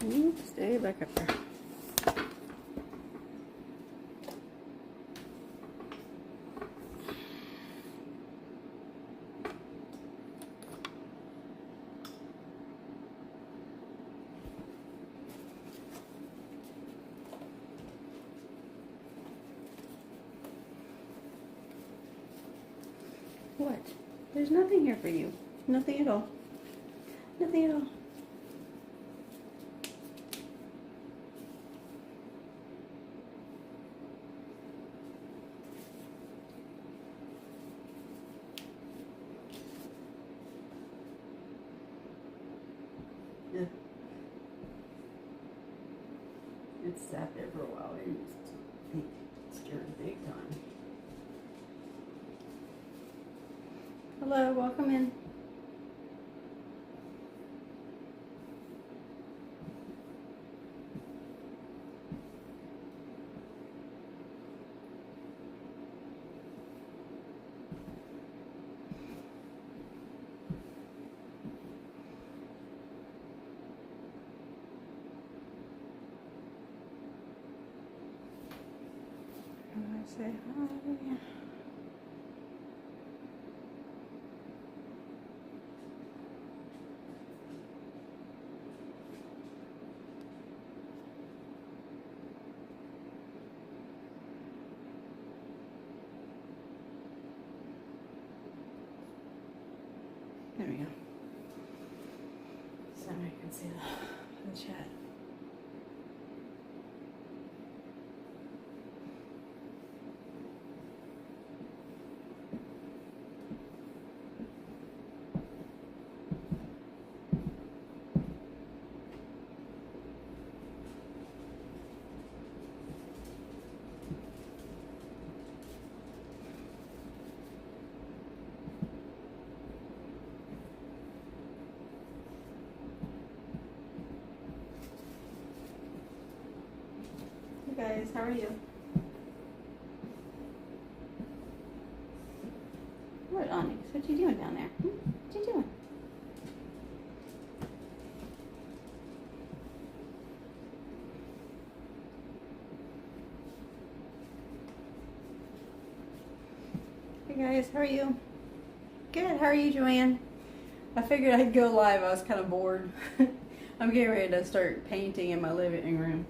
Oops, stay back up there. What? There's nothing here for you. Nothing at all. Nothing at all. Yeah. It sat there for a while. I think it stirred big time. Hello, welcome in. Say hi. There we go. So I can see the chat. Guys, how are you? What, Onyx? What you doing down there? What you doing? Hey guys, how are you? Good. How are you, Joanne? I figured I'd go live. I was kind of bored. I'm getting ready to start painting in my living room.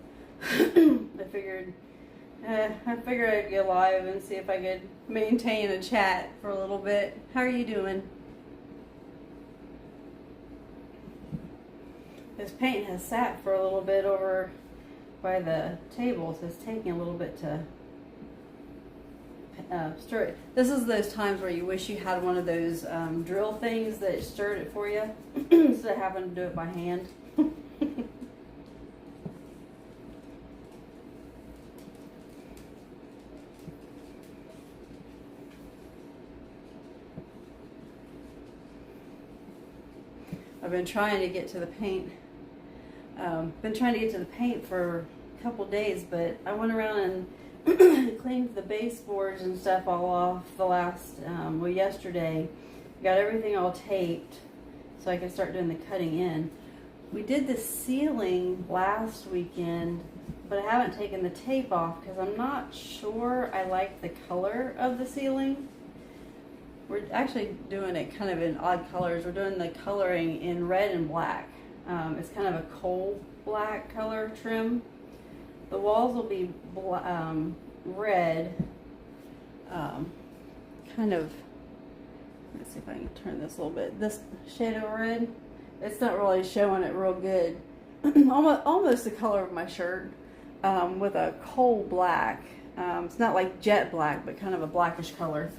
I figured I'd go live and see if I could maintain a chat for a little bit. How are you doing? This paint has sat for a little bit over by the table, so it's taking a little bit to stir it. This is those times where you wish you had one of those drill things that stirred it for you instead of having to do it by hand. I've been trying to get to the paint. For a couple days, but I went around and cleaned the baseboards and stuff all off the last, yesterday. Got everything all taped so I could start doing the cutting in. We did the ceiling last weekend, but I haven't taken the tape off because I'm not sure I like the color of the ceiling. We're actually doing it kind of in odd colors. We're doing the coloring in red and black. It's kind of a coal black color trim. The walls will be red, kind of, let's see if I can turn this a little bit. This shade of red, it's not really showing it real good. almost the color of my shirt, with a coal black. It's not like jet black, but kind of a blackish color.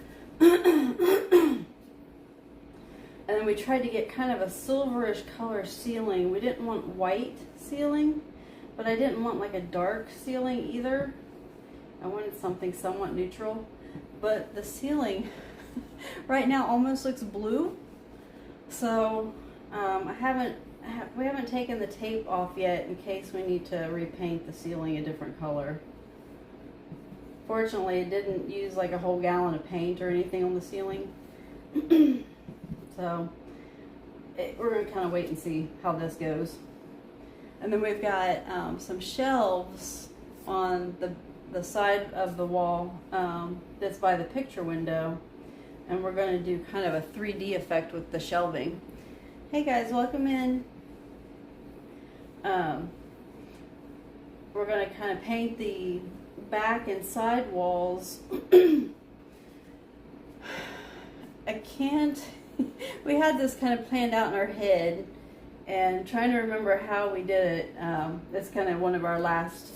And then we tried to get kind of a silverish color ceiling. We didn't want white ceiling, but I didn't want like a dark ceiling either. I wanted something somewhat neutral. But the ceiling right now almost looks blue. So we haven't taken the tape off yet in case we need to repaint the ceiling a different color. Fortunately, it didn't use like a whole gallon of paint or anything on the ceiling. So we're going to kind of wait and see how this goes. And then we've got some shelves on the side of the wall that's by the picture window. And we're going to do kind of a 3D effect with the shelving. Hey guys, welcome in. We're going to kind of paint the back and side walls. I can't, we had this kind of planned out in our head, and trying to remember how we did it. That's kind of one of our last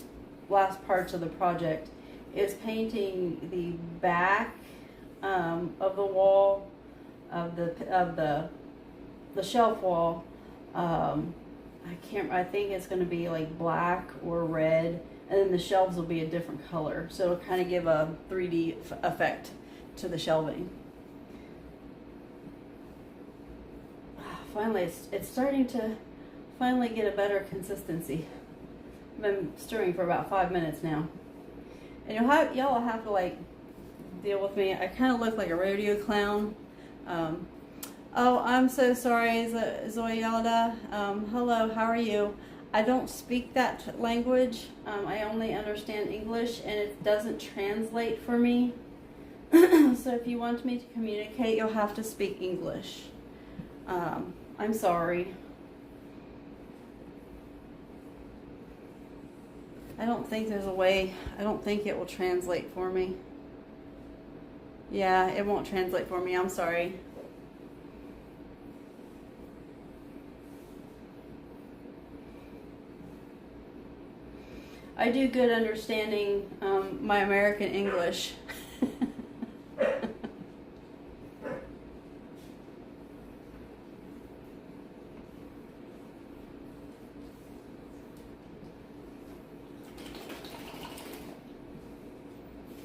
parts of the project, is painting the back of the wall of the shelf wall. I think it's going to be like black or red, and then the shelves will be a different color, so it'll kind of give a 3D effect to the shelving. Finally, it's starting to finally get a better consistency. I've been stirring for about 5 minutes now, and y'all have to like deal with me. I kind of look like a rodeo clown. Oh, I'm so sorry, Zoyalda. Hello, how are you? I don't speak that language. I only understand English, and it doesn't translate for me. So if you want me to communicate, you'll have to speak English. I'm sorry. I don't think there's a way. I don't think it will translate for me. Yeah, it won't translate for me. I'm sorry. I do good understanding my American English.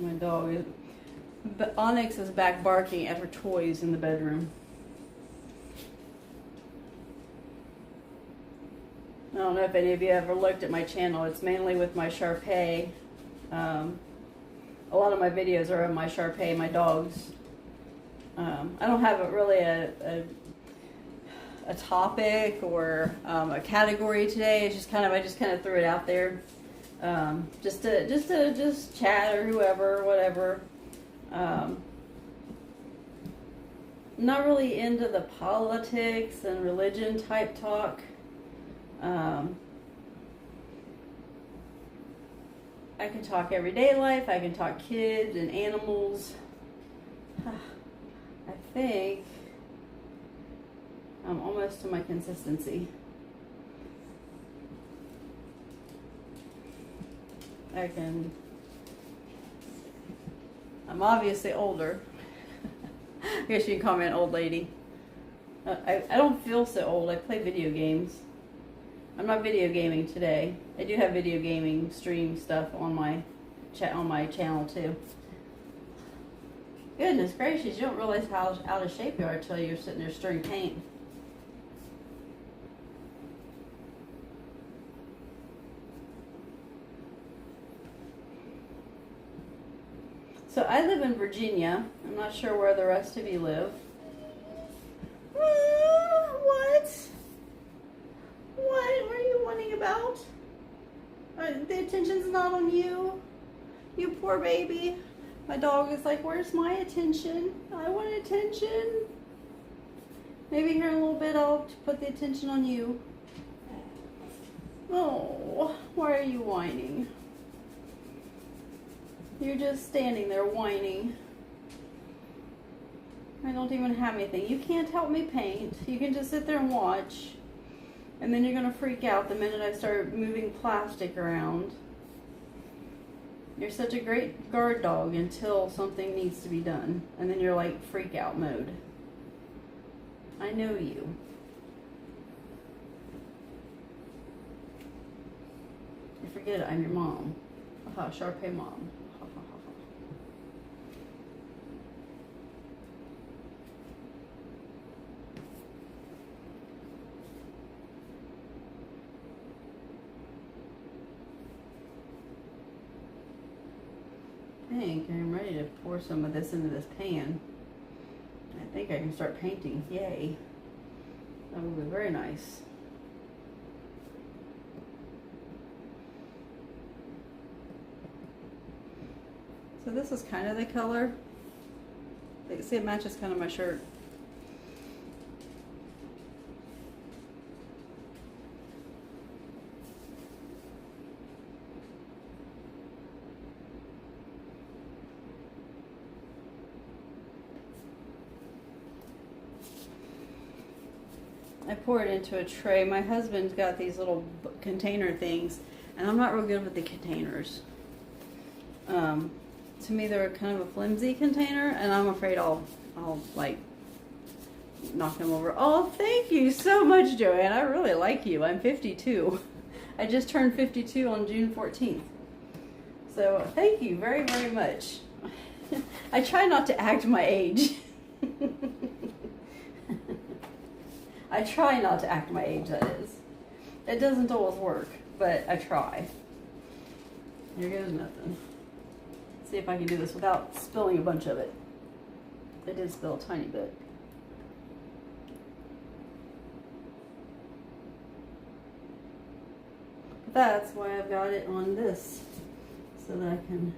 My dog is, but Onyx is back barking at her toys in the bedroom. I don't know if any of you ever looked at my channel. It's mainly with my Shar-Pei. A lot of my videos are of my Shar-Pei, my dogs. I don't have really a topic or a category today. It's just I just kind of threw it out there, just to chat or whoever, whatever. Not really into the politics and religion type talk. I can talk everyday life, I can talk kids and animals. I think I'm almost to my consistency. I'm obviously older. I guess you can call me an old lady. I don't feel so old. I play video games. I'm not video gaming today. I do have video gaming stream stuff on my channel too. Goodness gracious, you don't realize how out of shape you are until you're sitting there stirring paint. So I live in Virginia. I'm not sure where the rest of you live. What? What are you wanting about? The attention's not on you. You poor baby. My dog is like, where's my attention? I want attention. Maybe here in a little bit I'll put the attention on you. Oh, why are you whining? You're just standing there whining. I don't even have anything. You can't help me paint. You can just sit there and watch. And then you're going to freak out the minute I start moving plastic around. You're such a great guard dog until something needs to be done. And then you're like freak out mode. I know you. You forget it, I'm your mom. Haha, Shar-Pei mom. I think I'm ready to pour some of this into this pan. I think I can start painting. Yay. That would be very nice. So this is kind of the color. You can see it matches kind of my shirt. I pour it into a tray. My husband's got these little container things, and I'm not real good with the containers. To me, they're kind of a flimsy container, and I'm afraid I'll like knock them over. Oh, thank you so much, Joanne. I really like you. I'm 52. I just turned 52 on June 14th. So thank you very, very much. I try not to act my age. I try not to act my age, that is. It doesn't always work, but I try. Here goes nothing. Let's see if I can do this without spilling a bunch of it. I did spill a tiny bit. That's why I've got it on this, so that I can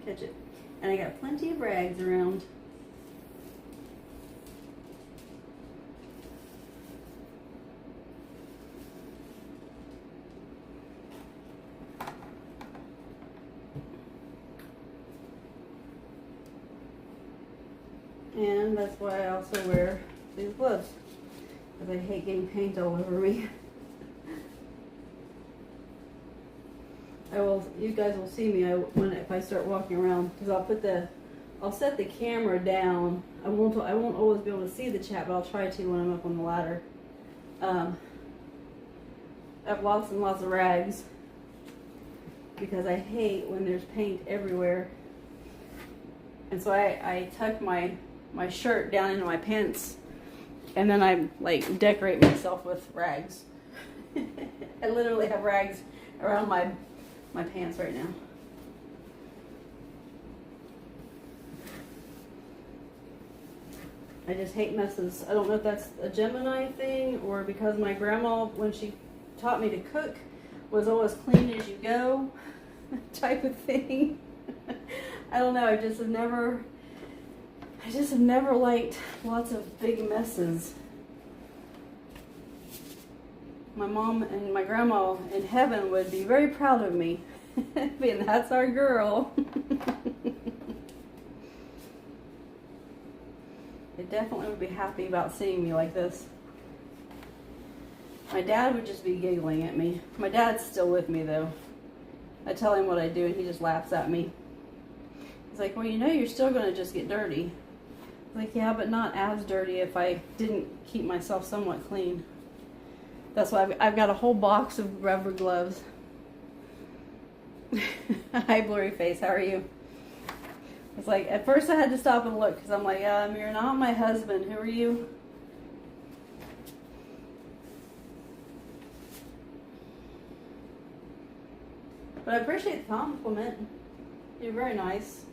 catch it. And I got plenty of rags around. And that's why I also wear these gloves, because I hate getting paint all over me. You guys will see me if I start walking around, because I'll set the camera down. I won't always be able to see the chat, but I'll try to when I'm up on the ladder. I have lots and lots of rags because I hate when there's paint everywhere, and so I tuck my shirt down into my pants, and then I like decorate myself with rags. I literally have rags around my pants right now. I just hate messes. I don't know if that's a Gemini thing or because my grandma, when she taught me to cook, was always clean as you go type of thing. I don't know. I just have never liked lots of big messes. My mom and my grandma in heaven would be very proud of me. And that's our girl. They definitely would be happy about seeing me like this. My dad would just be giggling at me. My dad's still with me though. I tell him what I do and he just laughs at me. He's like, well, you know you're still going to just get dirty. I'm like, yeah, but not as dirty if I didn't keep myself somewhat clean. That's why I've got a whole box of rubber gloves. Hi, blurry face. How are you? It's like, at first I had to stop and look because I'm like, you're not my husband. Who are you? But I appreciate the compliment. You're very nice.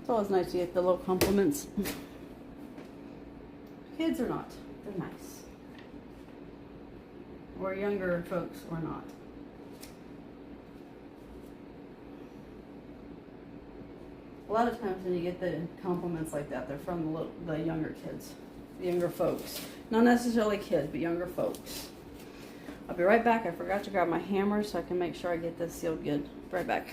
It's always nice to get the little compliments. Kids or not, they're nice. Or younger folks or not. A lot of times when you get the compliments like that, they're from the younger kids, the younger folks. Not necessarily kids, but younger folks. I'll be right back. I forgot to grab my hammer so I can make sure I get this sealed good. Be right back.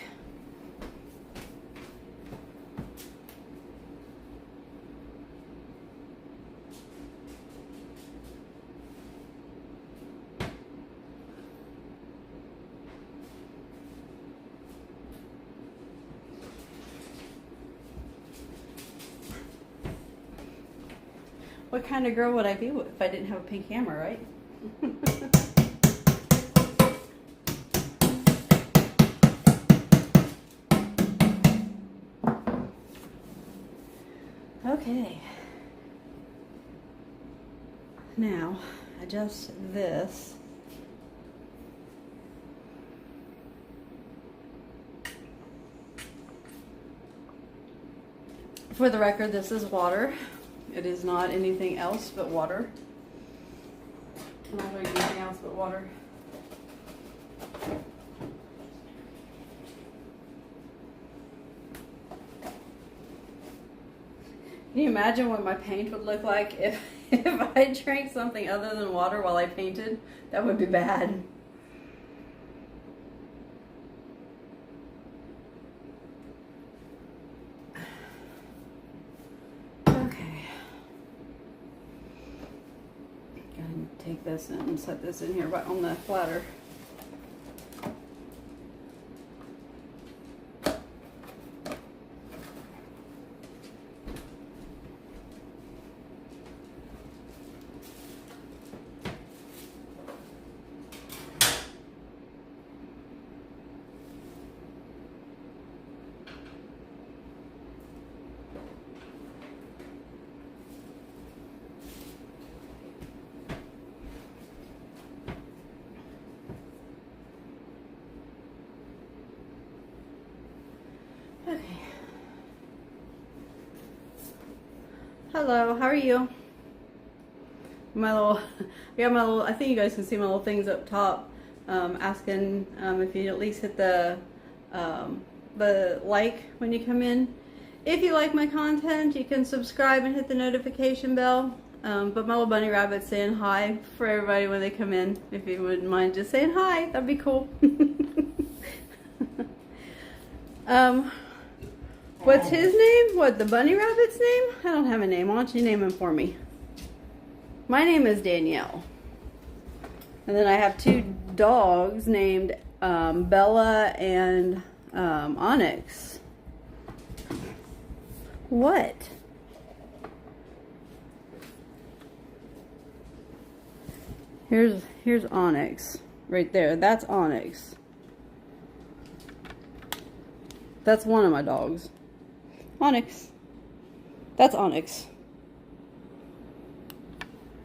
What kind of girl would I be if I didn't have a pink hammer, right? Okay. Now, adjust this. For the record, this is water. It is not anything else but water. I'm not doing anything else but water. Can you imagine what my paint would look like if I drank something other than water while I painted? That would be bad. Okay. Go ahead and take this and set this in here right on the ladder. Okay. Hello, how are you? My little, I think you guys can see my little things up top, asking if you at least hit the like when you come in. If you like my content, you can subscribe and hit the notification bell. But my little bunny rabbit's saying hi for everybody when they come in. If you wouldn't mind just saying hi, that'd be cool. What's his name? What, the bunny rabbit's name? I don't have a name. Why don't you name him for me? My name is Danielle. And then I have two dogs named Bella and Onyx. What? Here's Onyx. Right there. That's Onyx. That's one of my dogs. Onyx. That's Onyx.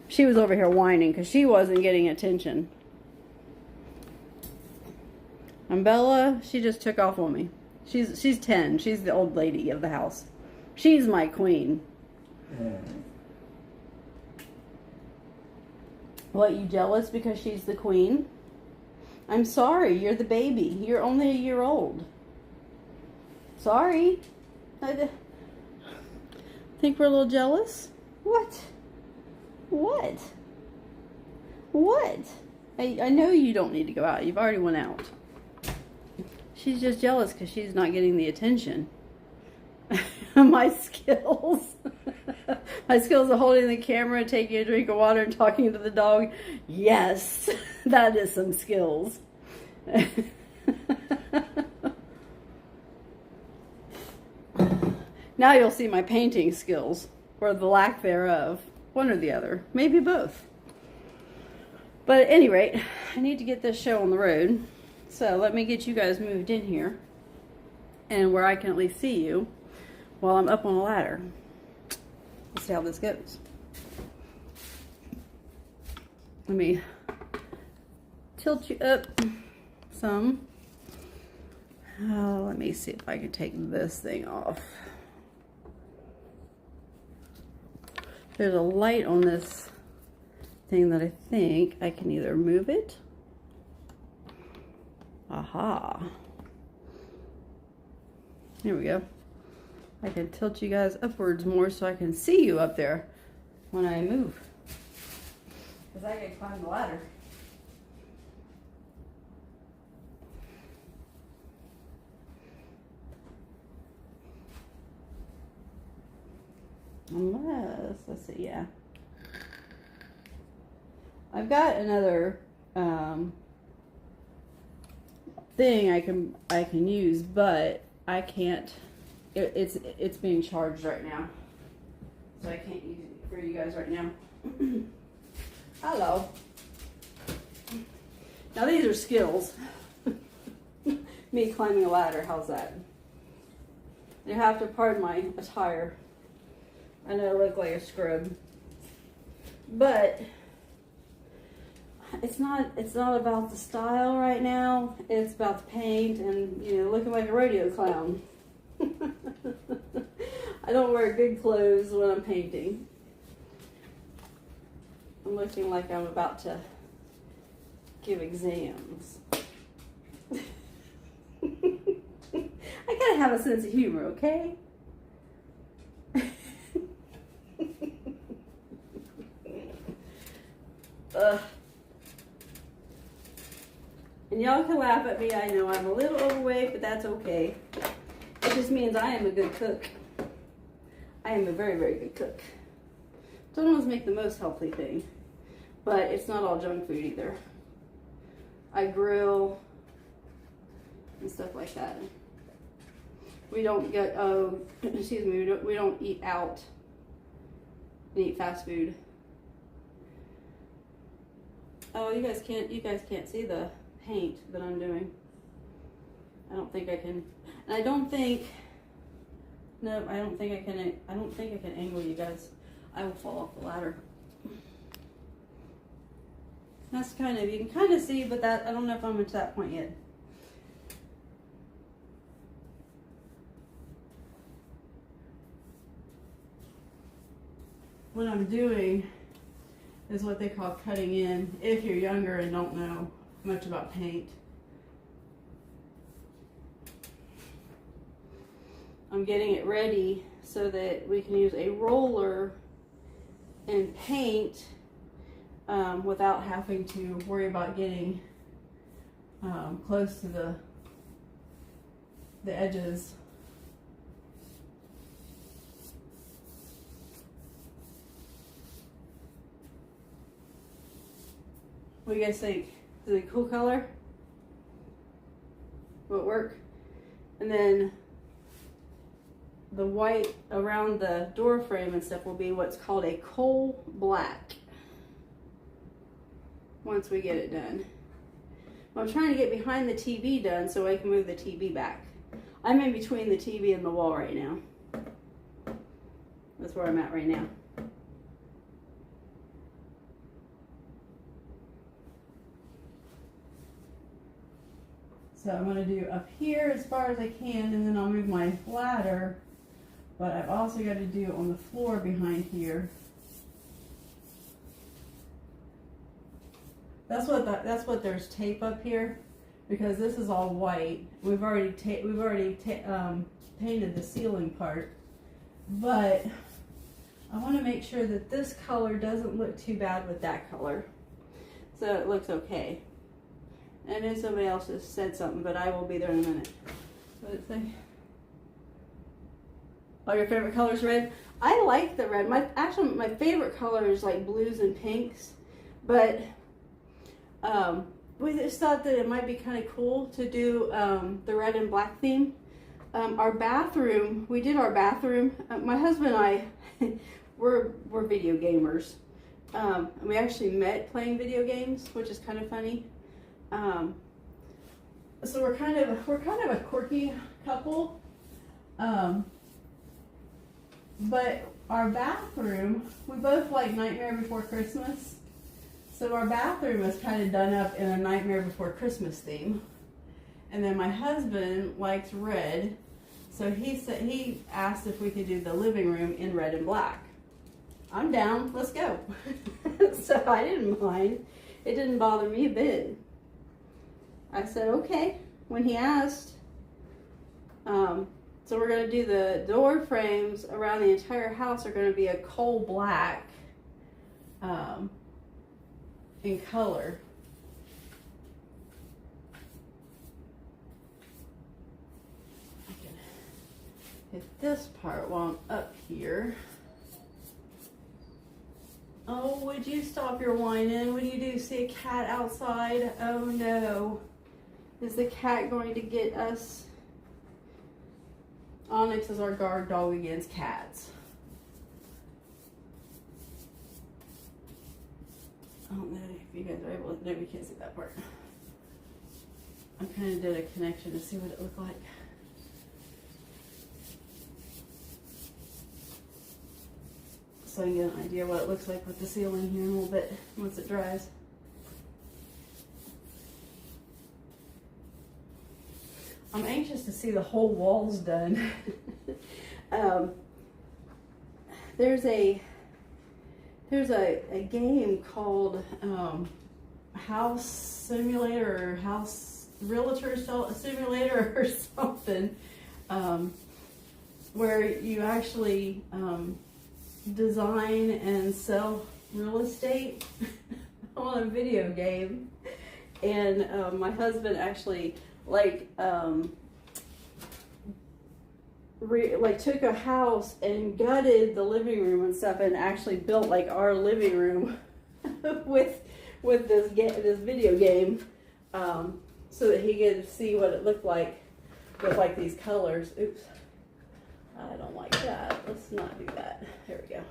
She was over here whining because she wasn't getting attention. And Bella, she just took off on me. She's 10. She's the old lady of the house. She's my queen. What, you jealous because she's the queen? I'm sorry, you're the baby. You're only a year old. Sorry. I think we're a little jealous. What? What? What? I know you don't need to go out. You've already went out. She's just jealous because she's not getting the attention. My skills. My skills of holding the camera, taking a drink of water, and talking to the dog. Yes, that is some skills. Now you'll see my painting skills, or the lack thereof. One or the other. Maybe both. But at any rate, I need to get this show on the road. So let me get you guys moved in here. And where I can at least see you while I'm up on a ladder. Let's see how this goes. Let me tilt you up some. Let me see if I can take this thing off. There's a light on this thing that I think I can either move it. Aha. Here we go. I can tilt you guys upwards more so I can see you up there when I move. Because I can climb the ladder. Unless, let's see, yeah. I've got another thing I can use, but I can't. It's being charged right now, so I can't use it for you guys right now. Hello. Now these are skills. Me climbing a ladder. How's that? You have to pardon my attire. I know I look like a scrub, but it's not about the style right now. It's about the paint and, you know, looking like a rodeo clown. I don't wear good clothes when I'm painting. I'm looking like I'm about to give exams. I gotta have a sense of humor, okay? And y'all can laugh at me. I know I'm a little overweight, but that's okay. It just means I am a good cook. I am a very, very good cook. Don't always make the most healthy thing, but it's not all junk food either. I grill and stuff like that. We don't get, excuse me, we don't eat out and eat fast food. Oh, you guys can't see the paint that I'm doing. I don't think I can, and I don't think I can angle you guys. I will fall off the ladder. That's kind of, you can kind of see, but that, I don't know if I'm into that point yet. What I'm doing is what they call cutting in, if you're younger and don't know much about paint. I'm getting it ready so that we can use a roller and paint without having to worry about getting close to the edges. What do you guys think? Is it a cool color? Will it work? And then the white around the door frame and stuff will be what's called a coal black once we get it done. Well, I'm trying to get behind the TV done so I can move the TV back. I'm in between the TV and the wall right now. That's where I'm at right now. So I'm going to do up here as far as I can, and then I'll move my ladder. But I've also got to do on the floor behind here. That's what there's tape up here, because this is all white. We've already painted the ceiling part, but I want to make sure that this color doesn't look too bad with that color, so it looks okay. And then somebody else has said something, but I will be there in a minute. What did it say? Oh, your favorite color is red? I like the red. My favorite color is like blues and pinks, but we just thought that it might be kind of cool to do the red and black theme. Our bathroom, we did our bathroom. My husband and I, we're video gamers. We actually met playing video games, which is kind of funny. So we're kind of a quirky couple. But our bathroom, we both like Nightmare Before Christmas. So our bathroom is kind of done up in a Nightmare Before Christmas theme. And then my husband likes red. So he asked if we could do the living room in red and black. I'm down, let's go. So I didn't mind. It didn't bother me a bit. I said, okay, when he asked. So we're going to do the door frames around the entire house are going to be a coal black in color. I can hit this part while I'm up here. Oh, would you stop your whining? What do you do? See a cat outside? Oh no. Is the cat going to get us? Onyx is our guard dog against cats. I don't know if you guys are able to, no, you can't see that part. I kind of did a connection to see what it looked like. So I can get an idea what it looks like with the ceiling here in a little bit once it dries. I'm anxious to see the whole walls done. there's a game called House Simulator or House Realtor Simulator or something, where you actually design and sell real estate on a video game. And my husband actually took a house and gutted the living room and stuff and actually built like our living room with this video game, so that he could see what it looked like with like these colors. Oops, I don't like that. Let's not do that. There we go.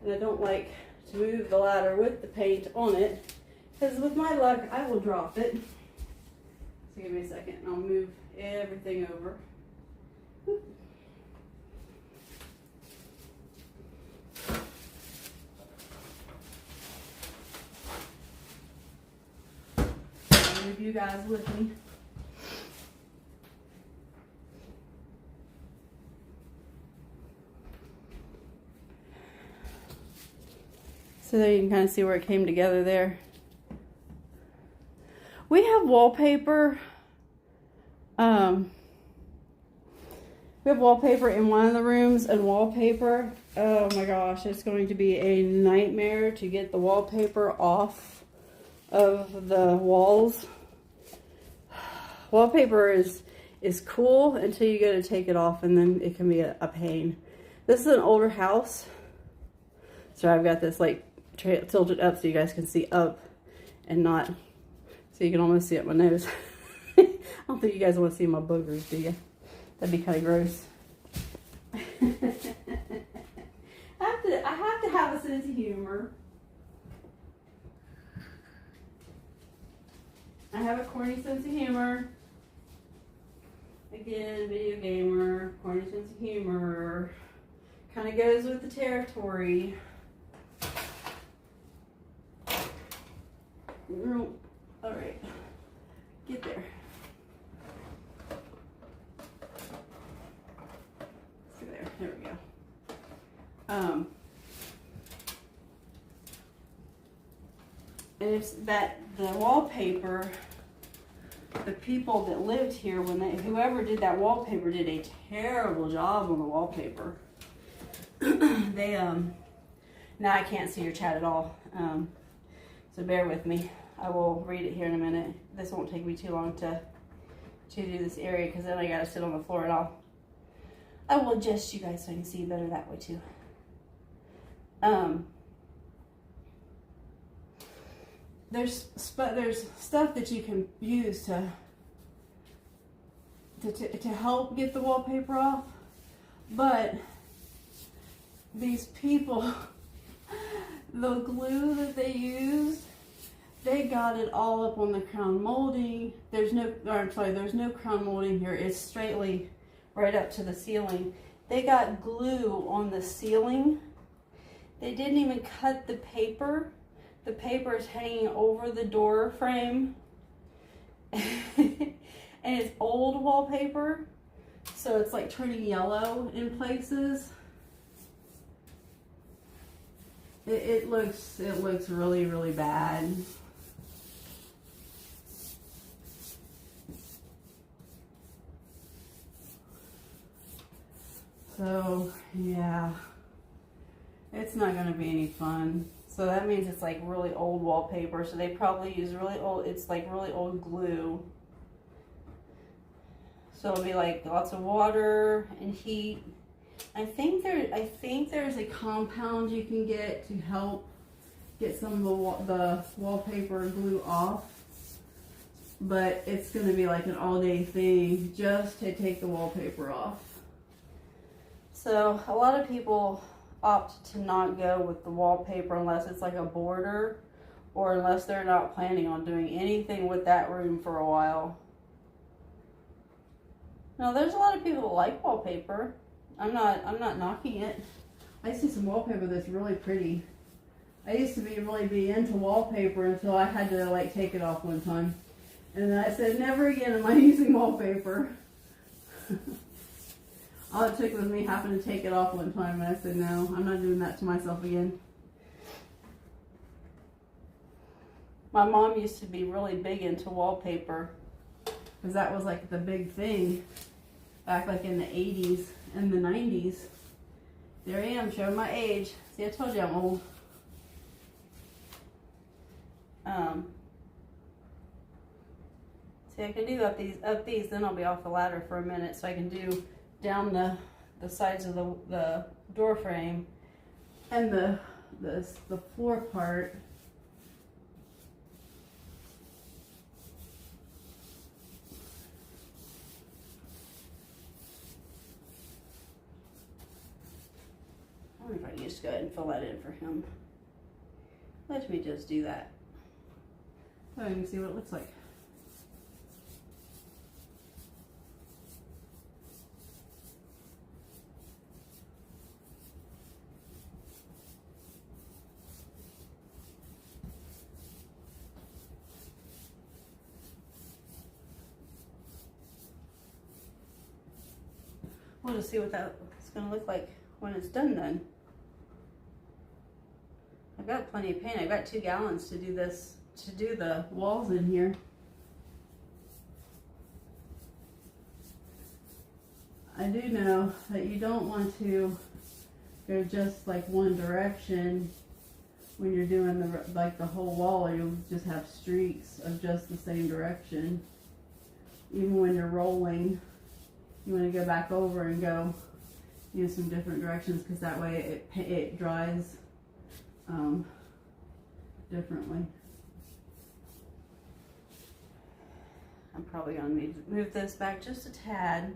And I don't like to move the ladder with the paint on it, because with my luck I will drop it. So give me a second and I'll move everything over. I'll move you guys with me. So there you can kind of see where it came together there. We have wallpaper. We have wallpaper in one of the rooms, and wallpaper, oh my gosh, it's going to be a nightmare to get the wallpaper off of the walls. Wallpaper is cool until you go to take it off, and then it can be a pain. This is an older house, so I've got this like tilted up so you guys can see up and not, so you can almost see up my nose. I don't think you guys want to see my boogers, do you? That'd be kind of gross. I have to have a sense of humor. I have a corny sense of humor. Again, video gamer, corny sense of humor. Kind of goes with the territory. All right, get there. See there, there we go. And it's that the wallpaper, the people that lived here, whoever did that wallpaper did a terrible job on the wallpaper. They now I can't see your chat at all, so bear with me. I will read it here in a minute. This won't take me too long to do this area, because then I gotta sit on the floor, and I will adjust you guys so I can see better that way too. There's stuff that you can use to help get the wallpaper off, but these people, the glue that they used, they got it all up on the crown molding. There's no crown molding here. It's straightly right up to the ceiling. They got glue on the ceiling. They didn't even cut the paper. The paper is hanging over the door frame. And it's old wallpaper, so it's like turning yellow in places. It looks really, really bad. So yeah, it's not gonna be any fun. So that means it's like really old wallpaper. So they probably use really old, it's like really old glue. So it'll be like lots of water and heat. I think there's a compound you can get to help get some of the wallpaper glue off. But it's gonna be like an all-day thing just to take the wallpaper off. So a lot of people opt to not go with the wallpaper unless it's like a border, or unless they're not planning on doing anything with that room for a while. Now there's a lot of people that like wallpaper. I'm not knocking it. I see some wallpaper that's really pretty. I used to really be into wallpaper until I had to like take it off one time. And then I said, never again am I using wallpaper. All it took was me having to take it off one time, and I said, no, I'm not doing that to myself again. My mom used to be really big into wallpaper, because that was like the big thing back like in the 80s and the 90s. There I am, showing my age. See, I told you I'm old. See, I can do up these, then I'll be off the ladder for a minute, so I can do down the sides of the door frame and the floor part. I wonder if I can just go ahead and fill that in for him. Let me just do that so you can see what it looks like. We'll just see what that's going to look like when it's done. I've got plenty of paint. I've got 2 gallons to do this, to do the walls in here. I do know that you don't want to go just like one direction when you're doing the whole wall, or you'll just have streaks of just the same direction. Even when you're rolling, you want to go back over and go some different directions, because that way it dries differently. I'm probably going to move this back just a tad,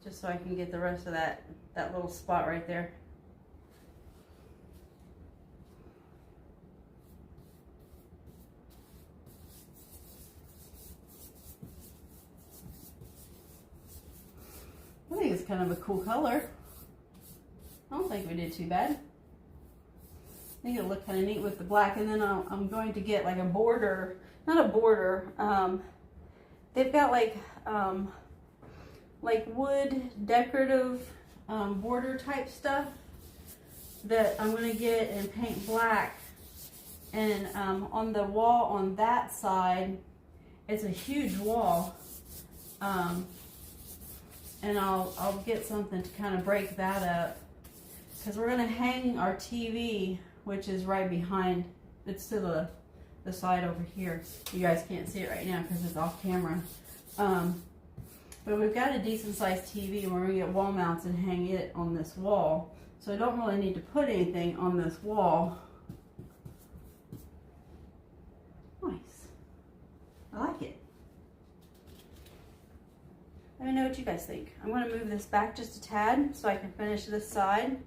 just so I can get the rest of that little spot right there. I think it's kind of a cool color. I don't think we did too bad. I think it'll look kind of neat with the black, and then I'm going to get like a border, not a border, they've got like wood decorative border type stuff that I'm going to get and paint black. And on the wall on that side, it's a huge wall. And I'll get something to kind of break that up, because we're going to hang our TV, which is right behind, it's to the side over here. You guys can't see it right now because it's off camera. But we've got a decent sized TV, and we're going to get wall mounts and hang it on this wall. So I don't really need to put anything on this wall. Nice. I like it. Let me know what you guys think. I'm going to move this back just a tad so I can finish this side.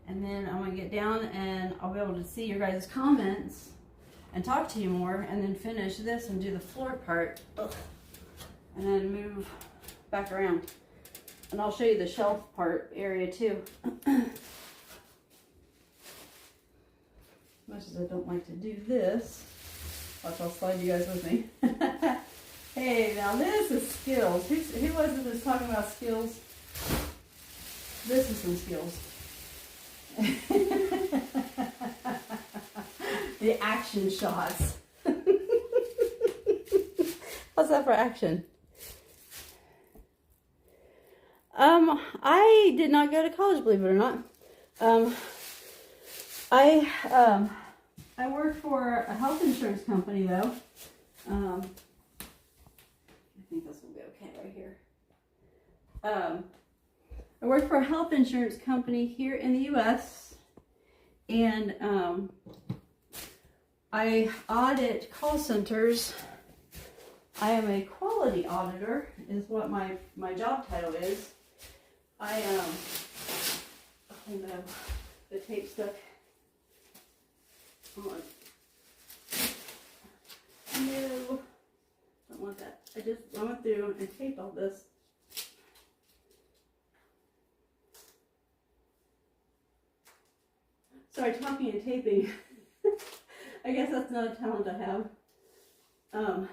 And then I'm going to get down and I'll be able to see your guys' comments and talk to you more, and then finish this and do the floor part. Ugh. And then move back around. And I'll show you the shelf part area too. As much as I don't like to do this, watch, I'll slide you guys with me. Hey, now this is skills. Who was it that's talking about skills? This is some skills. The action shots. How's that for action? I did not go to college, believe it or not. I work for a health insurance company though. I think this will be okay right here. I work for a health insurance company here in the U.S. and I audit call centers. I am a quality auditor is what my job title is. Oh no, the tape stuck on. No, don't want that. I went through and taped all this. Sorry, talking and taping. I guess that's not a talent I have.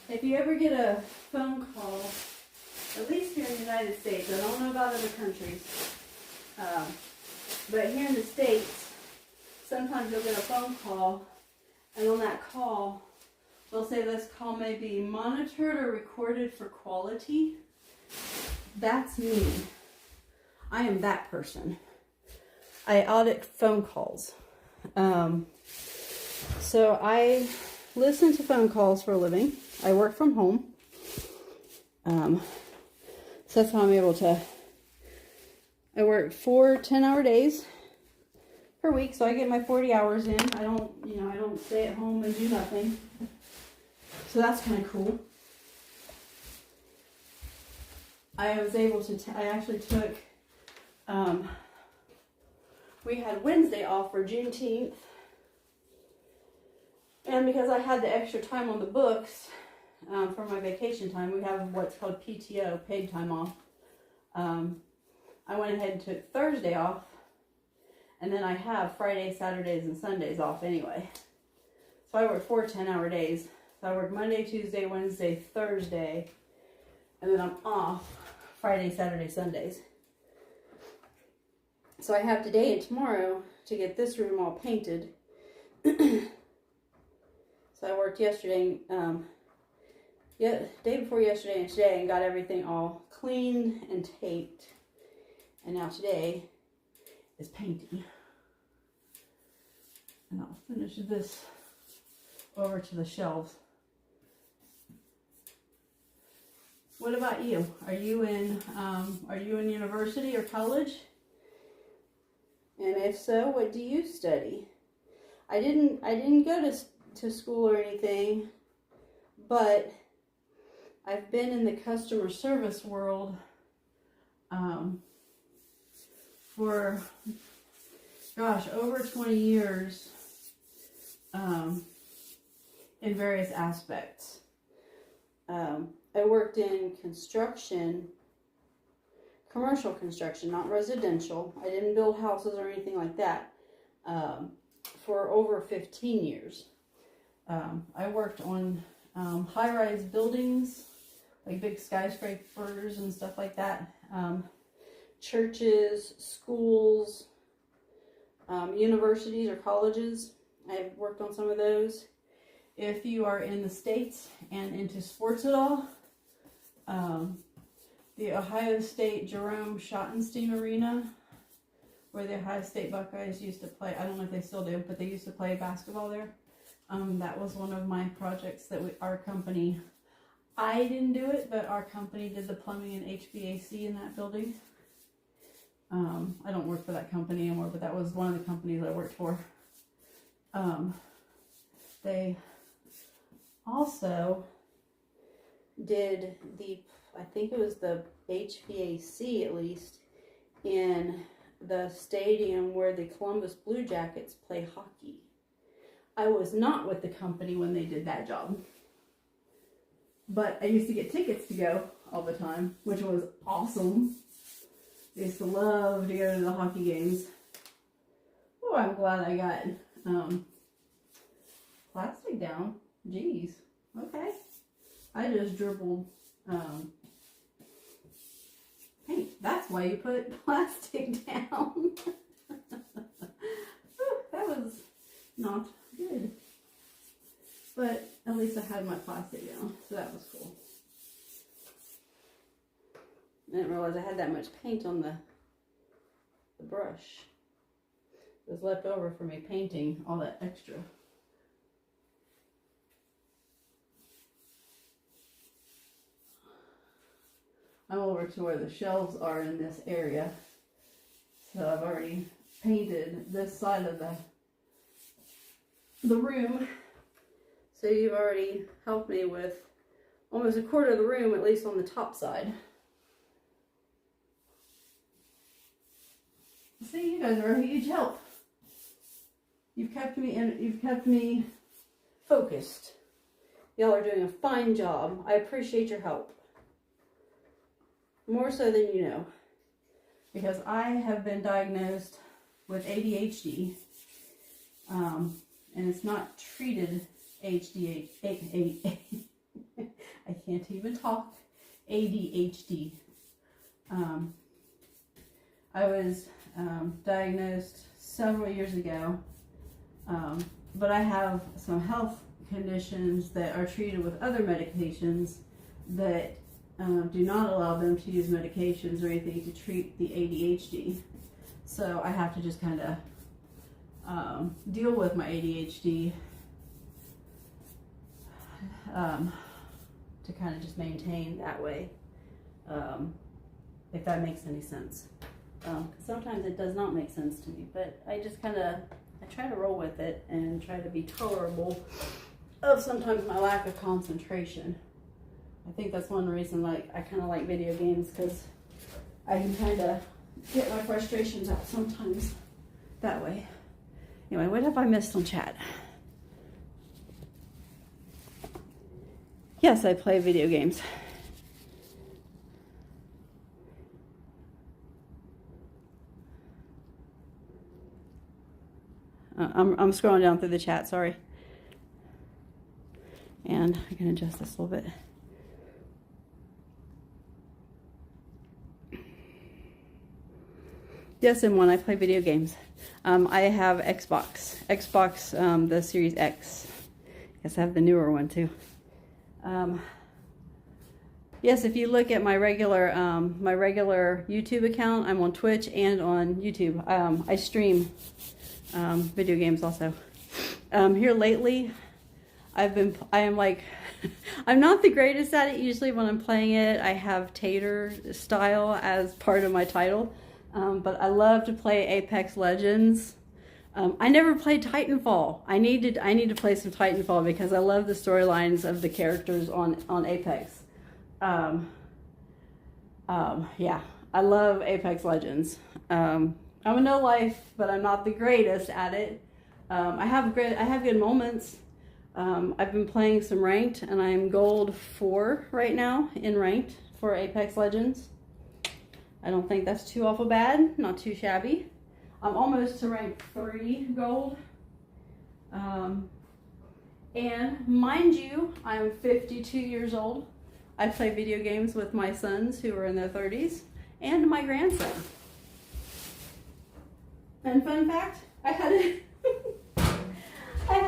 If you ever get a phone call, at least here in the United States, I don't know about other countries, but here in the States, sometimes you'll get a phone call, and on that call, they'll say this call may be monitored or recorded for quality. That's me. I am that person. I audit phone calls. So I listen to phone calls for a living. I work from home. So that's how I'm able to, I work 4 10-hour days per week, so I get my 40 hours in. I don't stay at home and do nothing. So that's kind of cool. I was able to, I actually took, we had Wednesday off for Juneteenth. And because I had the extra time on the books for my vacation time, we have what's called PTO, paid time off. I went ahead and took Thursday off. And then I have Fridays, Saturdays, and Sundays off anyway. So I work 4 10-hour days. So I work Monday, Tuesday, Wednesday, Thursday. And then I'm off Friday, Saturday, Sundays. So I have today and tomorrow to get this room all painted. So I worked yesterday, day before yesterday and today, and got everything all cleaned and taped. And now today is painting. And I'll finish this over to the shelves. What about you? Are you in university or college? And if so, what do you study? I didn't go to school or anything, but I've been in the customer service world for, gosh, over 20 years in various aspects. I worked in construction, commercial construction, not residential. I didn't build houses or anything like that for over 15 years. I worked on high-rise buildings, like big skyscrapers and stuff like that. Churches, schools, universities or colleges. I've worked on some of those. If you are in the States and into sports at all, the Ohio State Jerome Schottenstein Arena, where the Ohio State Buckeyes used to play, I don't know if they still do, but they used to play basketball there. That was one of my projects that our company, I didn't do it, but our company did the plumbing and HVAC in that building. I don't work for that company anymore, but that was one of the companies I worked for. They also did I think it was the HVAC at least, in the stadium where the Columbus Blue Jackets play hockey. I was not with the company when they did that job, but I used to get tickets to go all the time, which was awesome. I used to love to go to the hockey games. Oh, I'm glad I got plastic down. Jeez. Okay. I just dribbled paint. That's why you put plastic down. That was not good. But at least I had my plastic down, so that was cool. I didn't realize I had that much paint on the brush. It was left over for me painting all that extra. I'm over to where the shelves are in this area. So I've already painted this side of the room. So you've already helped me with almost a quarter of the room, at least on the top side. See, you guys are a huge help. You've kept me focused. Y'all are doing a fine job. I appreciate your help. More so than you know. Because I have been diagnosed with ADHD. And it's not treated I can't even talk. ADHD. I was diagnosed several years ago, but I have some health conditions that are treated with other medications that do not allow them to use medications or anything to treat the ADHD. So I have to just kind of deal with my ADHD to kind of just maintain that way, if that makes any sense. Sometimes it does not make sense to me, but I just kind of, I try to roll with it and try to be tolerable of sometimes my lack of concentration. I think that's one reason I kind of like video games, because I can kind of get my frustrations out sometimes that way. Anyway, what have I missed on chat? Yes, I play video games. I'm scrolling down through the chat, sorry. And I can adjust this a little bit. Yes, and I play video games. I have Xbox, the Series X. Yes, I have the newer one too. Yes, if you look at my regular YouTube account, I'm on Twitch and on YouTube. I stream video games also. Here lately, I'm not the greatest at it. Usually when I'm playing it, I have Tater style as part of my title. But I love to play Apex Legends. I never played Titanfall. I need to play some Titanfall because I love the storylines of the characters on Apex. Yeah, I love Apex Legends. I'm a no life, but I'm not the greatest at it. I have good moments. I've been playing some ranked, and I'm gold 4 right now in ranked for Apex Legends. I don't think that's too awful bad, not too shabby. I'm almost to rank 3 gold. And mind you, I'm 52 years old. I play video games with my sons who are in their 30s and my grandson. And fun fact, I had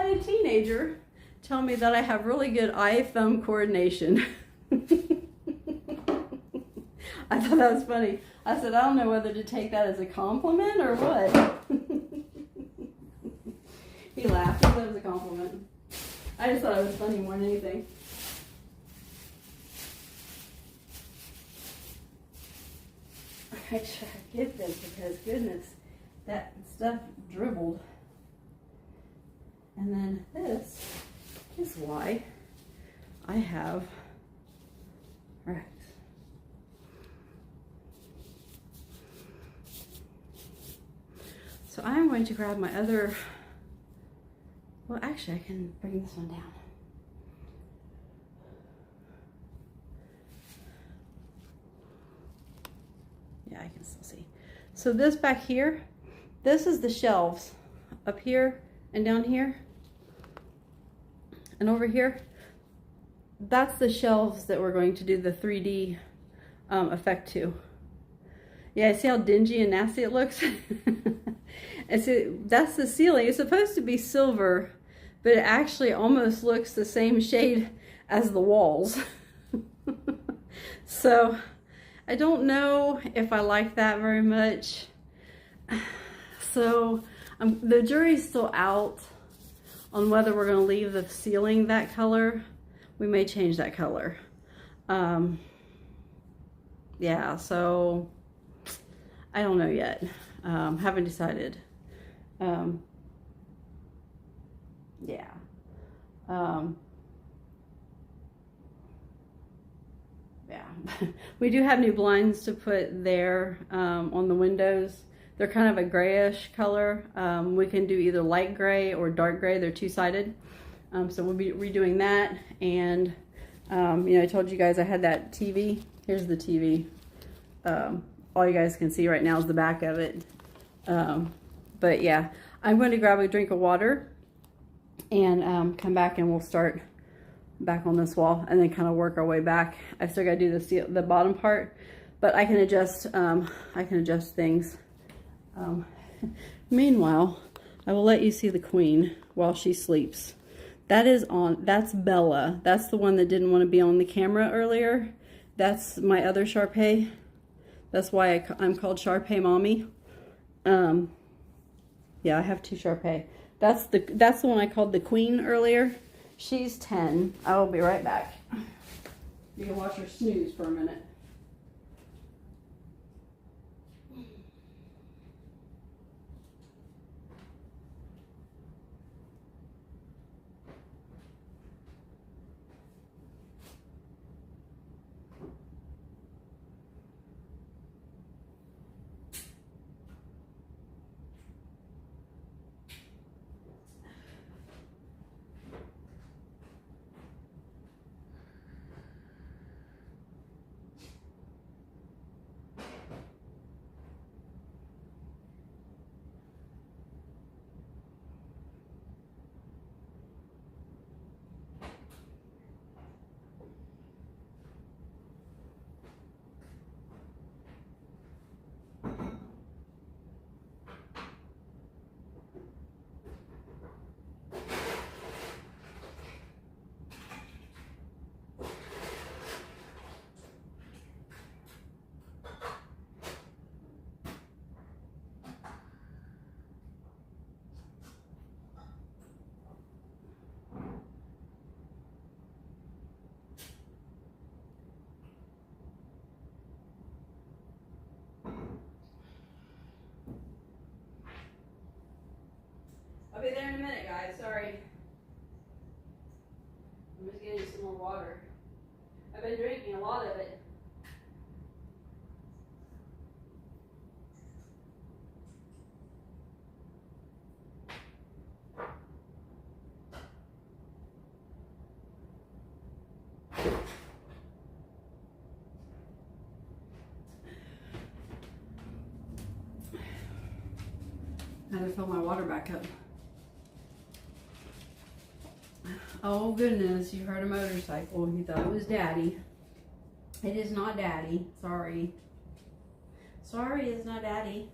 a teenager tell me that I have really good eye-thumb coordination. I thought that was funny. I said, I don't know whether to take that as a compliment or what. He laughed. He thought it was a compliment. I just thought it was funny more than anything. I try to get this because, goodness, that stuff dribbled. And then this is why I have Rex. So I'm going to grab my other, well, actually I can bring this one down. Yeah, I can still see. So this back here, this is the shelves up here and down here and over here. That's the shelves that we're going to do the 3D effect to. Yeah, see how dingy and nasty it looks? And so that's the ceiling. It's supposed to be silver, but it actually almost looks the same shade as the walls. So I don't know if I like that very much. So the jury's still out on whether we're going to leave the ceiling that color. We may change that color. Yeah, so I don't know yet. Haven't decided. Yeah. Yeah. We do have new blinds to put there on the windows. They're kind of a grayish color. We can do either light gray or dark gray. They're two-sided. So we'll be redoing that. And, you know, I told you guys I had that TV. Here's the TV. All you guys can see right now is the back of it. But yeah, I'm going to grab a drink of water and come back and we'll start back on this wall and then kind of work our way back. I still got to do the bottom part, but I can adjust things. Meanwhile, I will let you see the queen while she sleeps. That's Bella. That's the one that didn't want to be on the camera earlier. That's my other Shar-Pei. That's why I'm called Shar-Pei Mommy. Yeah, I have two Shar-Pei. That's the one I called the queen earlier. She's 10. I will be right back. You can watch her snooze for a minute. I'll be there in a minute, guys. Sorry. I'm just getting some more water. I've been drinking a lot of it. I had to fill my water back up. Oh goodness, you heard a motorcycle. You thought it was Daddy. It is not Daddy. Sorry. Sorry, it's not Daddy.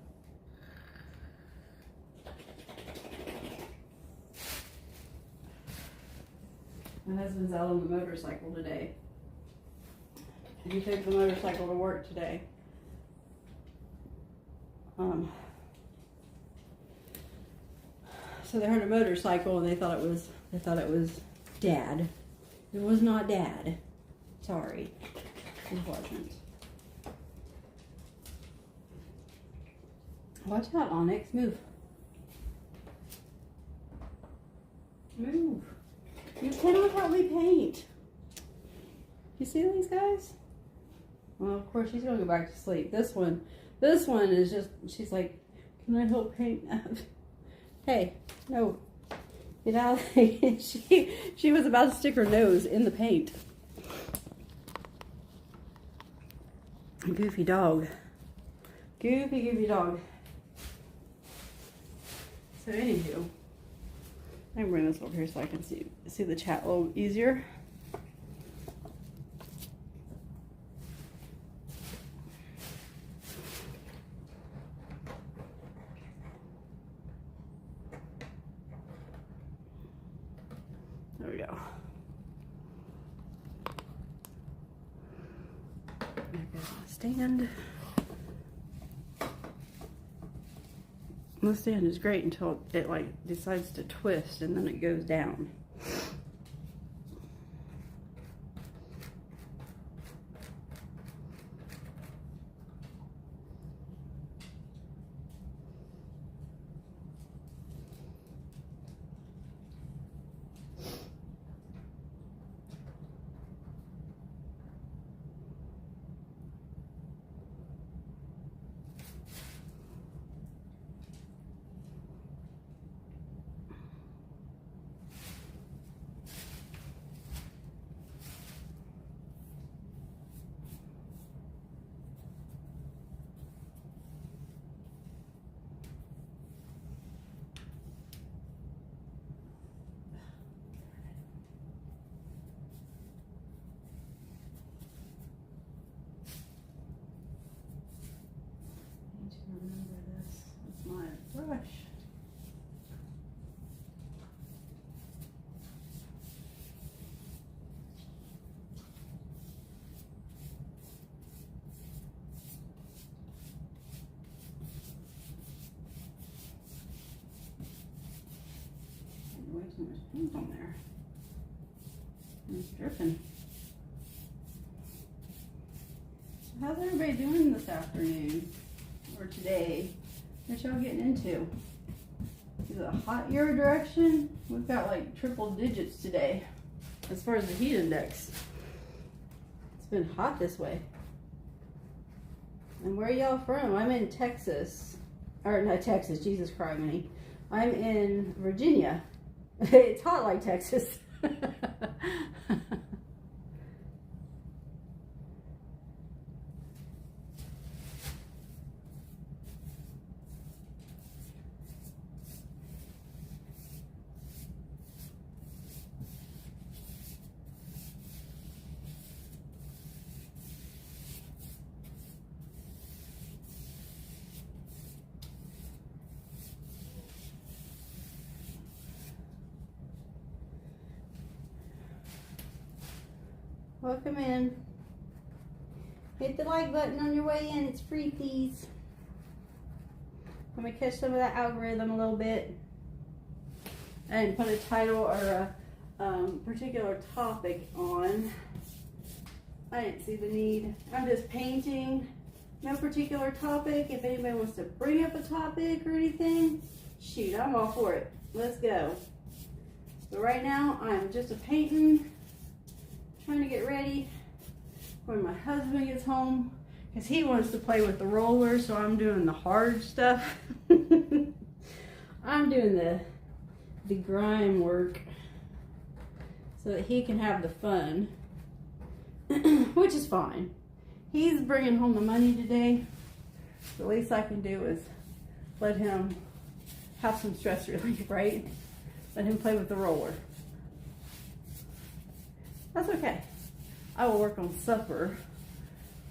My husband's out on the motorcycle today. He took the motorcycle to work today. So they heard a motorcycle and they thought it was Dad. It was not Dad. Sorry. It wasn't. Watch out, Onyx. Move. Move. You cannot help me paint. You see these guys? Well, of course she's gonna go back to sleep. This one is just, she's like, can I help paint? Hey, no. Get out of there. She was about to stick her nose in the paint. Goofy dog. Goofy dog. So anywho, I can bring this over here so I can see the chat a little easier. There we go. There goes my stand. The stand is great until it like decides to twist and then it goes down. too much paint on there. It's dripping. So how's everybody doing this afternoon? Or today? What y'all getting into? Is it hot your direction? We've got like triple digits today as far as the heat index. It's been hot this way. And where are y'all from? I'm in Texas. Or not Texas, Jesus Christ, me. I'm in Virginia. It's hot like Texas. Welcome in. Hit the like button on your way in. It's free, please. I'm going to catch some of that algorithm a little bit. And put a title or a particular topic on. I didn't see the need. I'm just painting. No particular topic. If anybody wants to bring up a topic or anything, shoot, I'm all for it. Let's go. But right now, I'm just a painting. Trying to get ready when my husband gets home because he wants to play with the roller, so I'm doing the hard stuff. I'm doing the grime work so that he can have the fun, which is fine. He's bringing home the money today. The least I can do is let him have some stress relief, right? Let him play with the roller. That's okay. I will work on supper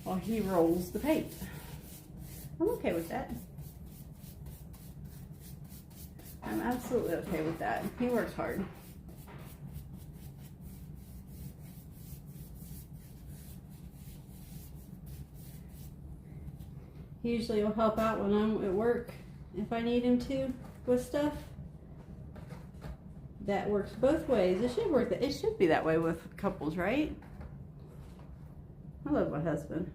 while he rolls the paint. I'm okay with that. I'm absolutely okay with that. He works hard. He usually will help out when I'm at work if I need him to with stuff. That works both ways. It should work. It should be that way with couples, right? I love my husband.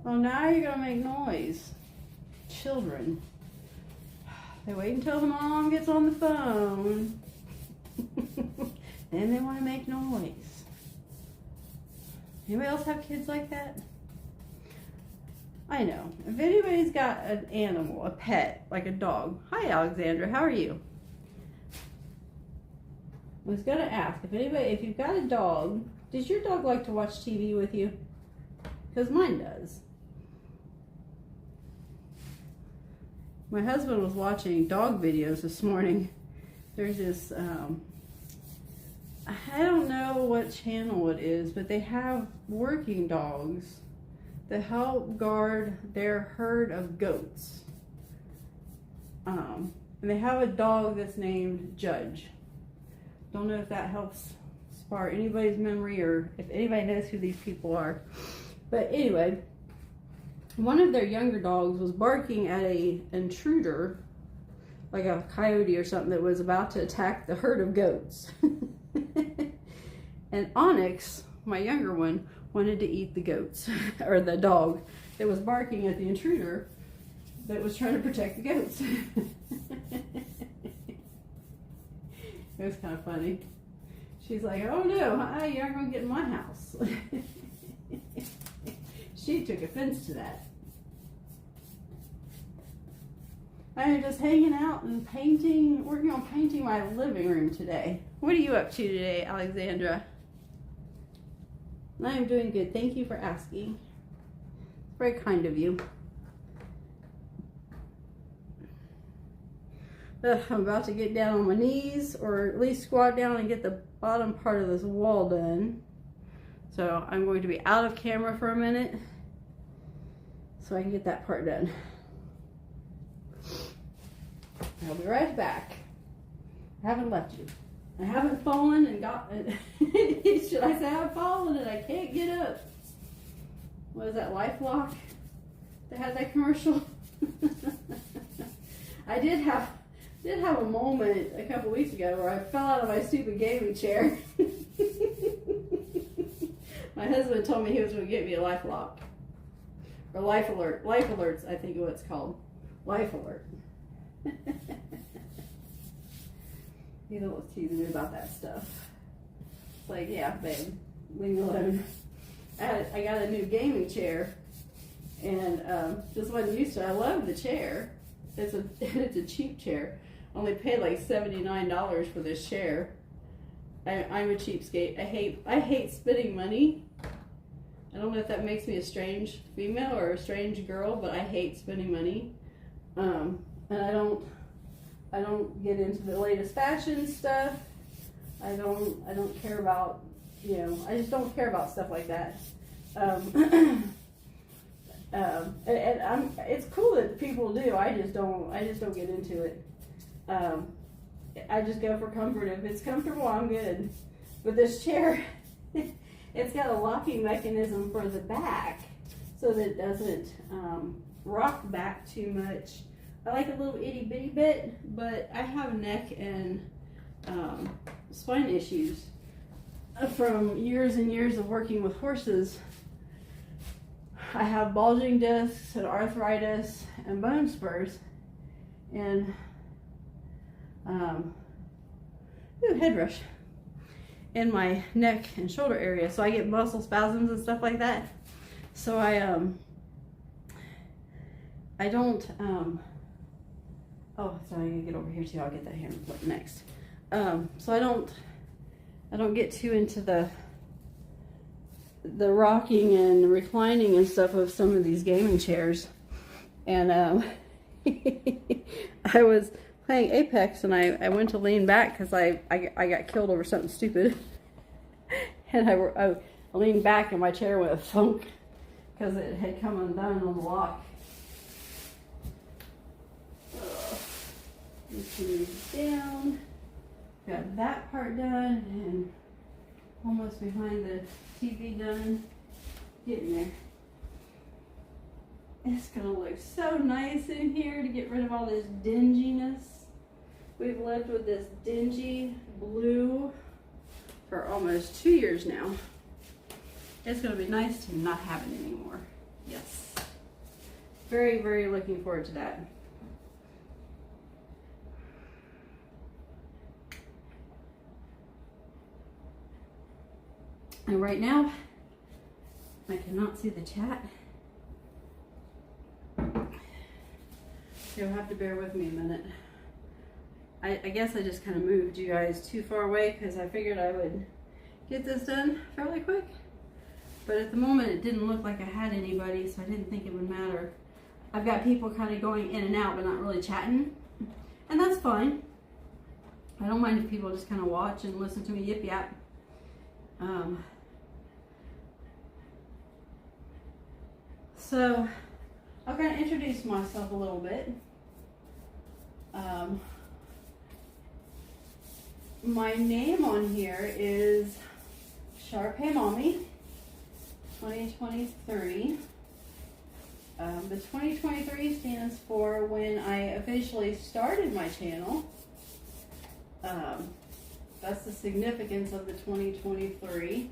Well, now you're gonna make noise. Children. They wait until the mom gets on the phone. Then they want to make noise. Anybody else have kids like that? I know. If anybody's got an animal, a pet, like a dog. Hi, Alexandra. How are you? I was going to ask, if you've got a dog, does your dog like to watch TV with you? Because mine does. My husband was watching dog videos this morning. There's this, I don't know what channel it is, but they have working dogs that help guard their herd of goats. And they have a dog that's named Judge. Don't know if that helps spark anybody's memory or if anybody knows who these people are. But anyway, one of their younger dogs was barking at an intruder, like a coyote or something that was about to attack the herd of goats. And Onyx, my younger one, wanted to eat the goats, or the dog that was barking at the intruder that was trying to protect the goats. It was kind of funny. She's like, oh no, you aren't going to get in my house. She took offense to that. I'm just hanging out and painting, working on painting my living room today. What are you up to today, Alexandra? I am doing good. Thank you for asking. Very kind of you. I'm about to get down on my knees, or at least squat down and get the bottom part of this wall done. So I'm going to be out of camera for a minute so I can get that part done. I'll be right back. I haven't left you. I haven't fallen and got, should I say I have fallen and I can't get up? What is that, LifeLock? They had that commercial? I did have a moment a couple weeks ago where I fell out of my stupid gaming chair. My husband told me he was going to get me a LifeLock. Or Life Alert. Life Alerts, I think is what it's called. Life Alert. He's always teasing me about that stuff. It's like, yeah, babe, leave me alone. I got a new gaming chair, and just wasn't used to it. I love the chair. It's a cheap chair. Only paid like $79 for this chair. I'm a cheapskate. I hate spending money. I don't know if that makes me a strange female or a strange girl, but I hate spending money. And I don't get into the latest fashion stuff. I don't care about, I just don't care about stuff like that. It's cool that people do. I just don't get into it. I just go for comfort. If it's comfortable, I'm good. But this chair, it's got a locking mechanism for the back so that it doesn't rock back too much. I like a little itty bitty bit, but I have neck and spine issues from years and years of working with horses. I have bulging discs and arthritis and bone spurs and head rush in my neck and shoulder area, so I get muscle spasms and stuff like that. So I don't oh, sorry, I gotta get over here too. I'll get that here next. So I don't get too into the rocking and reclining and stuff of some of these gaming chairs. And I was playing Apex and I went to lean back because I got killed over something stupid. And I leaned back and my chair went thunk because it had come undone on the lock. Just move down. Got that part done and almost behind the TV done. Getting there. It's gonna look so nice in here to get rid of all this dinginess. We've lived with this dingy blue for almost 2 years now. It's gonna be nice to not have it anymore. Yes. Very, very looking forward to that. And right now, I cannot see the chat. You'll have to bear with me a minute. I guess I just kind of moved you guys too far away because I figured I would get this done fairly quick. But at the moment, it didn't look like I had anybody, so I didn't think it would matter. I've got people kind of going in and out, but not really chatting. And that's fine. I don't mind if people just kind of watch and listen to me yip yap. So I'm going to introduce myself a little bit. My name on here is Sharpay Mommy 2023. The 2023 stands for when I officially started my channel. That's the significance of the 2023.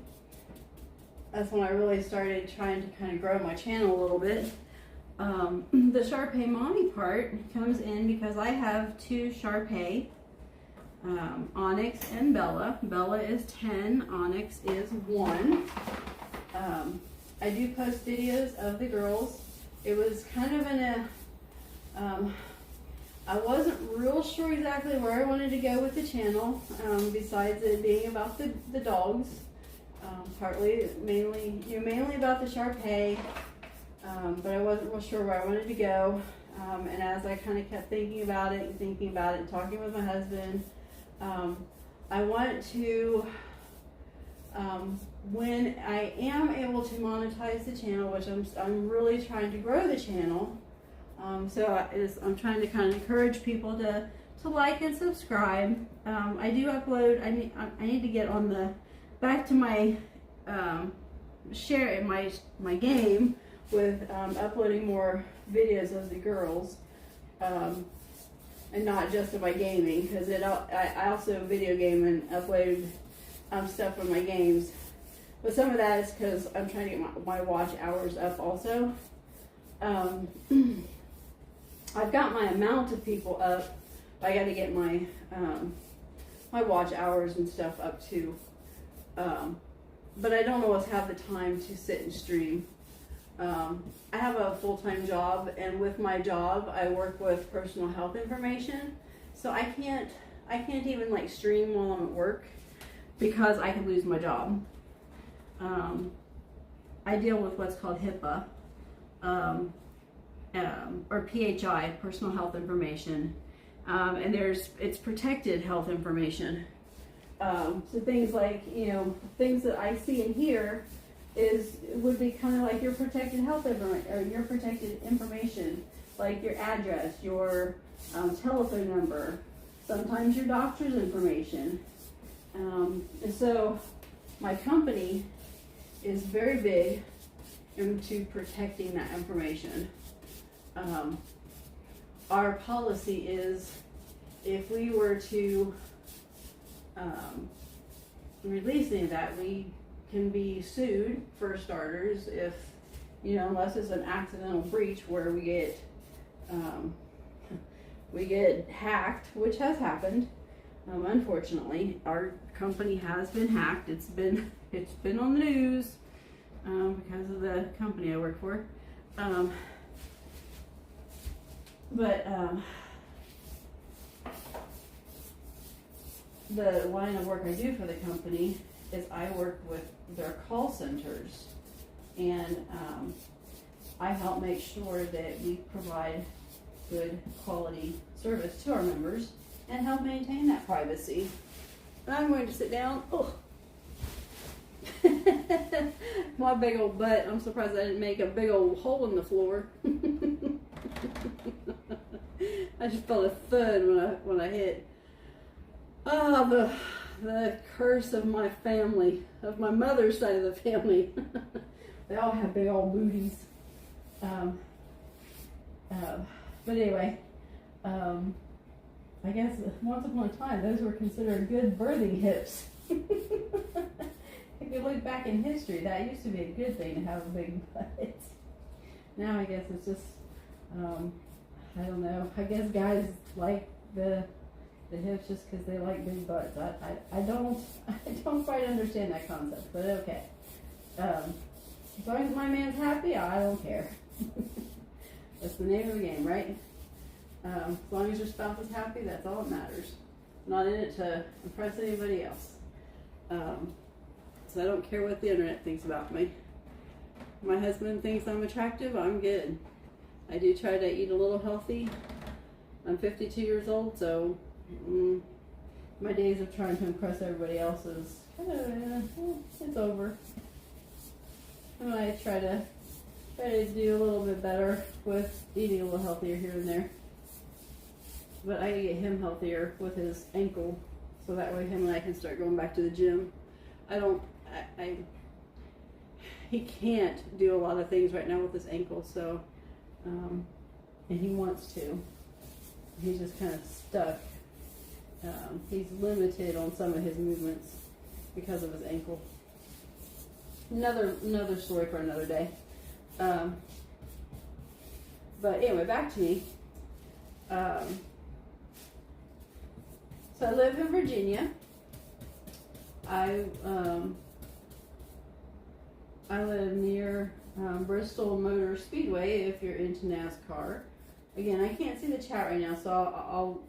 That's when I really started trying to kind of grow my channel a little bit. The Sharpay Mommy part comes in because I have two Sharpay, Onyx and Bella. Bella is 10, Onyx is 1. I do post videos of the girls. It was kind of in a, I wasn't real sure exactly where I wanted to go with the channel, besides it being about the dogs. Mainly about the Sharpay, but I wasn't real sure where I wanted to go. And as I kind of kept thinking about it, talking with my husband, I want to, when I am able to monetize the channel, which I'm really trying to grow the channel, I'm trying to kind of encourage people to like and subscribe. I do upload. I need to get on the back to my share my game with uploading more videos of the girls, and not just of my gaming, because I also video game and upload stuff from my games. But some of that is because I'm trying to get my watch hours up also. I've got my amount of people up. I got to get my my watch hours and stuff up too. But I don't always have the time to sit and stream. I have a full-time job, and with my job, I work with personal health information. So I can't even like stream while I'm at work because I could lose my job. I deal with what's called HIPAA, or PHI, personal health information, and it's protected health information. So things like, things that I see and hear would be kind of like your protected health information, or your protected information, like your address, your telephone number, sometimes your doctor's information. And so my company is very big into protecting that information. Our policy is, if we were to release any of that, we can be sued for starters, if unless it's an accidental breach where we get hacked, which has happened. Unfortunately, our company has been hacked. It's been on the news because of the company I work for. The line of work I do for the company is I work with their call centers, and I help make sure that we provide good quality service to our members and help maintain that privacy. And I'm going to sit down. Oh, my big old butt. I'm surprised I didn't make a big old hole in the floor. I just felt a thud when I hit. The curse of my family, of my mother's side of the family. They all have big old booties. But anyway, I guess once upon a time those were considered good birthing hips. If you look back in history, that used to be a good thing to have a big butt. Now I guess it's just, I don't know. I guess guys like the hips just because they like big butts. I don't quite understand that concept, but okay. As long as my man's happy, I don't care. That's the name of the game, right? As long as your spouse is happy, that's all that matters. I'm not in it to impress anybody else. So I don't care what the internet thinks about me. My husband thinks I'm attractive, I'm good. I do try to eat a little healthy. I'm 52 years old, so my days of trying to impress everybody else is it's over. And I try to do a little bit better with eating a little healthier here and there. But I gotta get him healthier with his ankle, so that way him and I can start going back to the gym. He can't do a lot of things right now with his ankle, so, and he wants to. He's just kind of stuck. He's limited on some of his movements because of his ankle. Another story for another day. But anyway, back to me. So I live in Virginia. I live near Bristol Motor Speedway, if you're into NASCAR. Again, I can't see the chat right now, so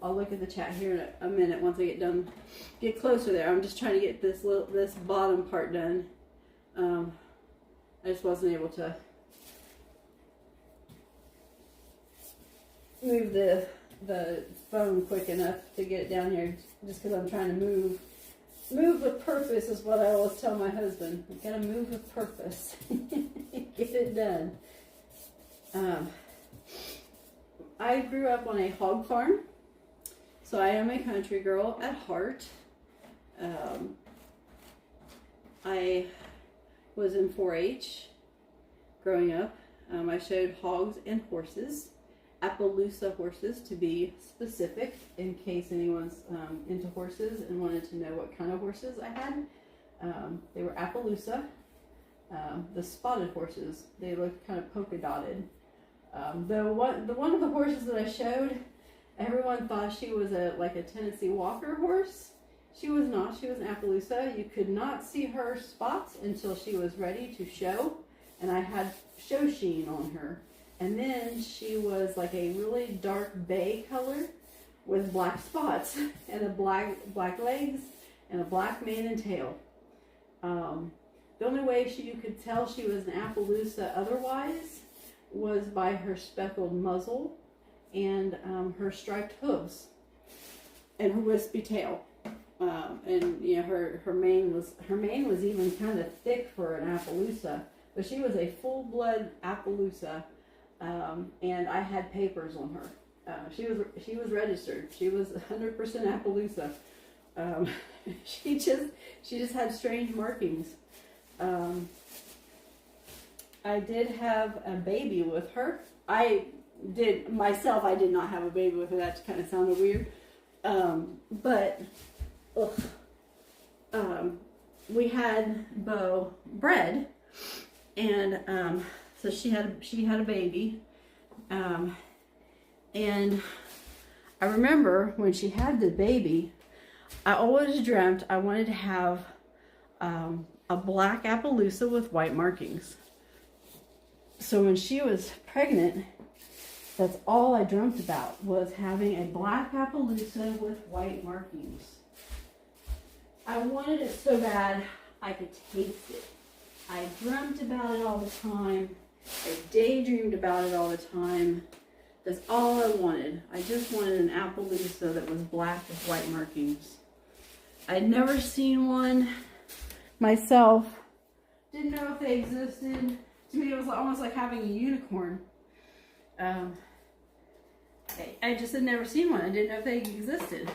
I'll look at the chat here in a minute once I get closer there. I'm just trying to get this bottom part done. I just wasn't able to move the phone quick enough to get it down here, just because I'm trying to move. Move with purpose is what I always tell my husband. You gotta move with purpose. Get it done. I grew up on a hog farm, so I am a country girl at heart. I was in 4-H growing up. I showed hogs and horses, Appaloosa horses to be specific, in case anyone's into horses and wanted to know what kind of horses I had. They were Appaloosa. The spotted horses, they looked kind of polka dotted. The one of the horses that I showed, everyone thought she was like a Tennessee Walker horse. She was not. She was an Appaloosa. You could not see her spots until she was ready to show, and I had show sheen on her. And then she was like a really dark bay color with black spots and a black legs and a black mane and tail. The only way you could tell she was an Appaloosa otherwise was by her speckled muzzle and her striped hooves and her wispy tail. And you know, her mane was even kind of thick for an Appaloosa, but she was a full-blood Appaloosa, and I had papers on her. She was registered. She was 100% Appaloosa. She just had strange markings. I did have a baby with her. I did not have a baby with her. That kind of sounded weird. But we had Bo bred, and so she had a baby, and I remember when she had the baby, I always dreamt I wanted to have a black Appaloosa with white markings. So when she was pregnant, that's all I dreamt about, was having a black Appaloosa with white markings. I wanted it so bad I could taste it. I dreamt about it all the time. I daydreamed about it all the time. That's all I wanted. I just wanted an Appaloosa that was black with white markings. I'd never seen one myself. Didn't know if they existed. To me, it was almost like having a unicorn. I just had never seen one. I didn't know if they existed.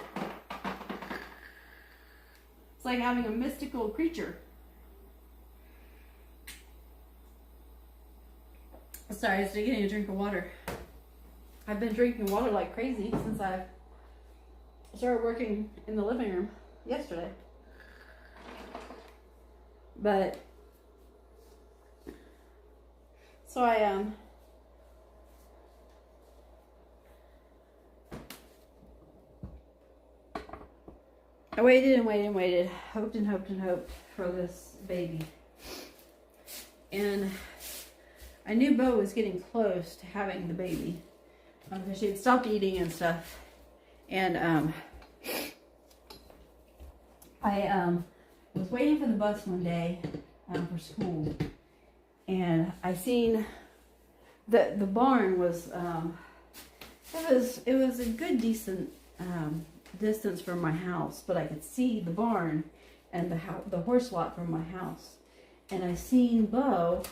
It's like having a mystical creature. Sorry, I was getting a drink of water. I've been drinking water like crazy since I started working in the living room yesterday. But so I waited and waited and waited, hoped and hoped and hoped for this baby. And I knew Bo was getting close to having the baby because she had stopped eating and stuff. And I was waiting for the bus one day for school, and I seen that the barn was it was a good decent distance from my house, but I could see the barn and the horse lot from my house. And I seen Bo.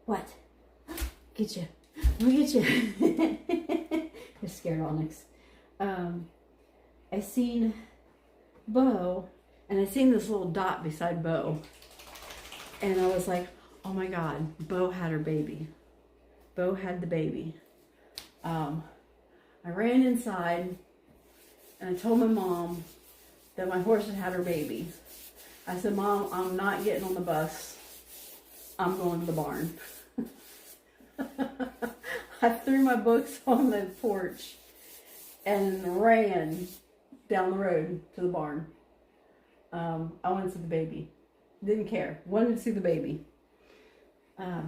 What? Get you. I'll get you. You're scared, Onyx. I seen Bo, and I seen this little dot beside Bo. And I was like, oh my God, Bo had her baby. Bo had the baby. I ran inside, and I told my mom that my horse had her baby. I said, Mom, I'm not getting on the bus. I'm going to the barn. I threw my books on the porch and ran down the road to the barn. I wanted to see the baby. Didn't care. Wanted to see the baby. Oh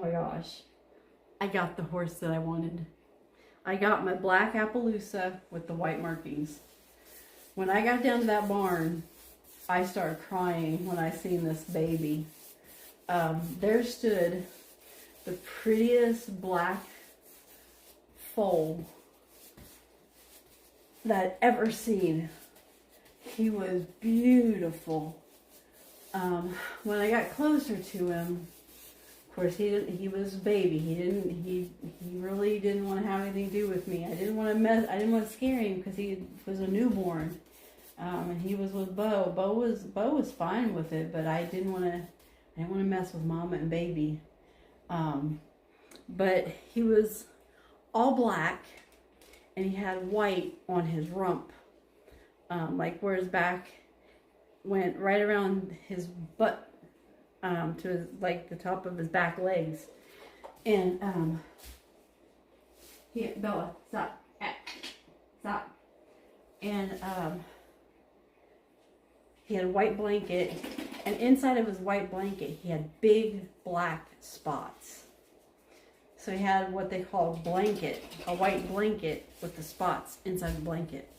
my gosh. I got the horse that I wanted. I got my black Appaloosa with the white markings. When I got down to that barn, I started crying when I seen this baby. There stood the prettiest black foal that I'd ever seen. He was beautiful. When I got closer to him, Of course, he was a baby. He really didn't want to have anything to do with me. I didn't want to scare him because he was a newborn. And he was with Bo. Bo was fine with it, but I didn't want to mess with Mama and baby. But he was all black, and he had white on his rump, like where his back went right around his butt, to his, like the top of his back legs. And Bella, stop, stop. And he had a white blanket, and inside of his white blanket, he had big black spots. So he had what they call a white blanket with the spots inside the blanket.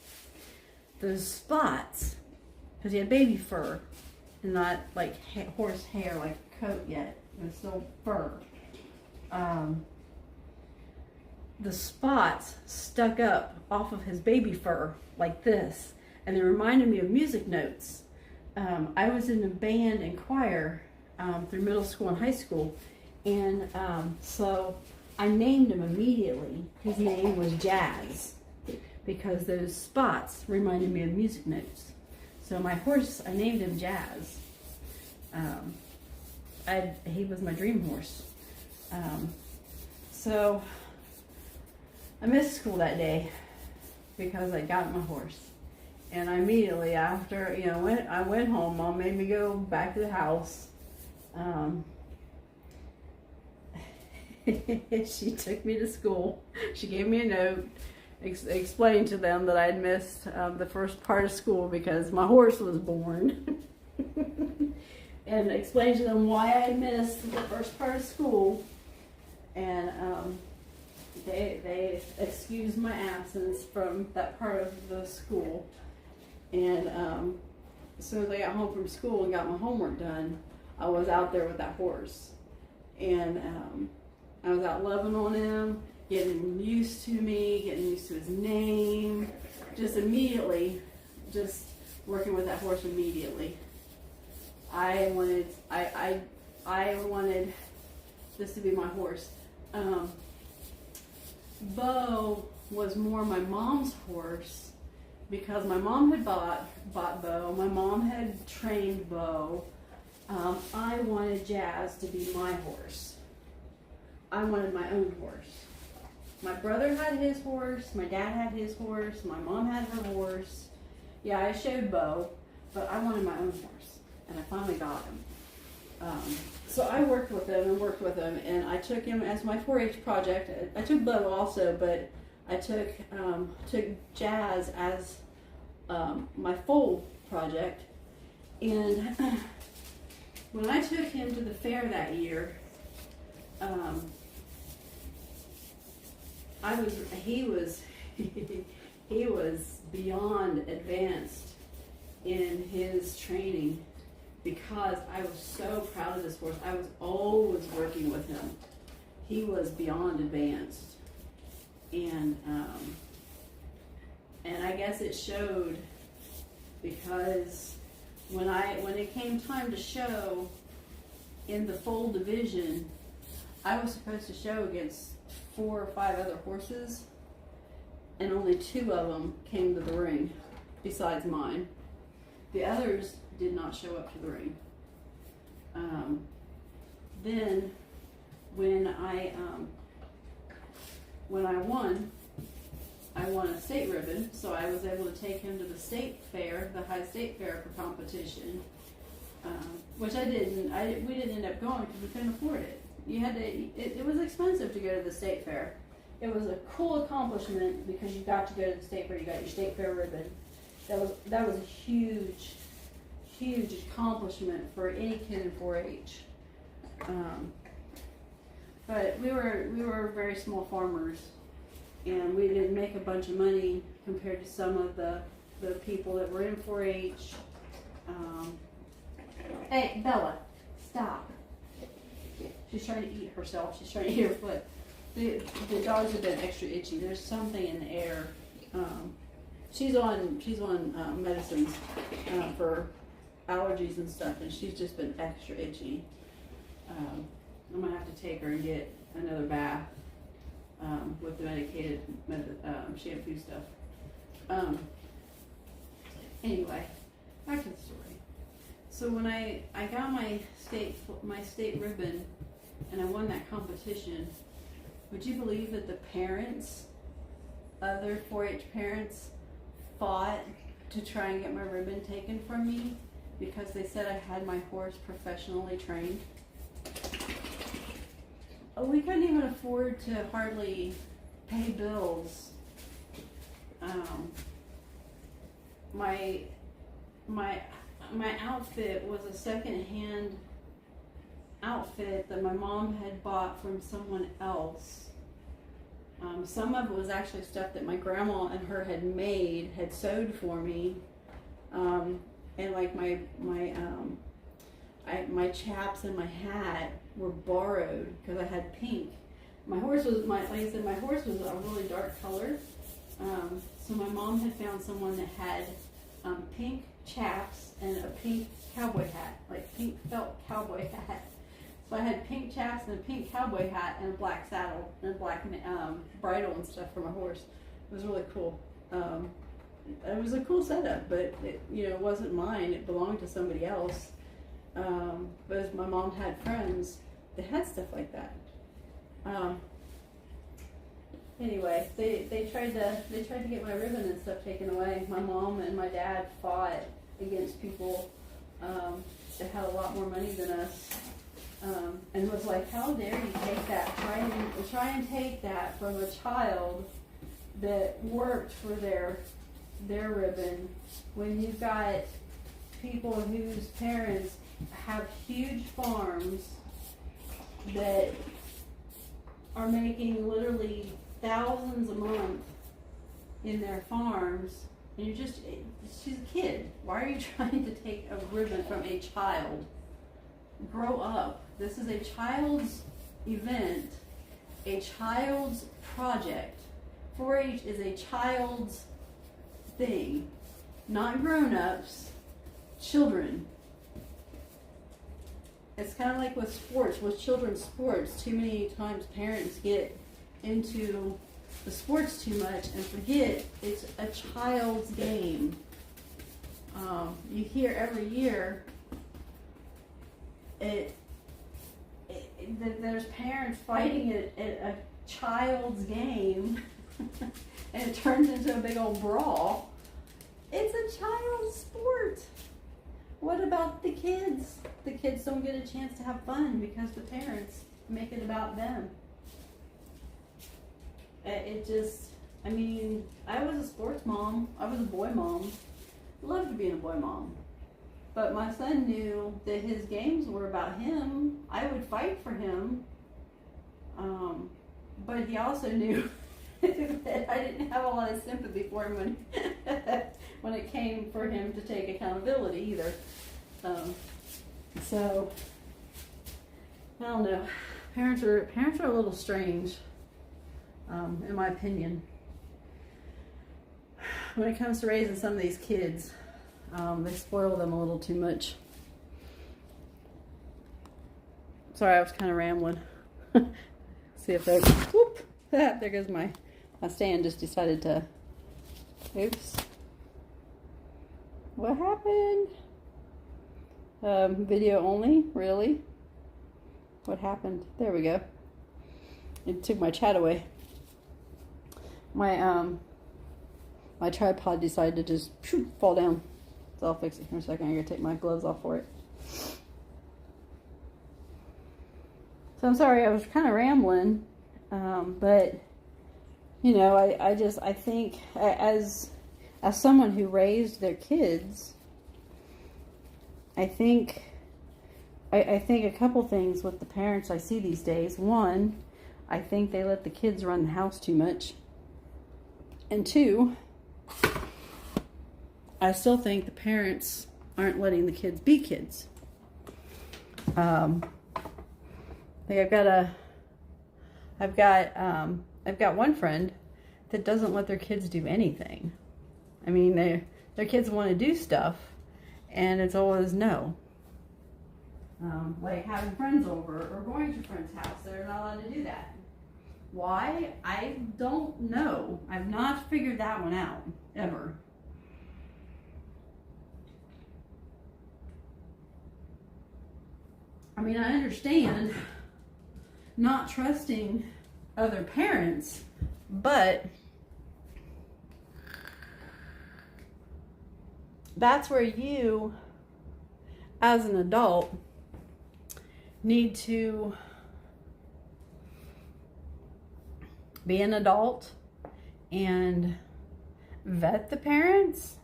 Those spots, because he had baby fur, and not like horse hair, like a coat yet. It was still fur. The spots stuck up off of his baby fur like this, and they reminded me of music notes. I was in a band and choir through middle school and high school, and so I named him immediately. His name was Jazz, because those spots reminded me of music notes. So my horse, I named him Jazz. He was my dream horse. So I missed school that day because I got my horse. And immediately after, when I went home, Mom made me go back to the house. She took me to school. She gave me a note, explaining to them that I had missed the first part of school because my horse was born. And explained to them why I had missed the first part of school. And they excused my absence from that part of the school. And as soon as I got home from school and got my homework done, I was out there with that horse. And I was out loving on him, getting used to me, getting used to his name, just immediately, just working with that horse immediately. I wanted this to be my horse. Bo was more my mom's horse because my mom had bought Bo. My mom had trained Bo. I wanted Jazz to be my horse. I wanted my own horse. My brother had his horse, my dad had his horse, my mom had her horse. Yeah, I showed Bo, but I wanted my own horse, and I finally got him. So I worked with him, and I took him as my 4-H project. I took Bo also, but I took Jazz as my foal project. And when I took him to the fair that year, he was beyond advanced in his training because I was so proud of this horse. I was always working with him. He was beyond advanced, and I guess it showed because when it came time to show in the foal division, I was supposed to show against 4 or 5 other horses, and only 2 of them came to the ring besides mine. The others did not show up to the ring. Then when I won a state ribbon, so I was able to take him to the state fair, the high state fair for competition, which I didn't. We didn't end up going because we couldn't afford it. It was expensive to go to the state fair. It was a cool accomplishment because you got to go to the state fair. You got your state fair ribbon. That was a huge accomplishment for any kid in 4-H. But we were very small farmers, and we didn't make a bunch of money compared to some of the people that were in 4-H. Hey, Bella, stop. She's trying to eat herself. She's trying to eat her foot. The dogs have been extra itchy. There's something in the air. She's on medicines for allergies and stuff, and she's just been extra itchy. I'm gonna have to take her and get another bath with the medicated shampoo stuff. Anyway, back to the story. So when I got my state ribbon and I won that competition, would you believe that the parents, other 4-H parents, fought to try and get my ribbon taken from me because they said I had my horse professionally trained? We couldn't even afford to hardly pay bills. My outfit was a second-hand outfit that my mom had bought from someone else. Some of it was actually stuff that my grandma and her had made, had sewed for me, and like my chaps and my hat were borrowed because I had pink. My horse was like I said, my horse was a really dark color. So my mom had found someone that had pink chaps and a pink cowboy hat, like pink felt cowboy hat. So I had pink chaps and a pink cowboy hat and a black saddle and a black bridle and stuff for my horse. It was really cool. It was a cool setup, but it wasn't mine. It belonged to somebody else. But as my mom had friends that had stuff like that. Anyway, they tried to get my ribbon and stuff taken away. My mom and my dad fought against people that had a lot more money than us, and was like, "How dare you take that? Try and take that from a child that worked for their ribbon when you've got people whose parents have huge farms that are making literally thousands a month in their farms, and she's a kid. Why are you trying to take a ribbon from a child? Grow up. This is a child's event, a child's project. 4-H is a child's thing, not grown-ups, children. It's kind of like with sports, with children's sports. Too many times parents get into the sports too much and forget it's a child's game. You hear every year that there's parents fighting at a child's game and it turns into a big old brawl. It's a child's sport. What about the kids? The kids don't get a chance to have fun because the parents make it about them. I was a sports mom. I was a boy mom. Loved being a boy mom. But my son knew that his games were about him. I would fight for him. But he also knew that I didn't have a lot of sympathy for him when it came for him to take accountability either. So I don't know. Parents are a little strange, in my opinion. When it comes to raising some of these kids, they spoil them a little too much. Sorry, I was kind of rambling. See if there's, whoop, there goes my stand just decided to, oops. What happened? Video only? Really? What happened? There we go. It took my chat away. My tripod decided to just fall down. So I'll fix it here in a second. I'm going to take my gloves off for it. So I'm sorry, I was kind of rambling. But, I think as someone who raised their kids, I think a couple things with the parents I see these days. One, I think they let the kids run the house too much. And two, I still think the parents aren't letting the kids be kids. I think I've got one friend that doesn't let their kids do anything. I mean, their kids want to do stuff, and it's always no. like having friends over or going to a friend's house. They're not allowed to do that. Why? I don't know. I've not figured that one out, ever. I mean, I understand not trusting other parents, but that's where you, as an adult, need to be an adult and vet the parents.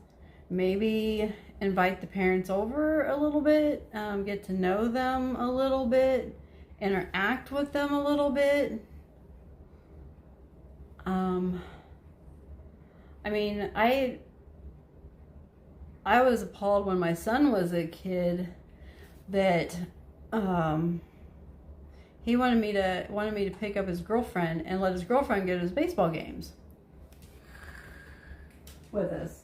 Maybe invite the parents over a little bit, get to know them a little bit, interact with them a little bit. I mean, I was appalled when my son was a kid that he wanted me to pick up his girlfriend and let his girlfriend go to his baseball games with us.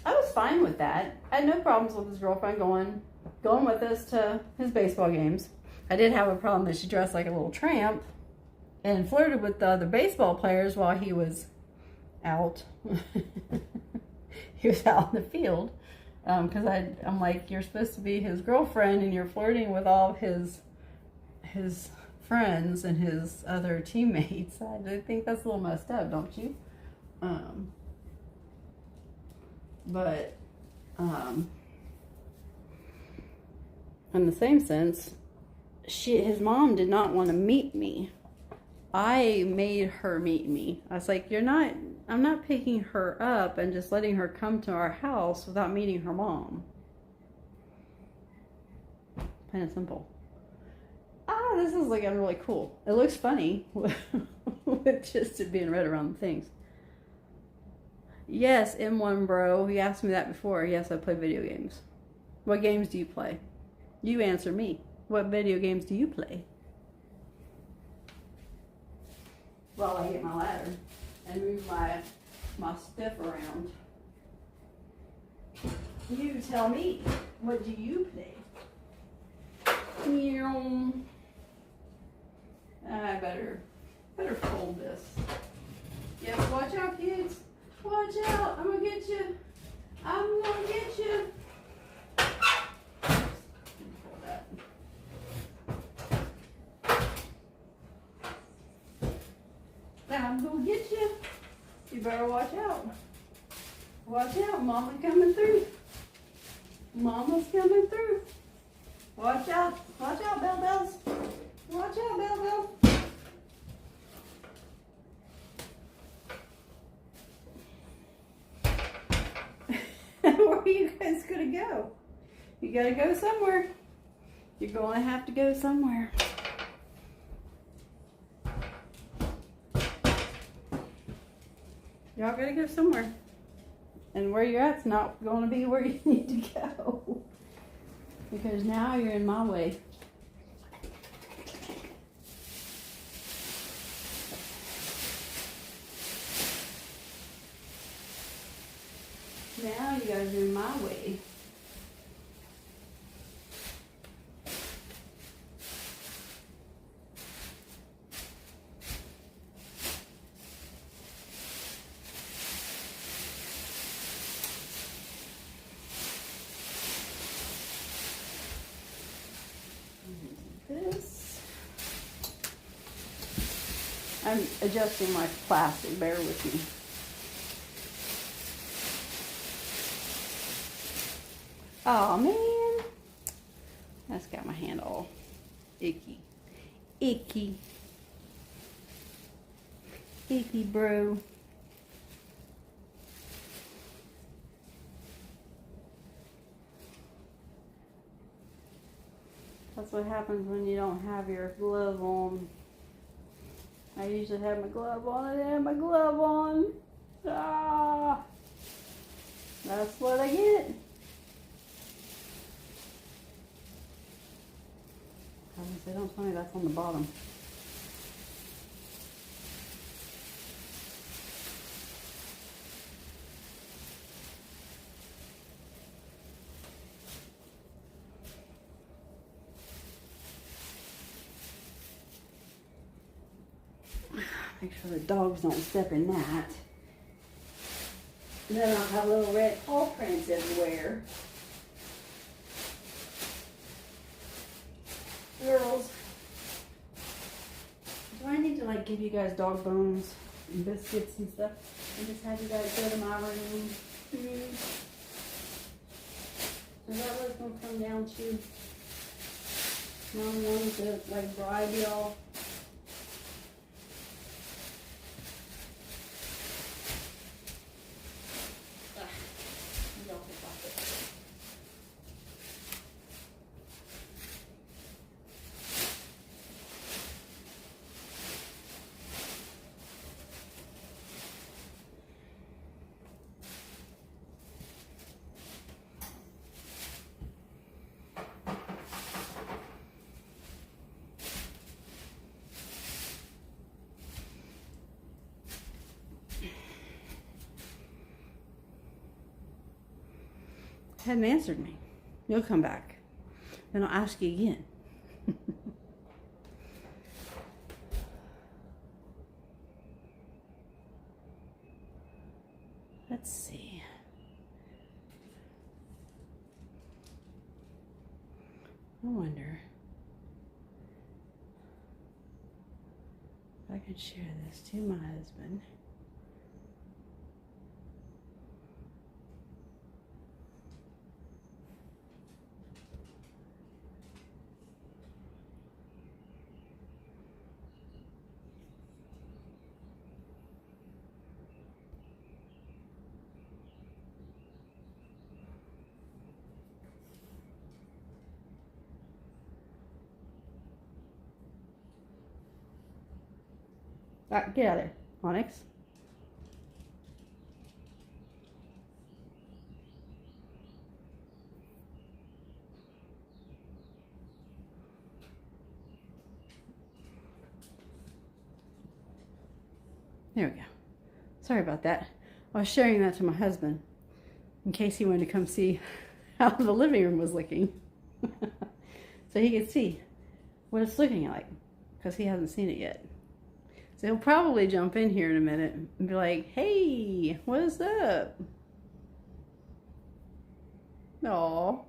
I was fine with that. I had no problems with his girlfriend going with us to his baseball games. I did have a problem that she dressed like a little tramp and flirted with the other baseball players while he was out. He was out in the field. Because I'm like, you're supposed to be his girlfriend and you're flirting with all of his friends and his other teammates. I think that's a little messed up, don't you? But in the same sense, his mom did not want to meet me. I made her meet me. I was like, I'm not picking her up and just letting her come to our house without meeting her mom. Plain and simple. This is like really cool. It looks funny with just it being red around the things. Yes, M1 bro. He asked me that before. Yes, I play video games. What games do you play? You answer me. What video games do you play? While I get my ladder and move my stuff around. You tell me, what do you play? I better fold this. Yep, watch out, kids. Watch out. I'm gonna get you. I'm gonna get you. Fold that. I'm gonna get you. You better watch out. Watch out, Mama coming through. Mama's coming through. Watch out. Watch out, Bell Bells. Watch out, Bell Bell. Where are you guys gonna go? You gotta go somewhere. You're gonna have to go somewhere. Y'all gotta go somewhere. And where you're at's not gonna be where you need to go. Because now you're in my way. Now you guys are in my way. This. I'm adjusting my plastic, bear with me. Oh man, that's got my hand all icky. Icky. Icky, bro. That's what happens when you don't have your glove on. I usually have my glove on. I didn't have my glove on. Ah, that's what I get. I was gonna say, don't tell me that's on the bottom. Make sure the dogs don't step in that. And then I'll have little red paw prints everywhere. Girls, do I need to like give you guys dog bones and biscuits and stuff and just have you guys go to my room? Is that what it's going to come down to? Mom wanting to like bribe y'all? Hadn't answered me. You'll come back. Then I'll ask you again. Let's see. I wonder if I could share this to my husband. Alright, get out of there, Onyx. There we go. Sorry about that. I was sharing that to my husband in case he wanted to come see how the living room was looking. So he could see what it's looking like, because he hasn't seen it yet. So he'll probably jump in here in a minute and be like, hey, what's up? Aww.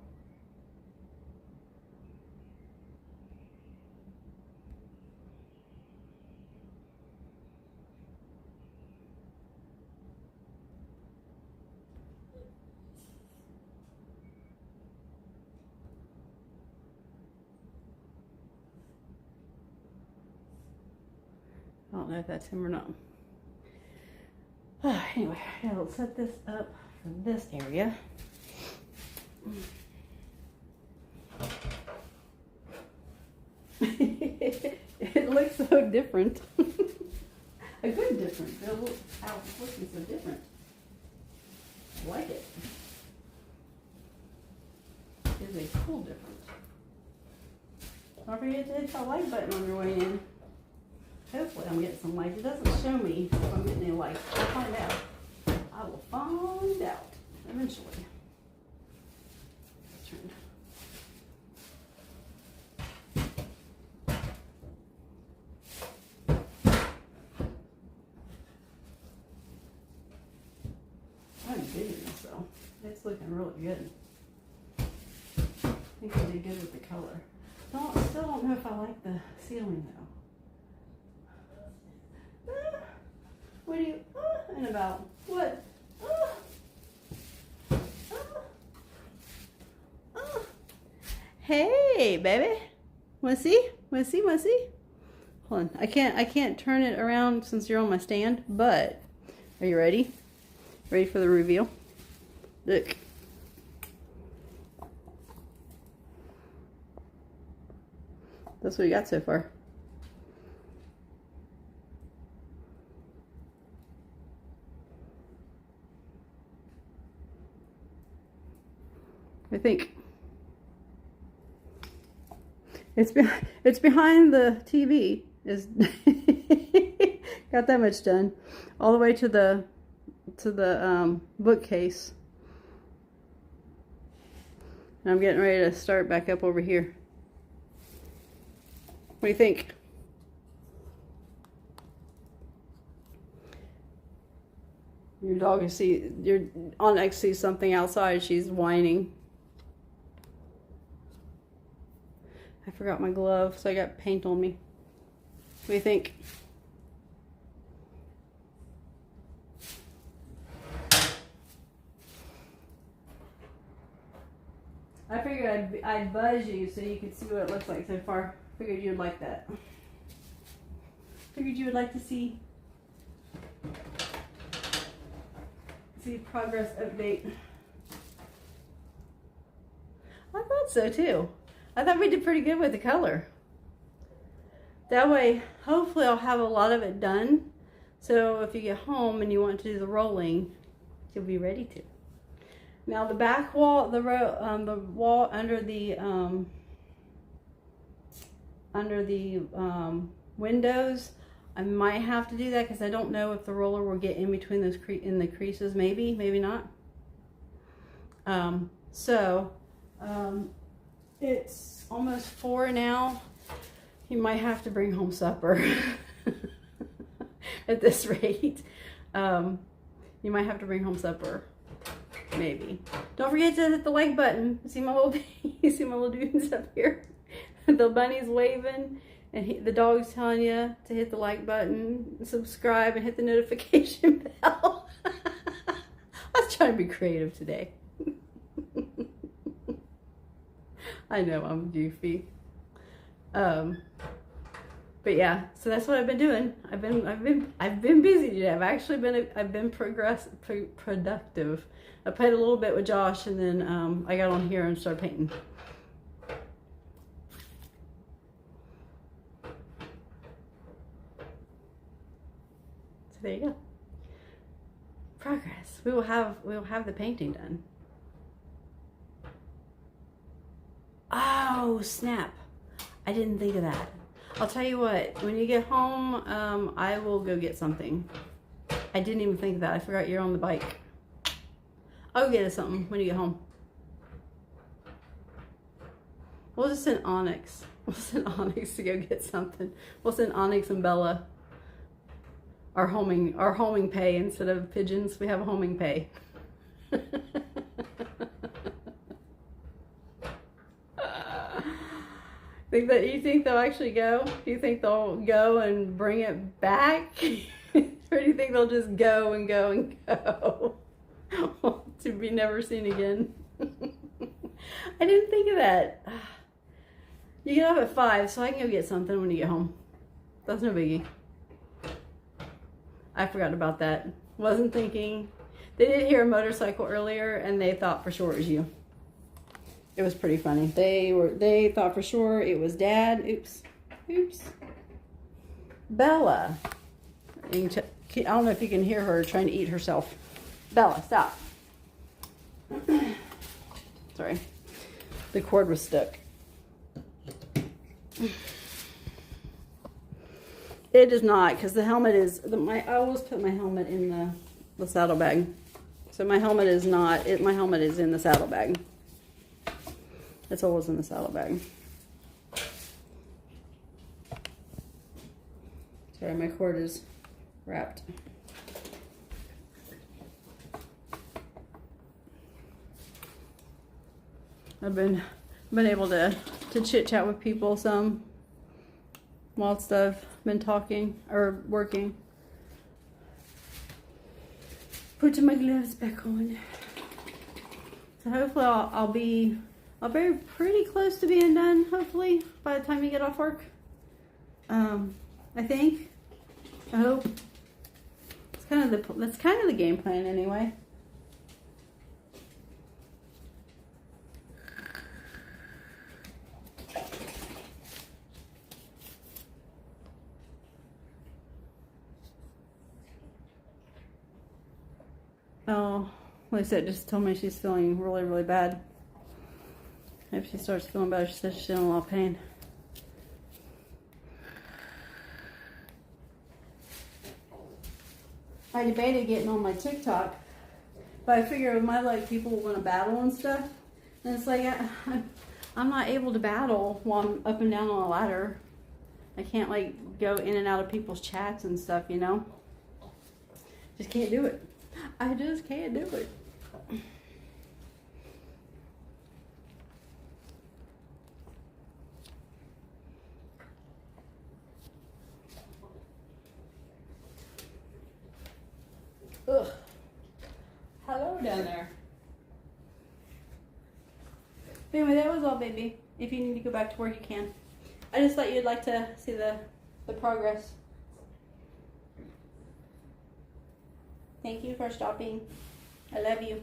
I don't know if that's him or not. Anyway, I'll set this up for this area. It looks so different. A good different. How it's looking so different. I like it. It's a cool difference. Don't forget to hit that like button on your way in. Hopefully I'm getting some likes. It doesn't show me if I'm getting any likes. I'll find out. I will find out eventually. Let's turn. I'm digging this though. It's looking really good. I think it'll be good with the color. Still don't know if I like the ceiling though. What do you, and about what? Hey, baby. Wanna see? Wanna see? Wanna see? Hold on. I can't turn it around since you're on my stand, but are you ready? Ready for the reveal? Look. That's what we got so far. I think it's behind the TV. Is got that much done, all the way to the bookcase. And I'm getting ready to start back up over here. What do you think? Your dog your Onyx sees something outside. She's whining. I forgot my glove, so I got paint on me. What do you think? I figured I'd buzz you so you could see what it looks like so far. Figured you'd like that. Figured you would like to see progress update. I thought so too. I thought we did pretty good with the color. That way, hopefully I'll have a lot of it done. So if you get home and you want to do the rolling, you'll be ready to. Now the back wall, the wall under the windows, I might have to do that because I don't know if the roller will get in between those in the creases. Maybe, maybe not. It's almost 4 now. You might have to bring home supper at this rate. You might have to bring home supper. Maybe. Don't forget to hit the like button. You see my little dudes up here? The bunny's waving, and the dog's telling you to hit the like button, subscribe, and hit the notification bell. I was trying to be creative today. I know I'm goofy. But yeah, so that's what I've been doing. I've been busy today. I've been productive. I played a little bit with Josh, and then I got on here and started painting. So there you go. Progress. We will have the painting done. Oh snap! I didn't think of that. I'll tell you what, when you get home, I will go get something. I didn't even think of that. I forgot you're on the bike. I'll get us something when you get home. We'll just send Onyx. We'll send Onyx to go get something. We'll send Onyx and Bella our homing pay instead of pigeons. We have a homing pay. You think they'll actually go? Do you think they'll go and bring it back? Or do you think they'll just go and go and go to be never seen again? I didn't think of that. You get off at 5, so I can go get something when you get home. That's no biggie. I forgot about that. Wasn't thinking. They did hear a motorcycle earlier, and they thought for sure it was you. It was pretty funny. They thought for sure it was Dad. Oops. Bella. I don't know if you can hear her trying to eat herself. Bella, stop. Sorry. The cord was stuck. It is not, because the helmet is, I always put my helmet in the saddlebag. So my helmet is not, my helmet is in the saddlebag. It's always in the saddlebag. Sorry, my cord is wrapped. I've been able to chit chat with people some whilst I've been talking or working. Putting my gloves back on. So hopefully I'll be pretty close to being done, hopefully, by the time you get off work. I think. I hope. That's kind of the game plan anyway. Oh, Lisa just told me she's feeling really, really bad. If she starts feeling better, she says she's in a lot of pain. I debated getting on my TikTok, but I figure with my leg, people want to battle and stuff. And it's like, I'm not able to battle while I'm up and down on a ladder. I can't like go in and out of people's chats and stuff, you know? Just can't do it. I just can't do it. Ugh. Hello down there. But anyway, that was all, baby. If you need to go back to work, you can. I just thought you'd like to see the progress. Thank you for stopping. I love you.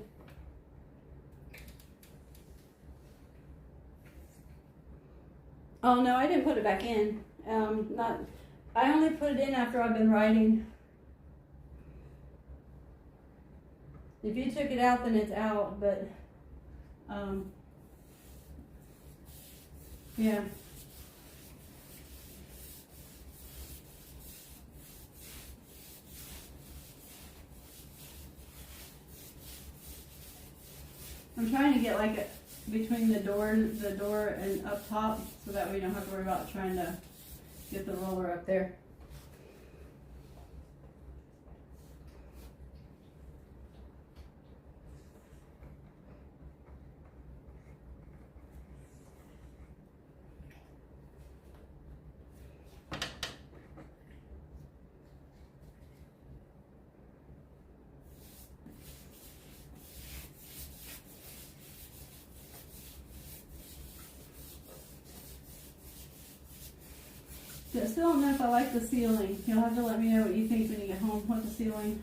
Oh no, I didn't put it back in. I only put it in after I've been writing. If you took it out, then it's out, but yeah. I'm trying to get like a, between the door and up top, so that way you don't have to worry about trying to get the roller up there. I still don't know if I like the ceiling. You'll have to let me know what you think when you get home with the ceiling.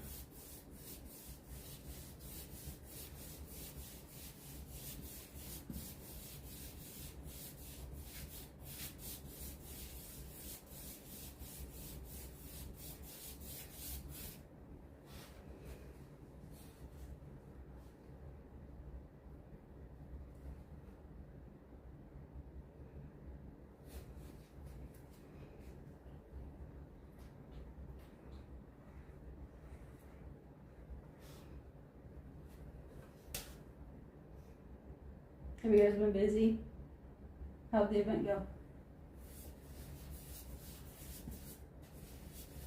Have you guys been busy? How'd the event go?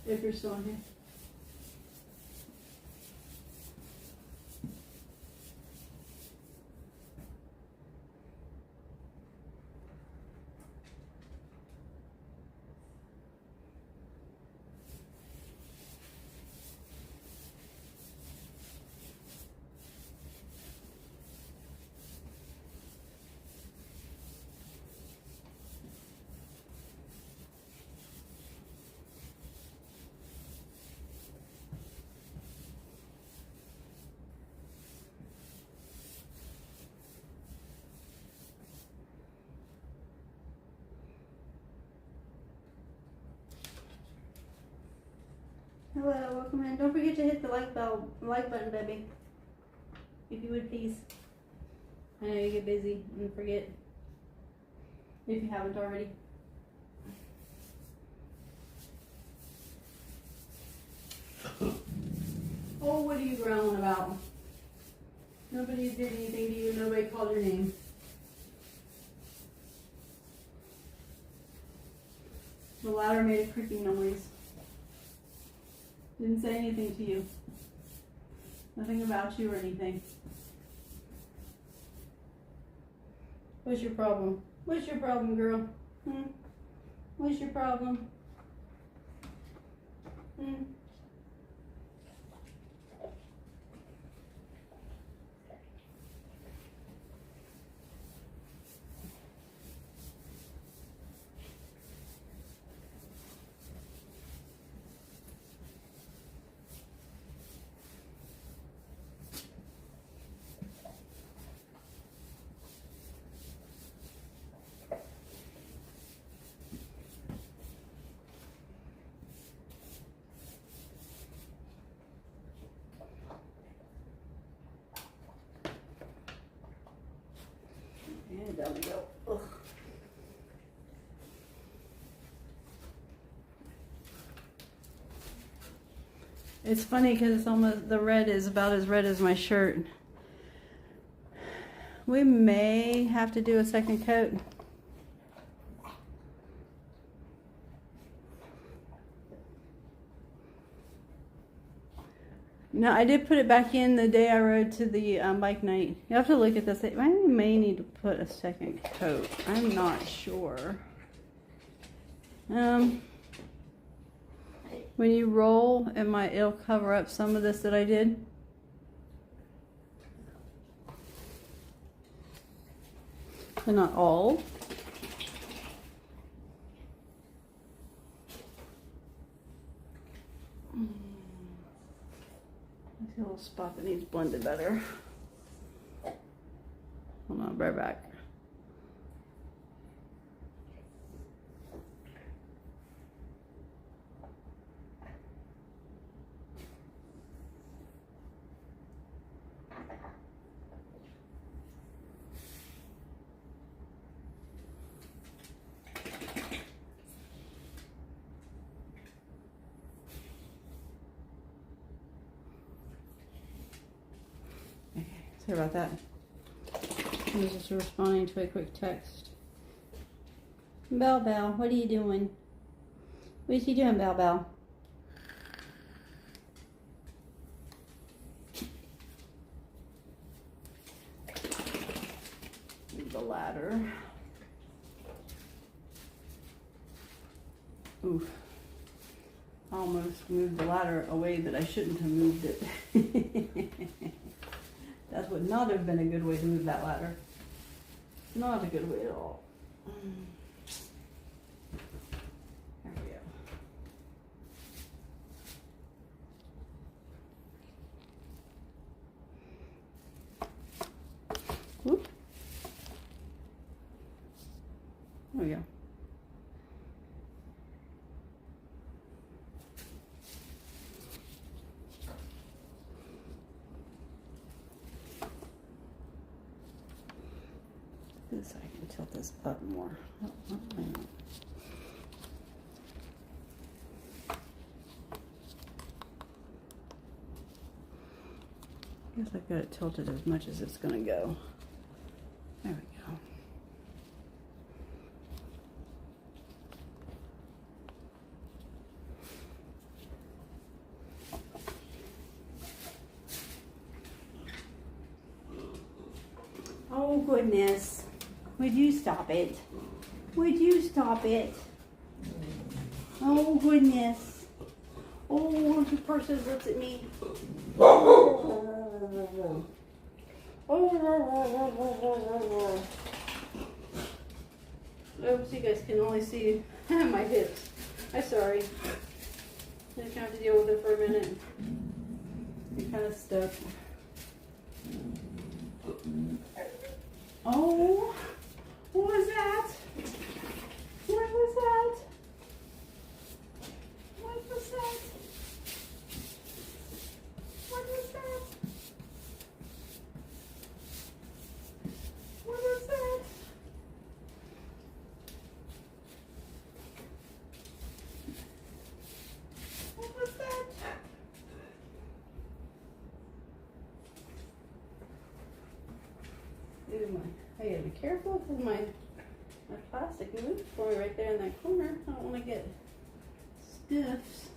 If you're still in here. Hello, welcome in. Don't forget to hit the like button, baby. If you would, please. I know you get busy and forget. If you haven't already. Oh, what are you growling about? Nobody did anything to you. Nobody called your name. The ladder made a creaking noise. Didn't say anything to you. Nothing about you or anything. What's your problem? What's your problem, girl? What's your problem? And down we go. Ugh. It's funny because it's almost, the red is about as red as my shirt. We may have to do a second coat. No, I did put it back in the day I rode to the bike night. You have to look at this. I may need to put a second coat. I'm not sure. When you roll, it'll cover up some of this that I did. But not all. A little spot that needs blended better. Hold on, right back. Sorry about that. I was just responding to a quick text. Bell Bell, what are you doing? What is he doing, Bell Bell? The ladder. Oof. I almost moved the ladder away that I shouldn't have moved it. That would not have been a good way to move that ladder. Not a good way at all. There we go. Whoop. There we go. This I can tilt this up more. Oh, hang on. I guess I've got it tilted as much as it's going to go. There we go. Oh goodness. Would you stop it? Would you stop it? Oh goodness. Oh, the person looks at me. Oh. Oops, you guys can only see my hips. I'm sorry. I just have to deal with it for a minute. I'm kind of stuck. Oh, what was that? What was that? What was that? What was that? What was that? What was that? I gotta be careful because my plastic moved for me right there in that corner. I don't want to get stiffs.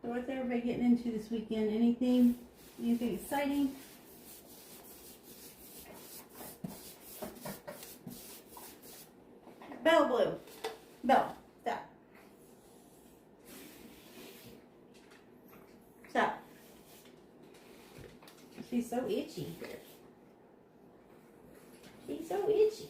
So what's everybody getting into this weekend? Anything exciting? Bell Blue. Bell. Stop. Stop. She's so itchy. She's so itchy.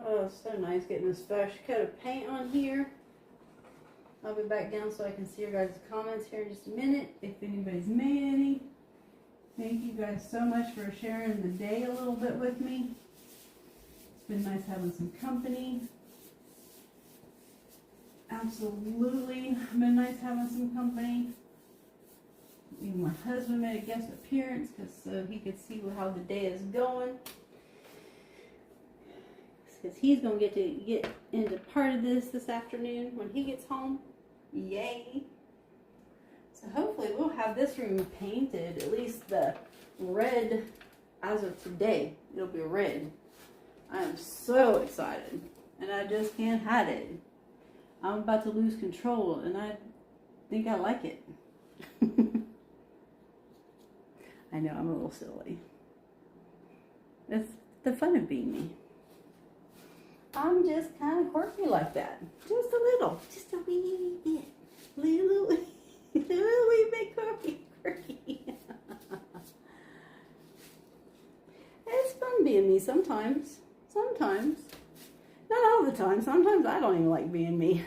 Oh, it's so nice getting this fresh coat of paint on here. I'll be back down so I can see your guys' comments here in just a minute, if anybody's made any. Thank you guys so much for sharing the day a little bit with me. It's been nice having some company. Absolutely been nice having some company. Even my husband made a guest appearance so he could see how the day is going. Because he's going to get into part of this afternoon when he gets home. Yay! So hopefully we'll have this room painted, at least the red as of today. It'll be red. I am so excited and I just can't hide it. I'm about to lose control and I think I like it. I know I'm a little silly. It's the fun of being me. I'm just kind of quirky like that. Just a little. Just a wee bit. Little wee bit quirky. It's fun being me sometimes. Sometimes. Not all the time. Sometimes I don't even like being me.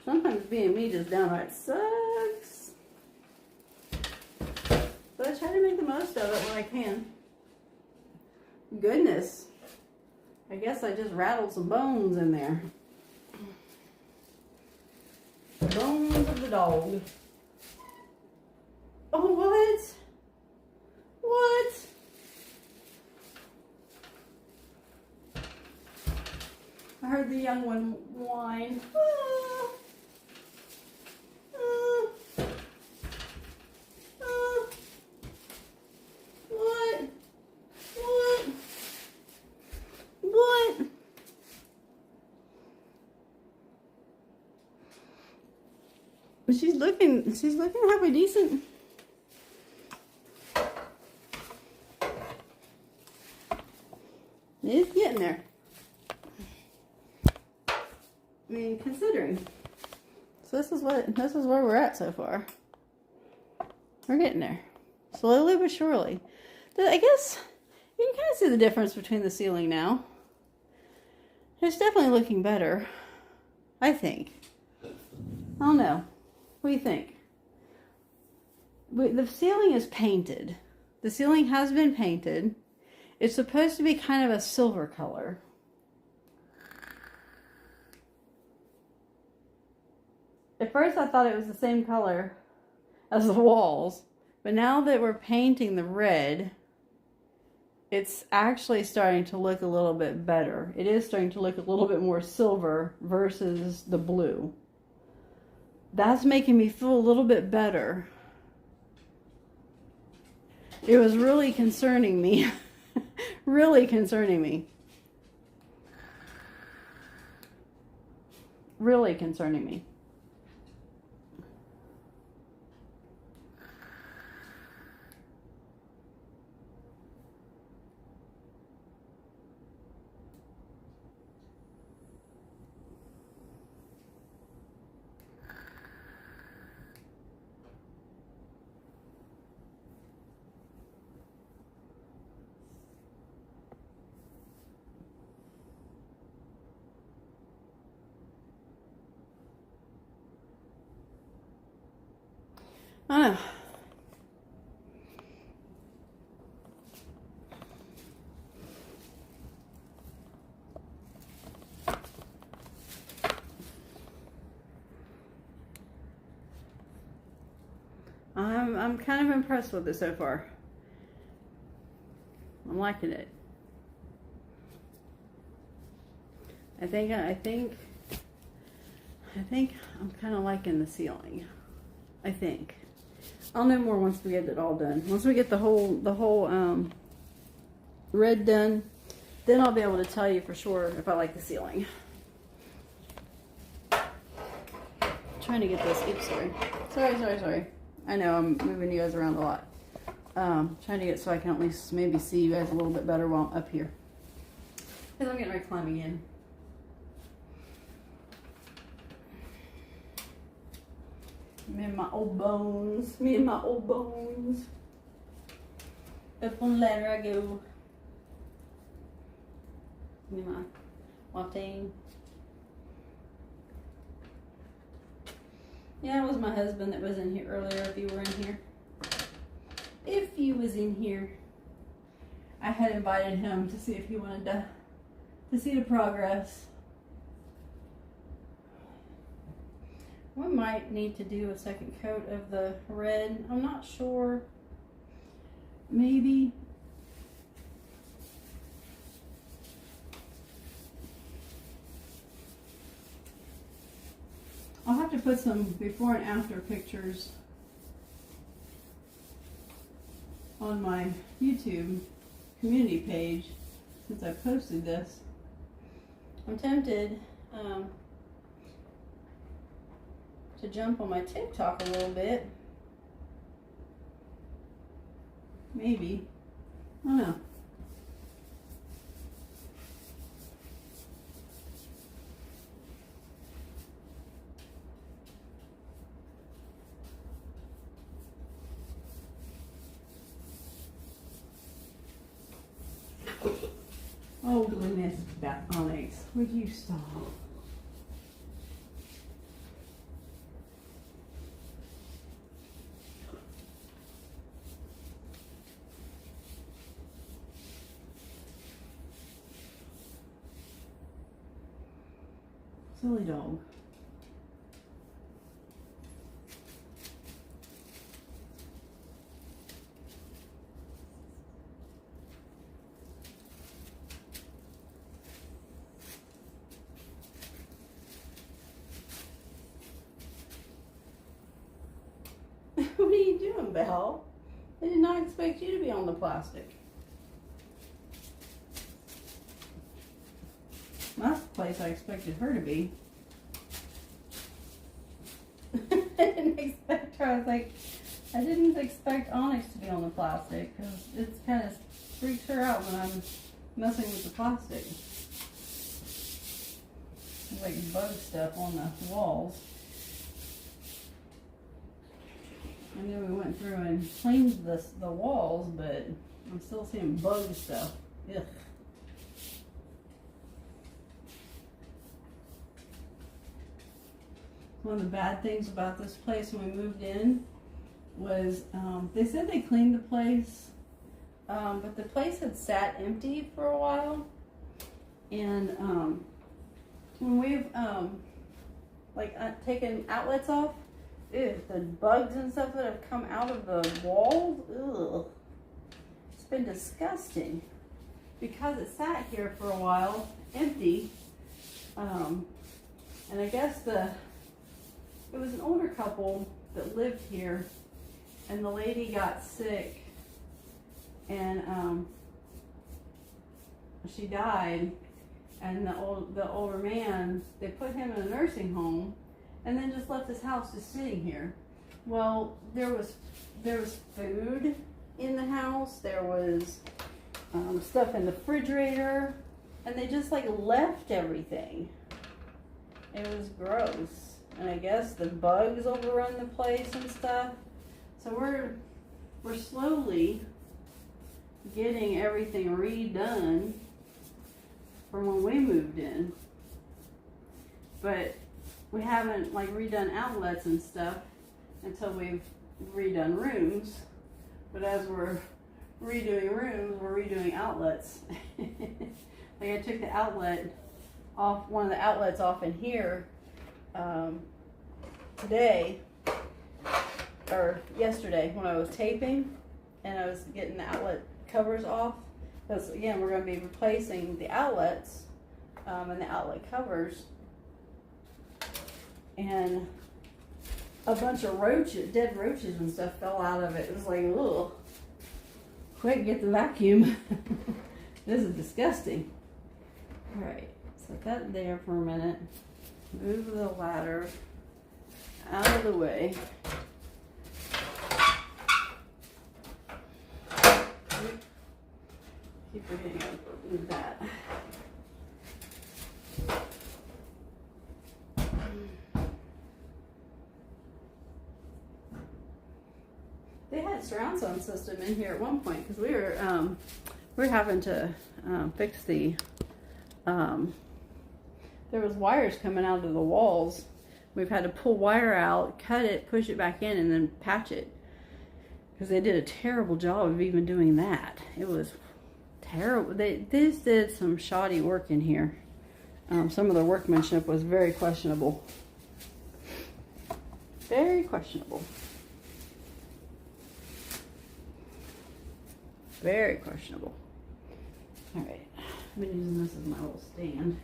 Sometimes being me just downright sucks. But I try to make the most of it when I can. Goodness. I guess I just rattled some bones in there. The bones of the dog. Oh, what? What? I heard the young one whine. Ah. Ah. Ah. What? What? What? She's looking halfway decent. It's getting there. I mean, considering. So this is where we're at so far. We're getting there. Slowly but surely. I guess you can kind of see the difference between the ceiling now. It's definitely looking better, I think. I don't know. What do you think? The ceiling is painted. The ceiling has been painted. It's supposed to be kind of a silver color. At first I thought it was the same color as the walls, but now that we're painting the red, it's actually starting to look a little bit better. It is starting to look a little bit more silver versus the blue. That's making me feel a little bit better. It was really concerning me. Really concerning me. Really concerning me. I know. I'm kind of impressed with it so far. I'm liking it. I think I'm kind of liking the ceiling. I think. I'll know more once we get it all done. Once we get the whole red done, then I'll be able to tell you for sure if I like the ceiling. Trying to get this. Oops, sorry. I know I'm moving you guys around a lot. Trying to get so I can at least maybe see you guys a little bit better while I'm up here. Because I'm getting ready to climb again. Me and my old bones. Up on the ladder I go. Me and my Martin. Yeah, it was my husband that was in here earlier, if you were in here. If you was in here. I had invited him to see if he wanted to see the progress. We might need to do a second coat of the red. I'm not sure. Maybe. I'll have to put some before and after pictures on my YouTube community page since I posted this. I'm tempted to jump on my TikTok a little bit. Maybe. I don't know. Oh goodness, Onyx, would you stop? Silly dog. What are you doing, Belle? I did not expect you to be on the plastic. That's the place I expected her to be. I didn't expect her. I was like, I didn't expect Onyx to be on the plastic because it kind of freaks her out when I'm messing with the plastic. There's like bug stuff on the walls. I know we went through and cleaned the walls, but I'm still seeing bug stuff. Ugh. One of the bad things about this place when we moved in was they said they cleaned the place, but the place had sat empty for a while. And when we've taken outlets off, ew, the bugs and stuff that have come out of the walls, ugh, it's been disgusting because it sat here for a while empty. And I guess it was an older couple that lived here, and the lady got sick, and she died, and the older man, they put him in a nursing home, and then just left his house just sitting here. Well, there was food in the house, there was stuff in the refrigerator, and they just like left everything. It was gross, and I guess the bugs overrun the place and stuff. So we're slowly getting everything redone from when we moved in, but we haven't like redone outlets and stuff until we've redone rooms. But as we're redoing rooms, we're redoing outlets. Like I took the outlet off, one of the outlets off in here today, or yesterday when I was taping, and I was getting the outlet covers off. Because again, we're going to be replacing the outlets and the outlet covers. And a bunch of roaches, dead roaches and stuff fell out of it. It was like, ugh. Quick, get the vacuum. This is disgusting. Alright, set that there for a minute. Move the ladder out of the way. Keep forgetting to move that. They had surround sound system in here at one point because we were having to fix the there was wires coming out of the walls. We've had to pull wire out, cut it, push it back in, and then patch it because they did a terrible job of even doing that. It was terrible. They did some shoddy work in here. Some of the workmanship was very questionable. Very questionable. Very questionable. Alright, I've been using this as my little stand.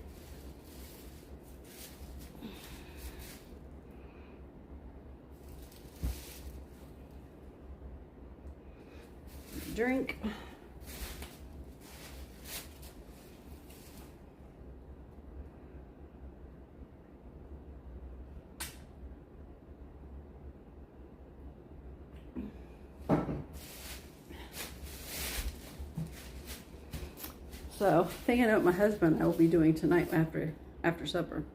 Drink. So, thinking about my husband, I will be doing tonight after supper.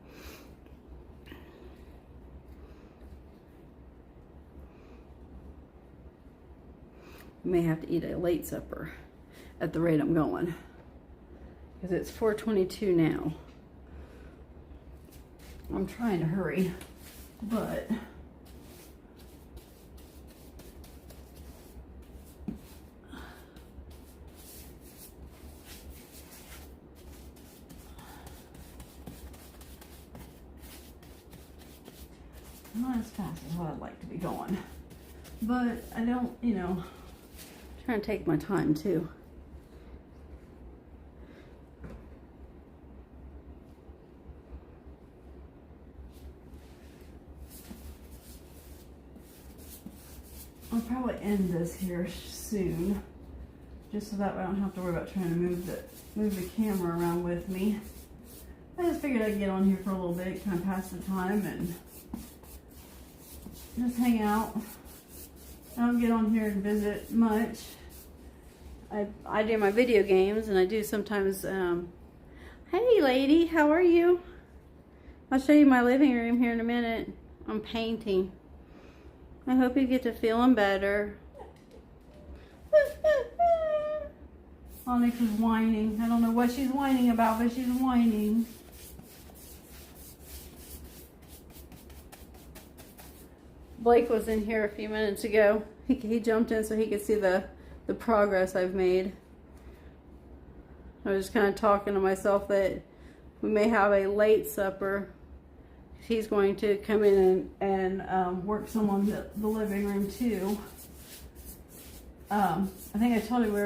May have to eat a late supper at the rate I'm going, because it's 4:22 now. I'm trying to hurry, but not as fast as what I'd like to be going. But I don't, you know, trying to take my time too. I'll probably end this here soon, just so that way I don't have to worry about trying to move the camera around with me. I just figured I'd get on here for a little bit, kind of pass the time and just hang out. I don't get on here and visit much. I do my video games, and I do sometimes, hey lady, how are you? I'll show you my living room here in a minute. I'm painting. I hope you get to feeling better. Onyx is whining. I don't know what she's whining about, but she's whining. Blake was in here a few minutes ago. He jumped in so he could see the progress I've made. I was just kind of talking to myself that we may have a late supper. He's going to come in and work some on the living room too. I think I told you we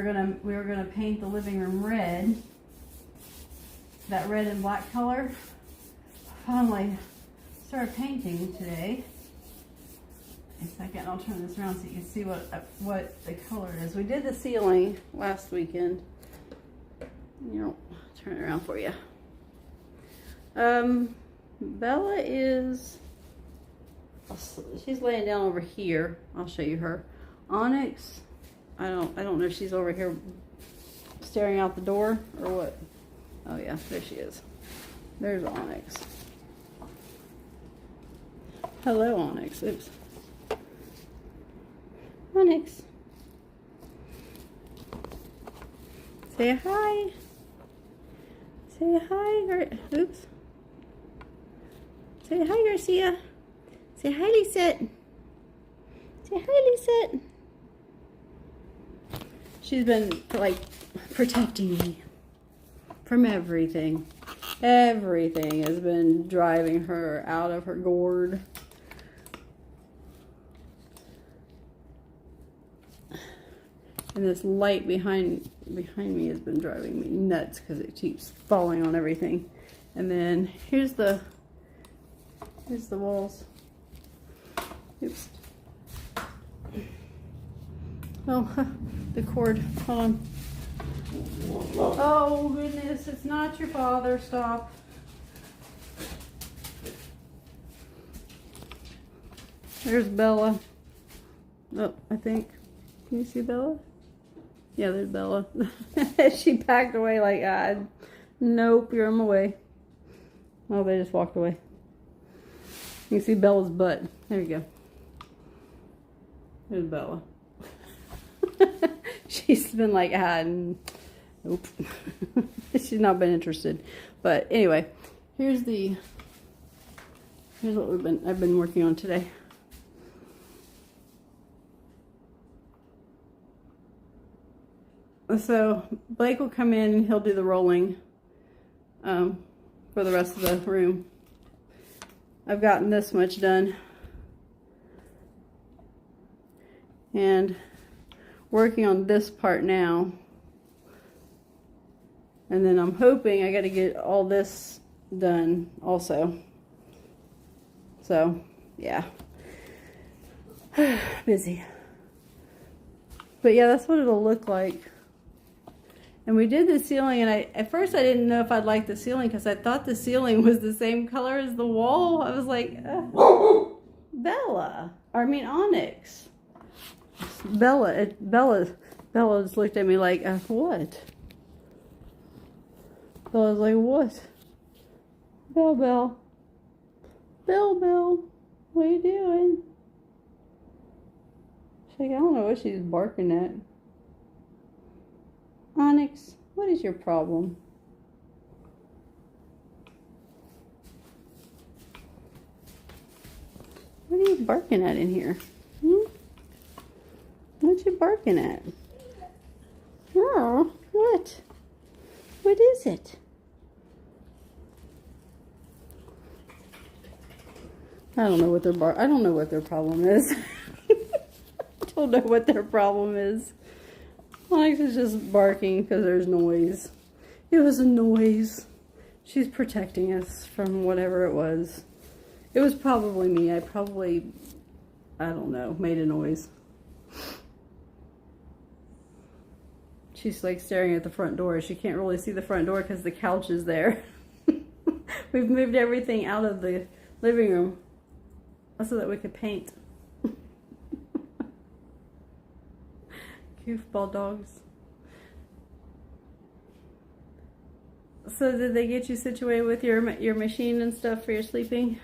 were gonna paint the living room red. That red and black color. Finally started painting today. second. I'll turn this around so you can see what the color is. We did the ceiling last weekend. You know, turn it around for you. Bella is, she's laying down over here. I'll show you her. Onyx, I don't know if she's over here staring out the door or what. Oh yeah, there she is. There's Onyx. Hello, Onyx. Oops. Onyx. Say hi. Say hi. Oops. Say hi, Garcia. Say hi, Lisette. Say hi, Lisette. She's been, like, protecting me from everything. Everything has been driving her out of her gourd. And this light behind me has been driving me nuts because it keeps falling on everything. And then here's the walls. Oops. Oh, the cord. Hold on. Oh goodness, it's not your father. Stop. There's Bella. Oh, I think. Can you see Bella? Yeah, there's Bella. She backed away like, nope, you're on my way. Oh, they just walked away. You can see Bella's butt. There you go. There's Bella. She's been like, nope. She's not been interested. But anyway, here's what I've been working on today. So Blake will come in and he'll do the rolling for the rest of the room. I've gotten this much done. And working on this part now. And then I'm hoping I got to get all this done also. So, yeah. Busy. But yeah, that's what it'll look like. And we did the ceiling, and at first I didn't know if I'd like the ceiling because I thought the ceiling was the same color as the wall. I was like, Onyx. Bella just looked at me like, what? Bella's like, what? Bell, what are you doing? She's like, I don't know what she's barking at. Onyx, what is your problem? What are you barking at in here? What you barking at? Oh, what? What is it? I don't know what I don't know what their problem is. I don't know what their problem is. Onyx is just barking because there's noise. It was a noise. She's protecting us from whatever it was. It was probably me. I don't know, made a noise. She's like staring at the front door. She can't really see the front door because the couch is there. We've moved everything out of the living room so that we could paint. Goofball dogs. So did they get you situated with your machine and stuff for your sleeping?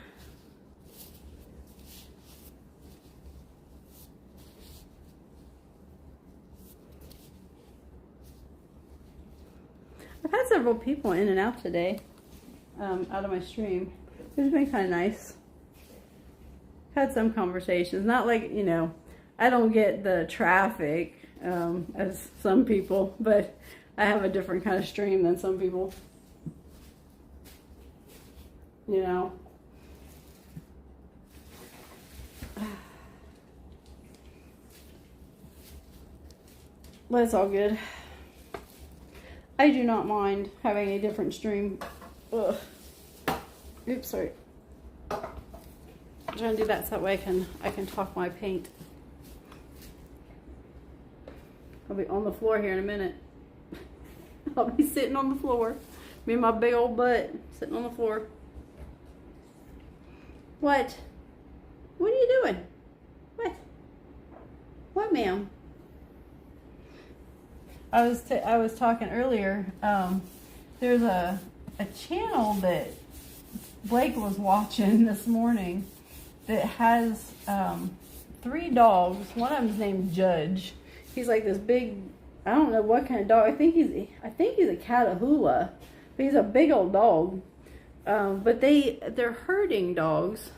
I've had several people in and out today, out of my stream. It's been kind of nice. Had some conversations. Not like, you know, I don't get the traffic as some people, but I have a different kind of stream than some people. You know. But it's all good. I do not mind having a different stream. Ugh. Oops, sorry. Trying trying to do that so that way I can talk my paint. I'll be on the floor here in a minute. I'll be sitting on the floor. Me and my big old butt sitting on the floor. What? What are you doing? What? What, ma'am? I was talking earlier. There's a channel that Blake was watching this morning that has 3 dogs. One of them's named Judge. He's like this big, I don't know what kind of dog. I think he's a Catahoula, but he's a big old dog. But they're herding dogs.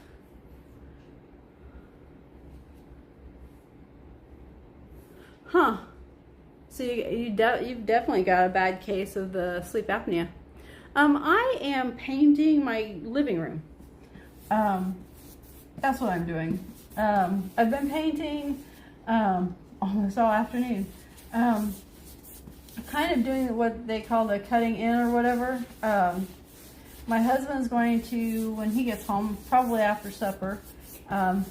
Huh. So you've definitely got a bad case of the sleep apnea. I am painting my living room. That's what I'm doing. I've been painting almost all afternoon. Kind of doing what they call the cutting in or whatever. My husband's going to, when he gets home, probably after supper,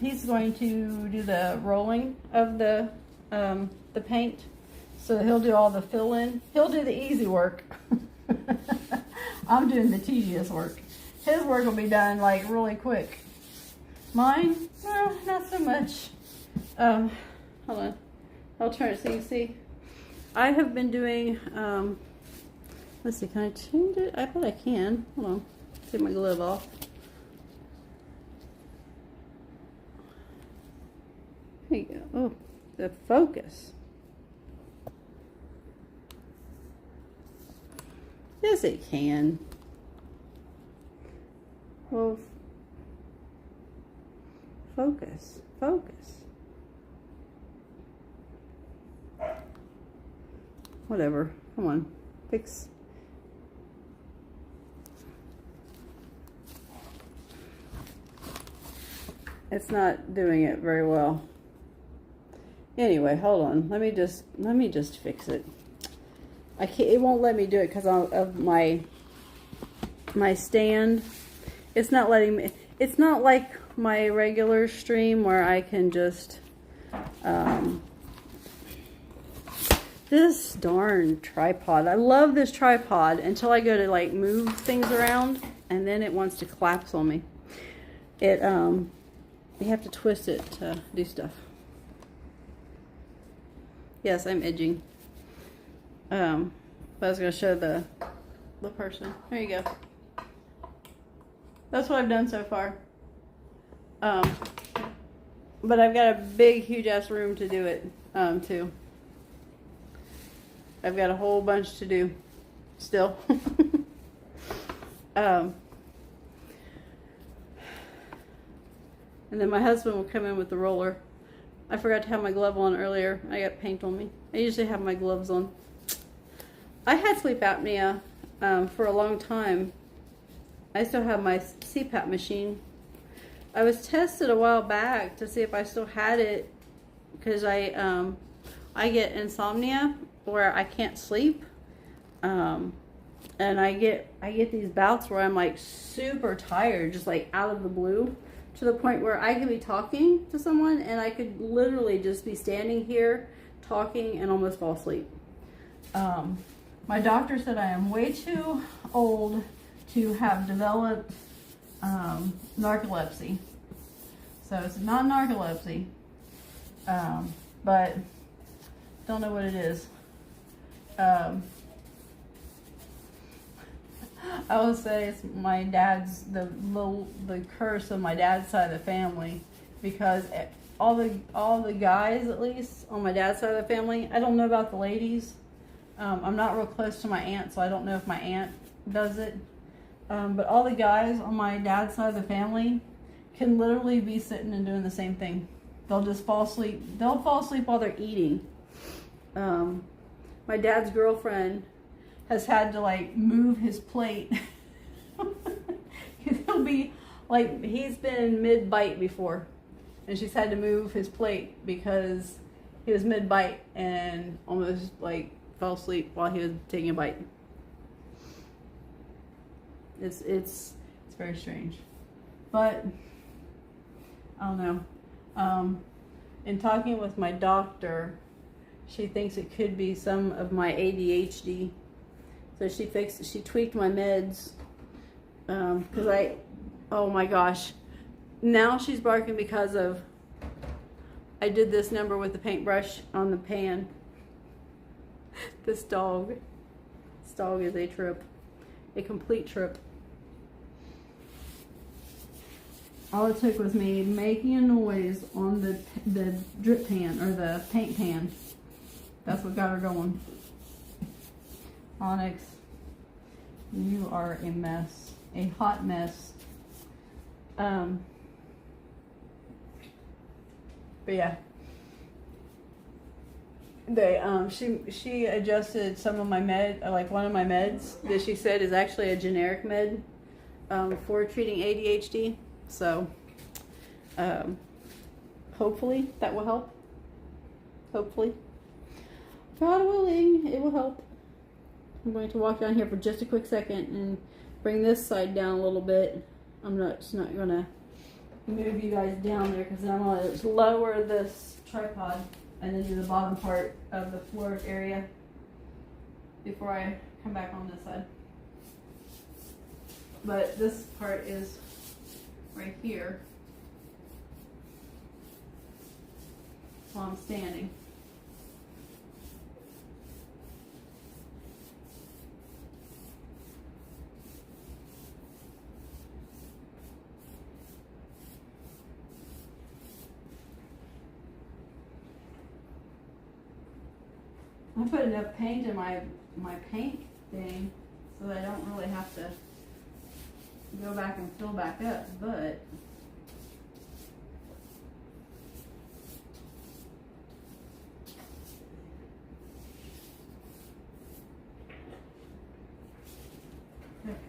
he's going to do the rolling of the paint. So he'll do all the fill-in. He'll do the easy work. I'm doing the tedious work. His work will be done like really quick. Mine, well, not so much. Hold on. I'll turn it so you can see. I have been doing, let's see, can I change it? I bet I can. Hold on. Take my glove off. There you go. Oh, the focus. Yes, it can. Well, focus. Whatever. Come on. Fix. It's not doing it very well. Anyway, hold on. Let me just fix it. I can't. It won't let me do it because of my stand. It's not letting me. It's not like my regular stream where I can just. This darn tripod. I love this tripod until I go to like move things around, and then it wants to collapse on me. It you have to twist it to do stuff. Yes, I'm edging. But I was going to show the person. There you go. That's what I've done so far. But I've got a big, huge ass room to do it too. I've got a whole bunch to do still. And then my husband will come in with the roller. I forgot to have my glove on earlier. I got paint on me. I usually have my gloves on. I had sleep apnea for a long time. I still have my CPAP machine. I was tested a while back to see if I still had it because I get insomnia where I can't sleep, and I get these bouts where I'm like super tired, just like out of the blue, to the point where I could be talking to someone and I could literally just be standing here talking and almost fall asleep. My doctor said I am way too old to have developed narcolepsy. So it's not narcolepsy, but don't know what it is. I would say it's my dad's, the curse of my dad's side of the family, because all the guys, at least on my dad's side of the family, I don't know about the ladies. I'm not real close to my aunt, so I don't know if my aunt does it. But all the guys on my dad's side of the family can literally be sitting and doing the same thing. They'll just fall asleep. They'll fall asleep while they're eating. My dad's girlfriend has had to like move his plate. He'll be like, he's been mid-bite before, and she's had to move his plate because he was mid-bite and almost like fell asleep while he was taking a bite. It's very strange, but I don't know. In talking with my doctor, she thinks it could be some of my ADHD. So she tweaked my meds. Oh my gosh. Now she's barking because of, I did this number with the paintbrush on the pan. This dog is a trip. A complete trip. All it took was me making a noise on the drip pan, or the paint pan. That's what got her going. Onyx, you are a mess. A hot mess. But yeah. She adjusted some of my like one of my meds that she said is actually a generic med for treating ADHD. So, hopefully that will help. Hopefully. God willing, it will help. I'm going to walk down here for just a quick second and bring this side down a little bit. I'm just not going to move you guys down there because I'm going to lower this tripod and then do the bottom part of the floor area before I come back on this side. But this part is right here while I'm standing. I put enough paint in my paint thing so that I don't really have to go back and fill back up, but okay.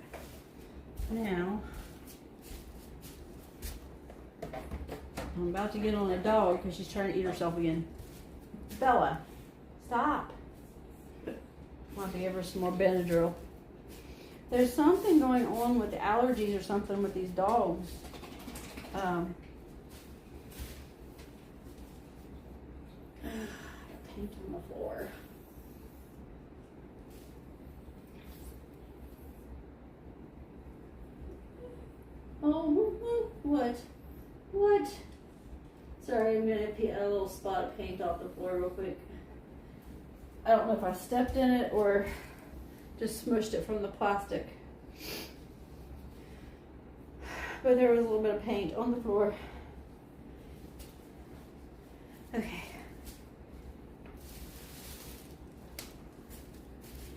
Now I'm about to get on a dog because she's trying to eat herself again. Bella, stop. I'll have to give her some more Benadryl. There's something going on with the allergies or something with these dogs. Paint on the floor. Oh, what? What? Sorry, I'm gonna pee a little spot of paint off the floor real quick. I don't know if I stepped in it or just smushed it from the plastic. But there was a little bit of paint on the floor. Okay.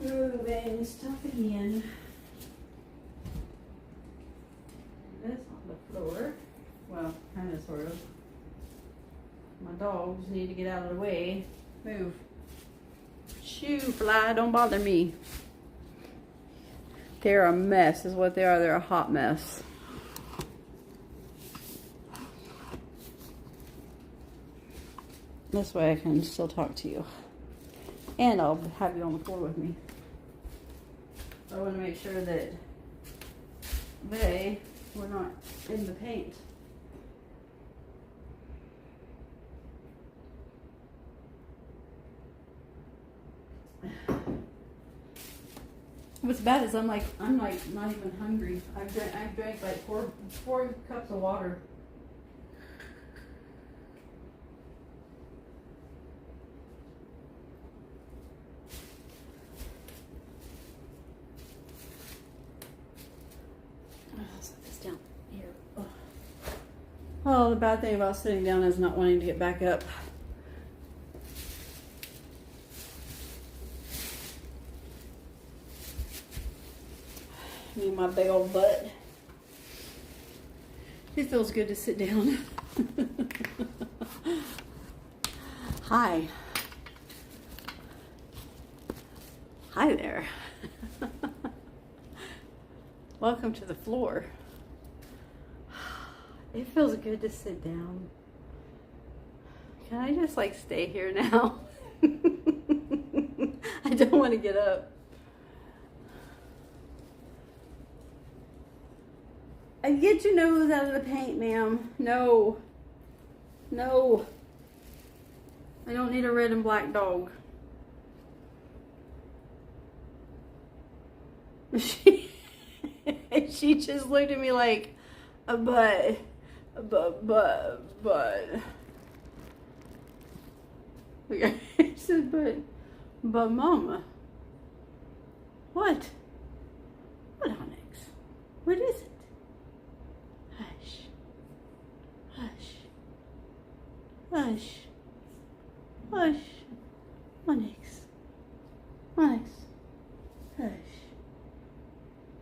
Moving stuff again. This on the floor. Well, kind of, sort of. My dogs need to get out of the way. Move. Shoo, fly, don't bother me. They're a mess is what they are. They're a hot mess. This way I can still talk to you. And I'll have you on the floor with me. I want to make sure that they were not in the paint. What's bad is I'm like not even hungry. I've drank like four cups of water. I'll set this down here. Oh, the bad thing about sitting down is not wanting to get back up. Me, my big old butt. It feels good to sit down. Hi. Hi there. Welcome to the floor. It feels good to sit down. Can I just like stay here now? I don't want to get up. Get your nose out of the paint, ma'am. No. No. I don't need a red and black dog. She just looked at me like, but. Okay. She said, but mama. What? What, Onyx? What is it? Hush. Hush. Hush. Hush. Onyx. Onyx. Hush.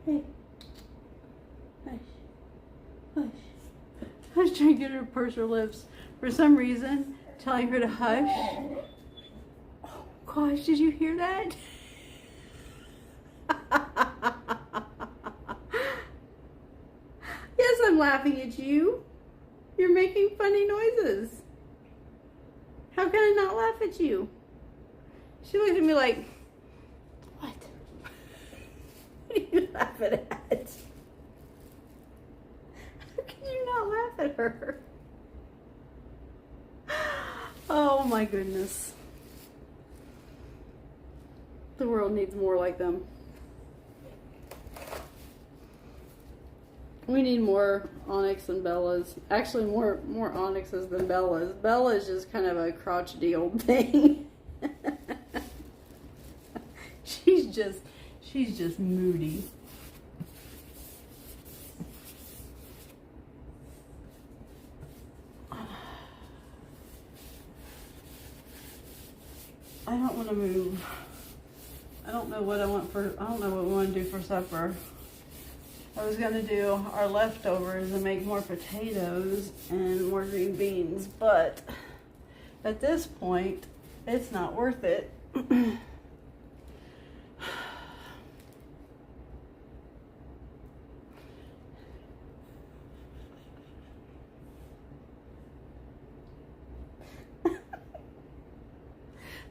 Hey. Hush. Hush. I was trying to get her to purse her lips. For some reason, telling her to hush. Oh gosh, did you hear that? Yes, I'm laughing at you. You're making funny noises. How can I not laugh at you? She looked at me like, what? What are you laughing at? How can you not laugh at her? Oh my goodness. The world needs more like them. We need more Onyx and Bellas. Actually, more Onyxes than Bellas. Bella is just kind of a crotchety old thing. she's just moody. I don't want to move. I don't know what I don't know what we want to do for supper. I was going to do our leftovers and make more potatoes and more green beans, but at this point, it's not worth it.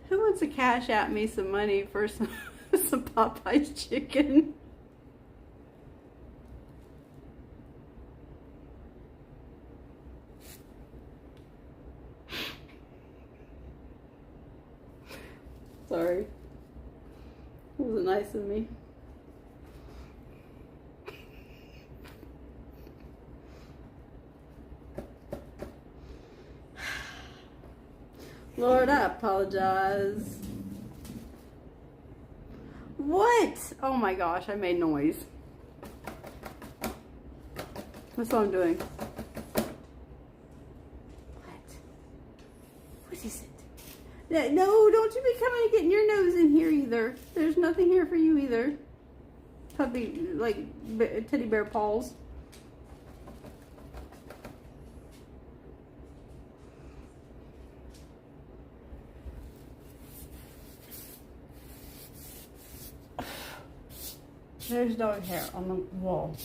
Who wants to cash out me some money for some Popeye's chicken? Sorry. It wasn't nice of me. Lord, I apologize. What? Oh my gosh, I made noise. That's what I'm doing. What? What is it? No, don't you be coming and getting your nose in here either. There's nothing here for you either. Puppy, like teddy bear paws. There's dog hair on the wall.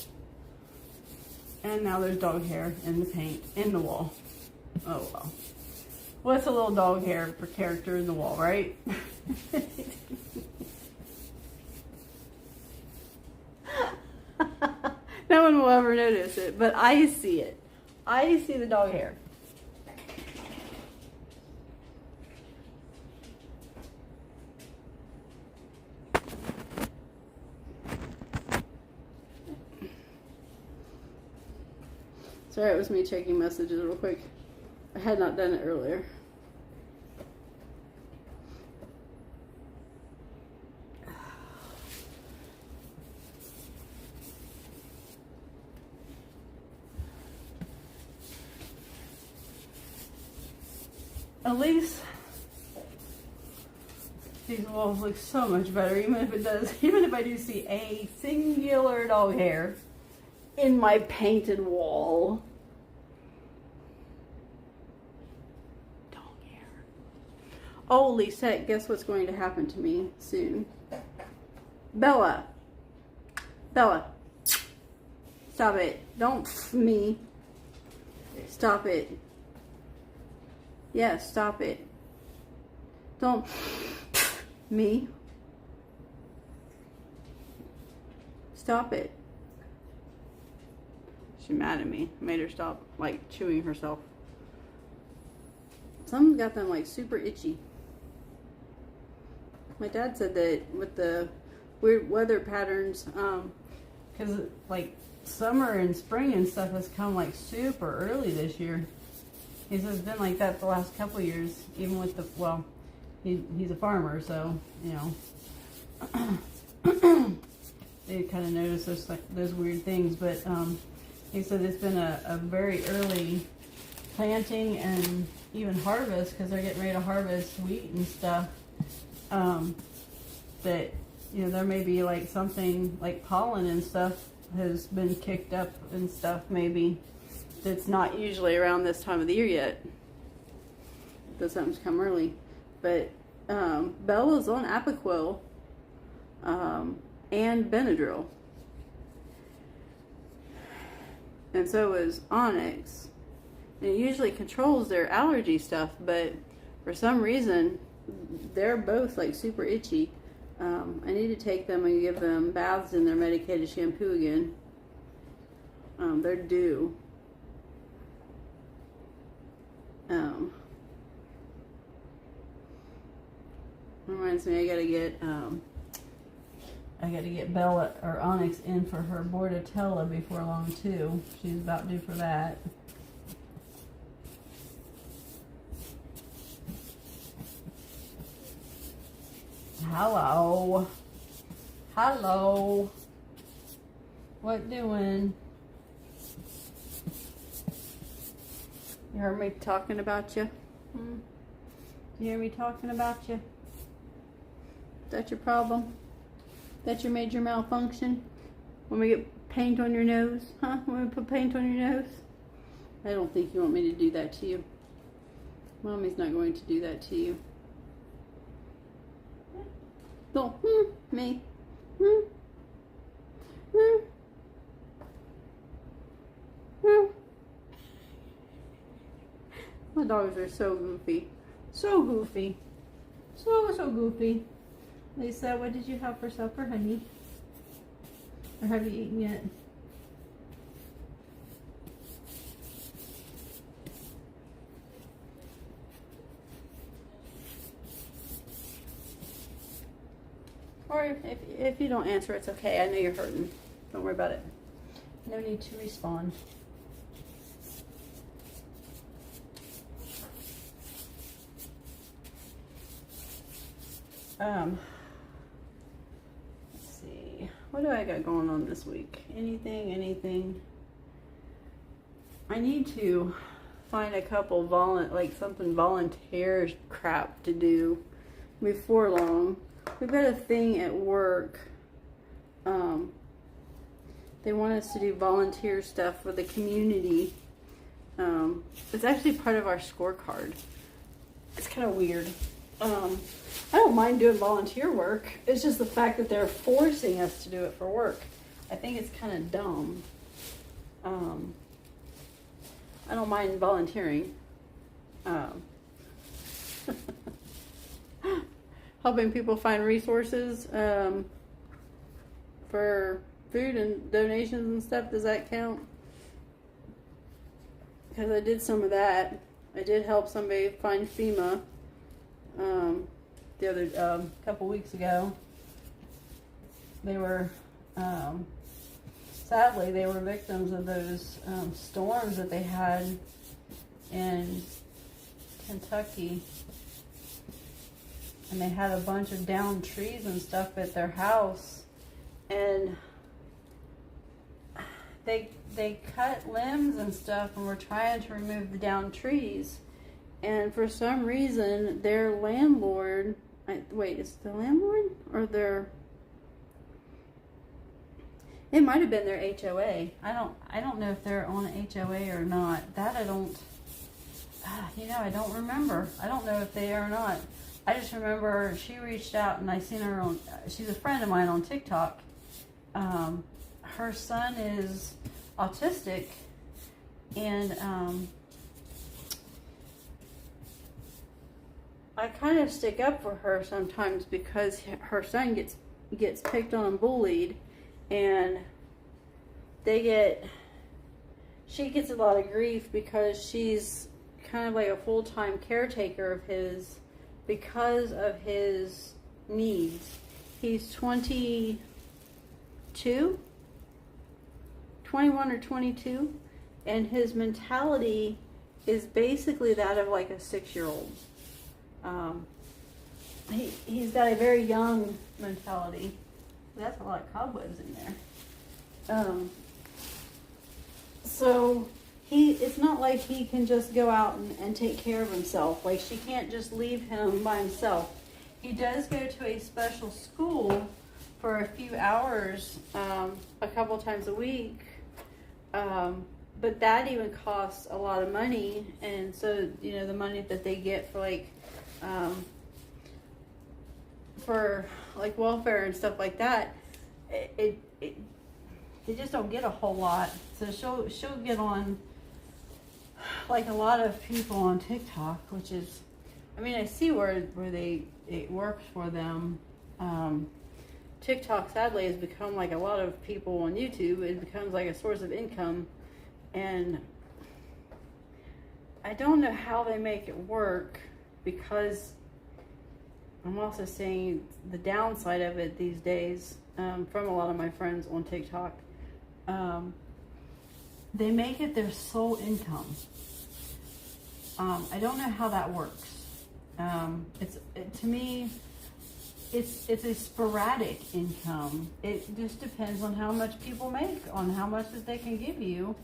And now there's dog hair in the paint, in the wall. Oh well. What's a little dog hair for character in the wall, right? No one will ever notice it, but I see it. I see the dog hair. Sorry, it was me checking messages real quick. I had not done it earlier. At least these walls look so much better, even if I do see a singular dog hair in my painted wall. Dog hair. Oh, Lisette, guess what's going to happen to me soon? Bella. Bella. Stop it. Don't me. Stop it. Yes, stop it. Don't me. Stop it. She's mad at me. I made her stop, like, chewing herself. some got them like super itchy. My dad said that with the weird weather patterns, because like summer and spring and stuff has come like super early this year. He says it's been like that the last couple of years, even with the, well, he's a farmer, so, you know, they kind of notice those weird things, but he said it's been a very early planting and even harvest, because they're getting ready to harvest wheat and stuff, that, you know, there may be like something like pollen and stuff has been kicked up and stuff maybe that's not usually around this time of the year yet. That something's come early. But Bella's on Apoquel and Benadryl. And so is Onyx. And it usually controls their allergy stuff, but for some reason they're both like super itchy. I need to take them and give them baths in their medicated shampoo again. They're due. Reminds me, I gotta get Bella or Onyx in for her Bordetella before long too. She's about due for that. Hello. Hello. What doing? You heard me talking about you? You hear me talking about you? Is that your problem? That your major malfunction? When we get paint on your nose? Huh? When we put paint on your nose? I don't think you want me to do that to you. Mommy's not going to do that to you. So, me. My dogs are so goofy. So goofy. So goofy. Lisa, what did you have for supper, honey? Or have you eaten yet? Or if you don't answer, it's okay. I know you're hurting. Don't worry about it. No need to respond. Let's see. What do I got going on this week? Anything? I need to find a couple something volunteer crap to do before long. We've got a thing at work. They want us to do volunteer stuff for the community. It's actually part of our scorecard. It's kind of weird. I don't mind doing volunteer work. It's just the fact that they're forcing us to do it for work. I think it's kind of dumb. I don't mind volunteering. Helping people find resources for food and donations and stuff. Does that count? Because I did some of that. I did help somebody find FEMA the other couple weeks ago. They were sadly they were victims of those storms that they had in Kentucky. And they had a bunch of downed trees and stuff at their house, and they cut limbs and stuff and were trying to remove the downed trees. And for some reason, their landlord, wait, is it the landlord or it might have been their HOA. I don't know if they're on an HOA or not. That I don't remember. I don't know if they are or not. I just remember she reached out and I seen her on, she's a friend of mine on TikTok. Her son is autistic, and I kind of stick up for her sometimes because her son gets picked on and bullied, and she gets a lot of grief because she's kind of like a full-time caretaker of his because of his needs. He's 22, 21 or 22, and his mentality is basically that of like a 6-year-old. He's got a very young mentality. That's a lot of cobwebs in there. So it's not like he can just go out and take care of himself. Like, she can't just leave him by himself. He does go to a special school for a few hours, a couple times a week. But that even costs a lot of money. And so, you know, the money that they get for welfare and stuff like that, they just don't get a whole lot. So she'll get on like a lot of people on TikTok, which is, I mean, I see where it works for them. TikTok sadly has become like a lot of people on YouTube. It becomes like a source of income, and I don't know how they make it work, because I'm also seeing the downside of it these days from a lot of my friends on TikTok. They make it their sole income. I don't know how that works. To me, it's a sporadic income. It just depends on how much people make, on how much that they can give you.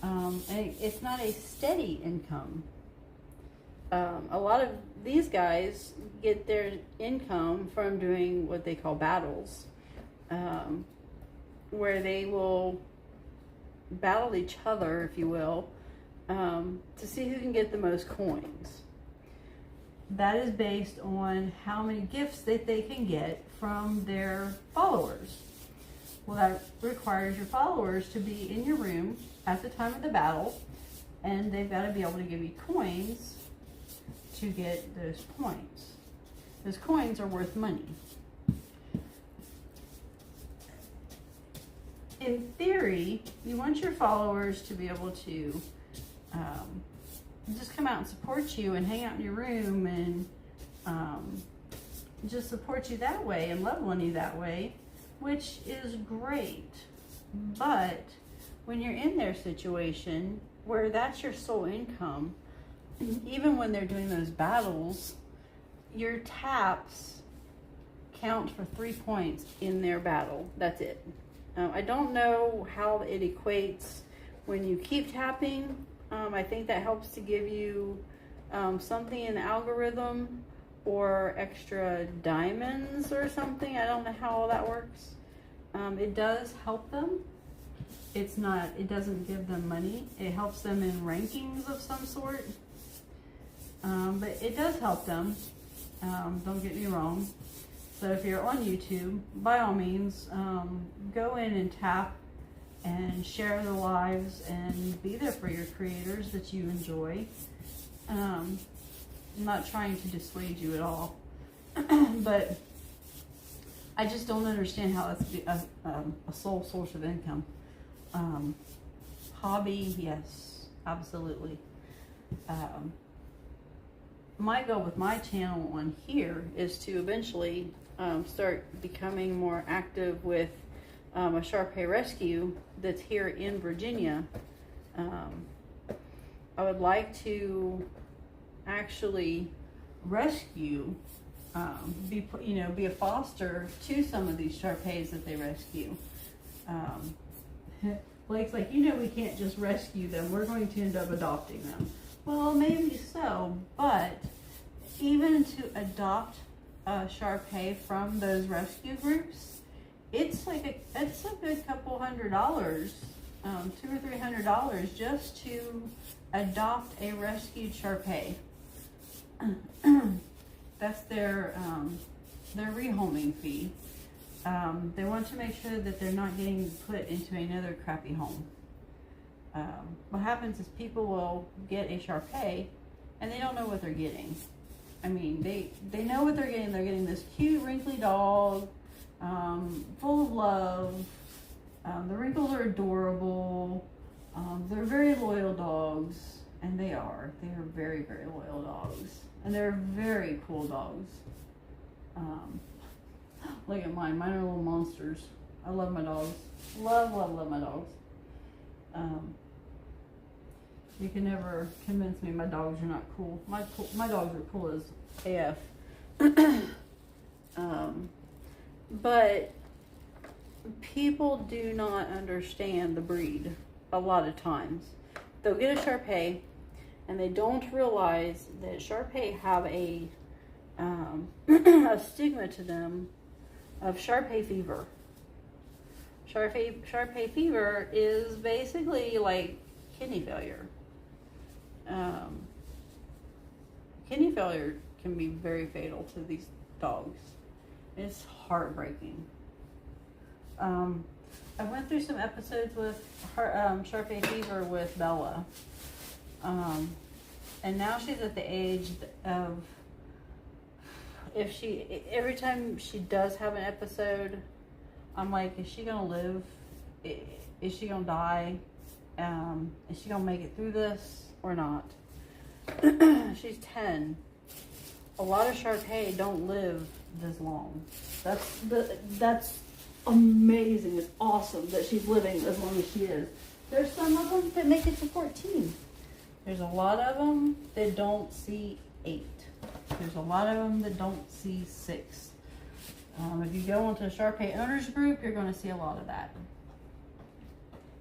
And it's not a steady income. A lot of these guys get their income from doing what they call battles, where they will battle each other, if you will, to see who can get the most coins. That is based on how many gifts that they can get from their followers. Well, that requires your followers to be in your room at the time of the battle, and they've got to be able to give you coins to get those points. Those coins are worth money. In theory, you want your followers to be able to just come out and support you and hang out in your room and just support you that way and love on you that way, which is great. But when you're in their situation where that's your sole income, even when they're doing those battles, your taps count for 3 points in their battle. That's it. I don't know how it equates when you keep tapping. I think that helps to give you something in the algorithm, or extra diamonds or something. I don't know how all that works. It does help them. It doesn't give them money. It helps them in rankings of some sort. But it does help them. Don't get me wrong. So if you're on YouTube, by all means, go in and tap and share the lives and be there for your creators that you enjoy. I'm not trying to dissuade you at all, but I just don't understand how that's a sole source of income. Hobby, yes, absolutely. My goal with my channel on here is to eventually start becoming more active with a Shar-Pei rescue that's here in Virginia. I would like to actually rescue, be a foster to some of these Shar-Peis that they rescue. Blake's like, we can't just rescue them. We're going to end up adopting them. Well, maybe so, but even to adopt a Shar-Pei from those rescue groups, it's a good couple $100, $200 or $300 just to adopt a rescued Shar-Pei. That's their rehoming fee. They want to make sure that they're not getting put into another crappy home. What happens is people will get a Shar-Pei and they don't know what they're getting. I mean, they know what they're getting. They're getting this cute, wrinkly dog, full of love. The wrinkles are adorable. They're very loyal dogs. And they are very, very loyal dogs. And they're very cool dogs. Look at mine. Mine are little monsters. I love my dogs. Love, love, love my dogs. You can never convince me my dogs are not cool. My dogs are cool as AF. But people do not understand the breed a lot of times. They'll get a Shar-Pei and they don't realize that Shar-Pei have a stigma to them of Shar-Pei fever. Shar-Pei fever is basically like kidney failure. Kidney failure can be very fatal to these dogs. It's heartbreaking. I went through some episodes with Shar-Pei fever with Bella. And now she's at the age of, every time she does have an episode, I'm like, is she gonna live? Is she gonna die? Is she gonna make it through this or not? She's 10. A lot of Shar-Pei don't live this long. That's amazing. It's awesome that she's living as long as she is. There's some of them that make it to 14. There's a lot of them that don't see 8. There's a lot of them that don't see 6. If you go into a Shar-Pei owners group, you're going to see a lot of that.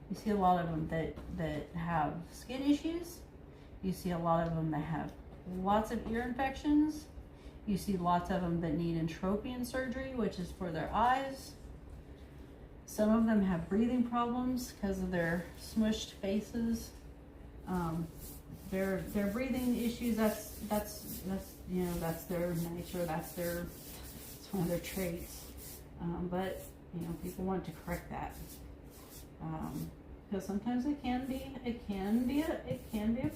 You see a lot of them that have skin issues. You see a lot of them that have lots of ear infections. You see lots of them that need entropion surgery, which is for their eyes. Some of them have breathing problems because of their smushed faces. Their breathing issues. That's you know, that's their nature. That's one of their traits. But you know, people want to correct that. Because sometimes it can be a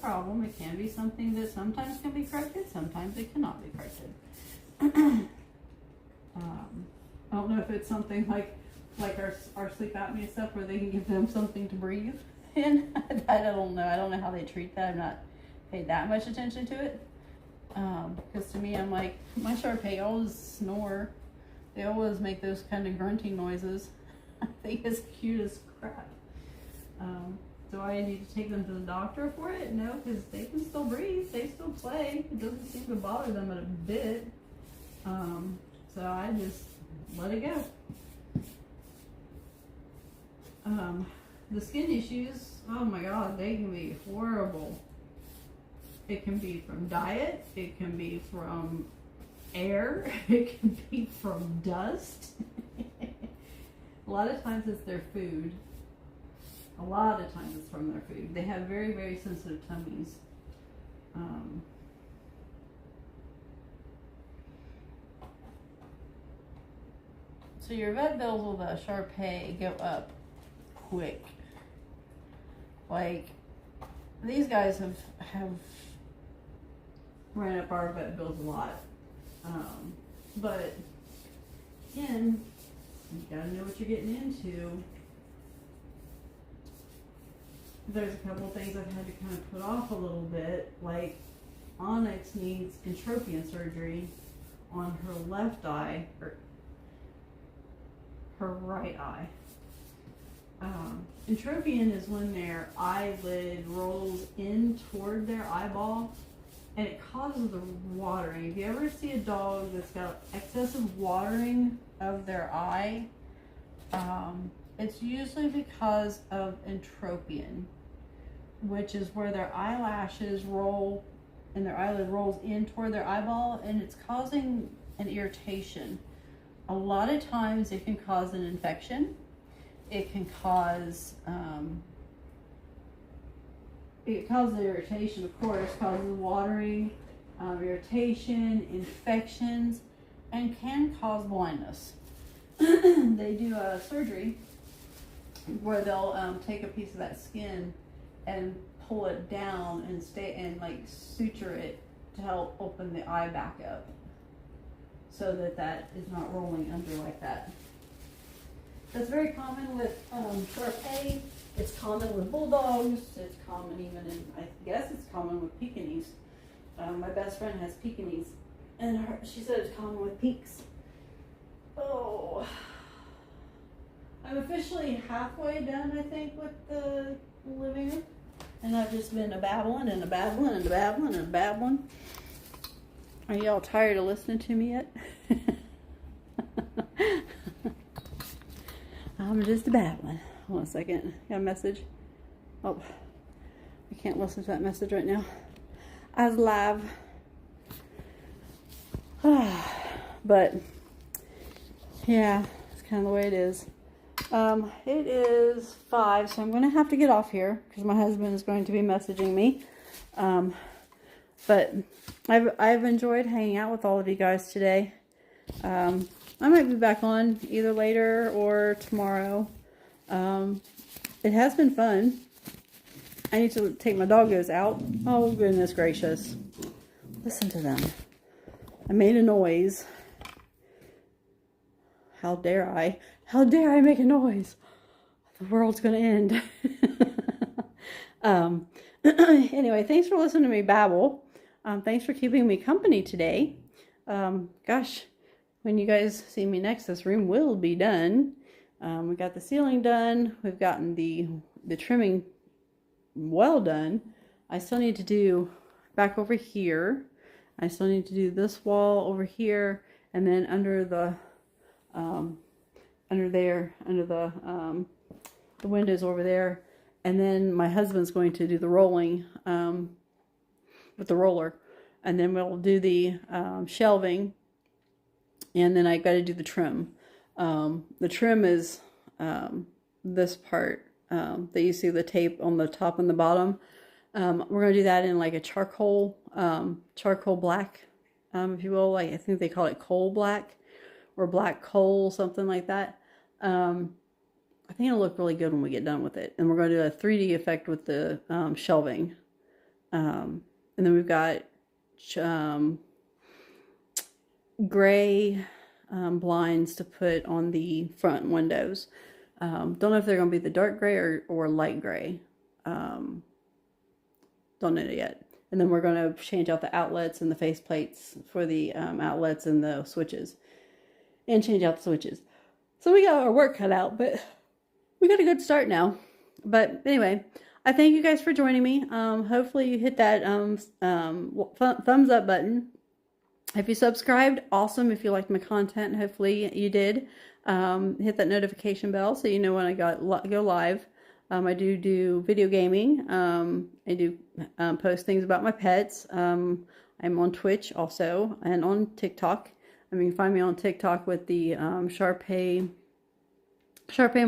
problem. It can be something that sometimes can be corrected, sometimes it cannot be corrected. I don't know if it's something like our sleep apnea stuff where they can give them something to breathe in. I don't know. I don't know how they treat that. I've not paid that much attention to it. Because to me, I'm like, my Shar-Pei always snore. They always make those kind of grunting noises. I think it's cute as crap. Do I need to take them to the doctor for it? No, because they can still breathe. They still play. It doesn't seem to bother them a bit. So I just let it go. The skin issues, oh my God, they can be horrible. It can be from diet. It can be from air. It can be from dust. A lot of times it's their food. A lot of times it's from their food. They have very, very sensitive tummies. So your vet bills with a Shar-Pei go up quick. Like, these guys have ran up our vet bills a lot. But again, you gotta know what you're getting into. There's a couple things I've had to kind of put off a little bit, like Onyx needs entropion surgery on her left eye, or her right eye. Entropion is when their eyelid rolls in toward their eyeball and it causes the watering. If you ever see a dog that's got excessive watering of their eye, it's usually because of entropion, which is where their eyelashes roll and their eyelid rolls in toward their eyeball, and it's causing an irritation. A lot of times it can cause an infection. It can cause it causes irritation, of course, causes watering, irritation, infections, and can cause blindness. They do a surgery where they'll take a piece of that skin and pull it down and like suture it to help open the eye back up, so that is not rolling under like that. That's very common with Shar-Pei It's common with bulldogs. It's common even in, I guess it's common with Pekingese. My best friend has Pekingese, and she said it's common with Peaks. Oh, I'm officially halfway done, I think, with the living room. And I've just been a-babbling and a-babbling and a-babbling and a-babbling. Are y'all tired of listening to me yet? I'm just a-babbling. Hold on a second. Got a message. Oh, I can't listen to that message right now. I was live. But, yeah, it's kind of the way it is. It is 5, so I'm going to have to get off here because my husband is going to be messaging me. But I've enjoyed hanging out with all of you guys today. I might be back on either later or tomorrow. It has been fun. I need to take my doggos out. Oh, goodness gracious. Listen to them. I made a noise. How dare I? How dare I make a noise? The world's going to end. Anyway, thanks for listening to me babble. Thanks for keeping me company today. Gosh, when you guys see me next, this room will be done. We got the ceiling done. We've gotten the trimming well done. I still need to do back over here. I still need to do this wall over here, and then under the the windows over there. And then my husband's going to do the rolling with the roller, and then we'll do the shelving, and then I got to do the trim. The trim is this part that you see the tape on the top and the bottom. We're going to do that in like a charcoal black, if you will. Like, I think they call it coal black or black coal, something like that. I think it'll look really good when we get done with it. And we're going to do a 3D effect with the shelving. And then we've got gray blinds to put on the front windows. Don't know if they're going to be the dark gray or light gray. Don't know yet. And then we're going to change out the outlets and the face plates for the outlets and the switches. And change out the switches. So we got our work cut out, but we got a good start now. But anyway, I thank you guys for joining me. Hopefully you hit that thumbs up button. If you subscribed, awesome. If you liked my content, hopefully you did. Hit that notification bell so you know when I go live. I do video gaming. I do post things about my pets. I'm on Twitch also and on TikTok. You can find me on TikTok with the Sharpay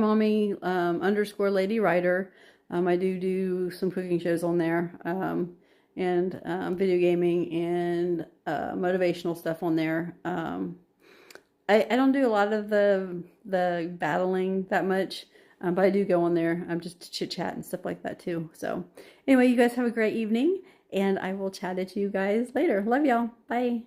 Mommy _ Lady Writer. I do some cooking shows on there, and video gaming and motivational stuff on there. I don't do a lot of the battling that much, but I do go on there just to chit chat and stuff like that too. So anyway, you guys have a great evening, and I will chat to you guys later. Love y'all. Bye.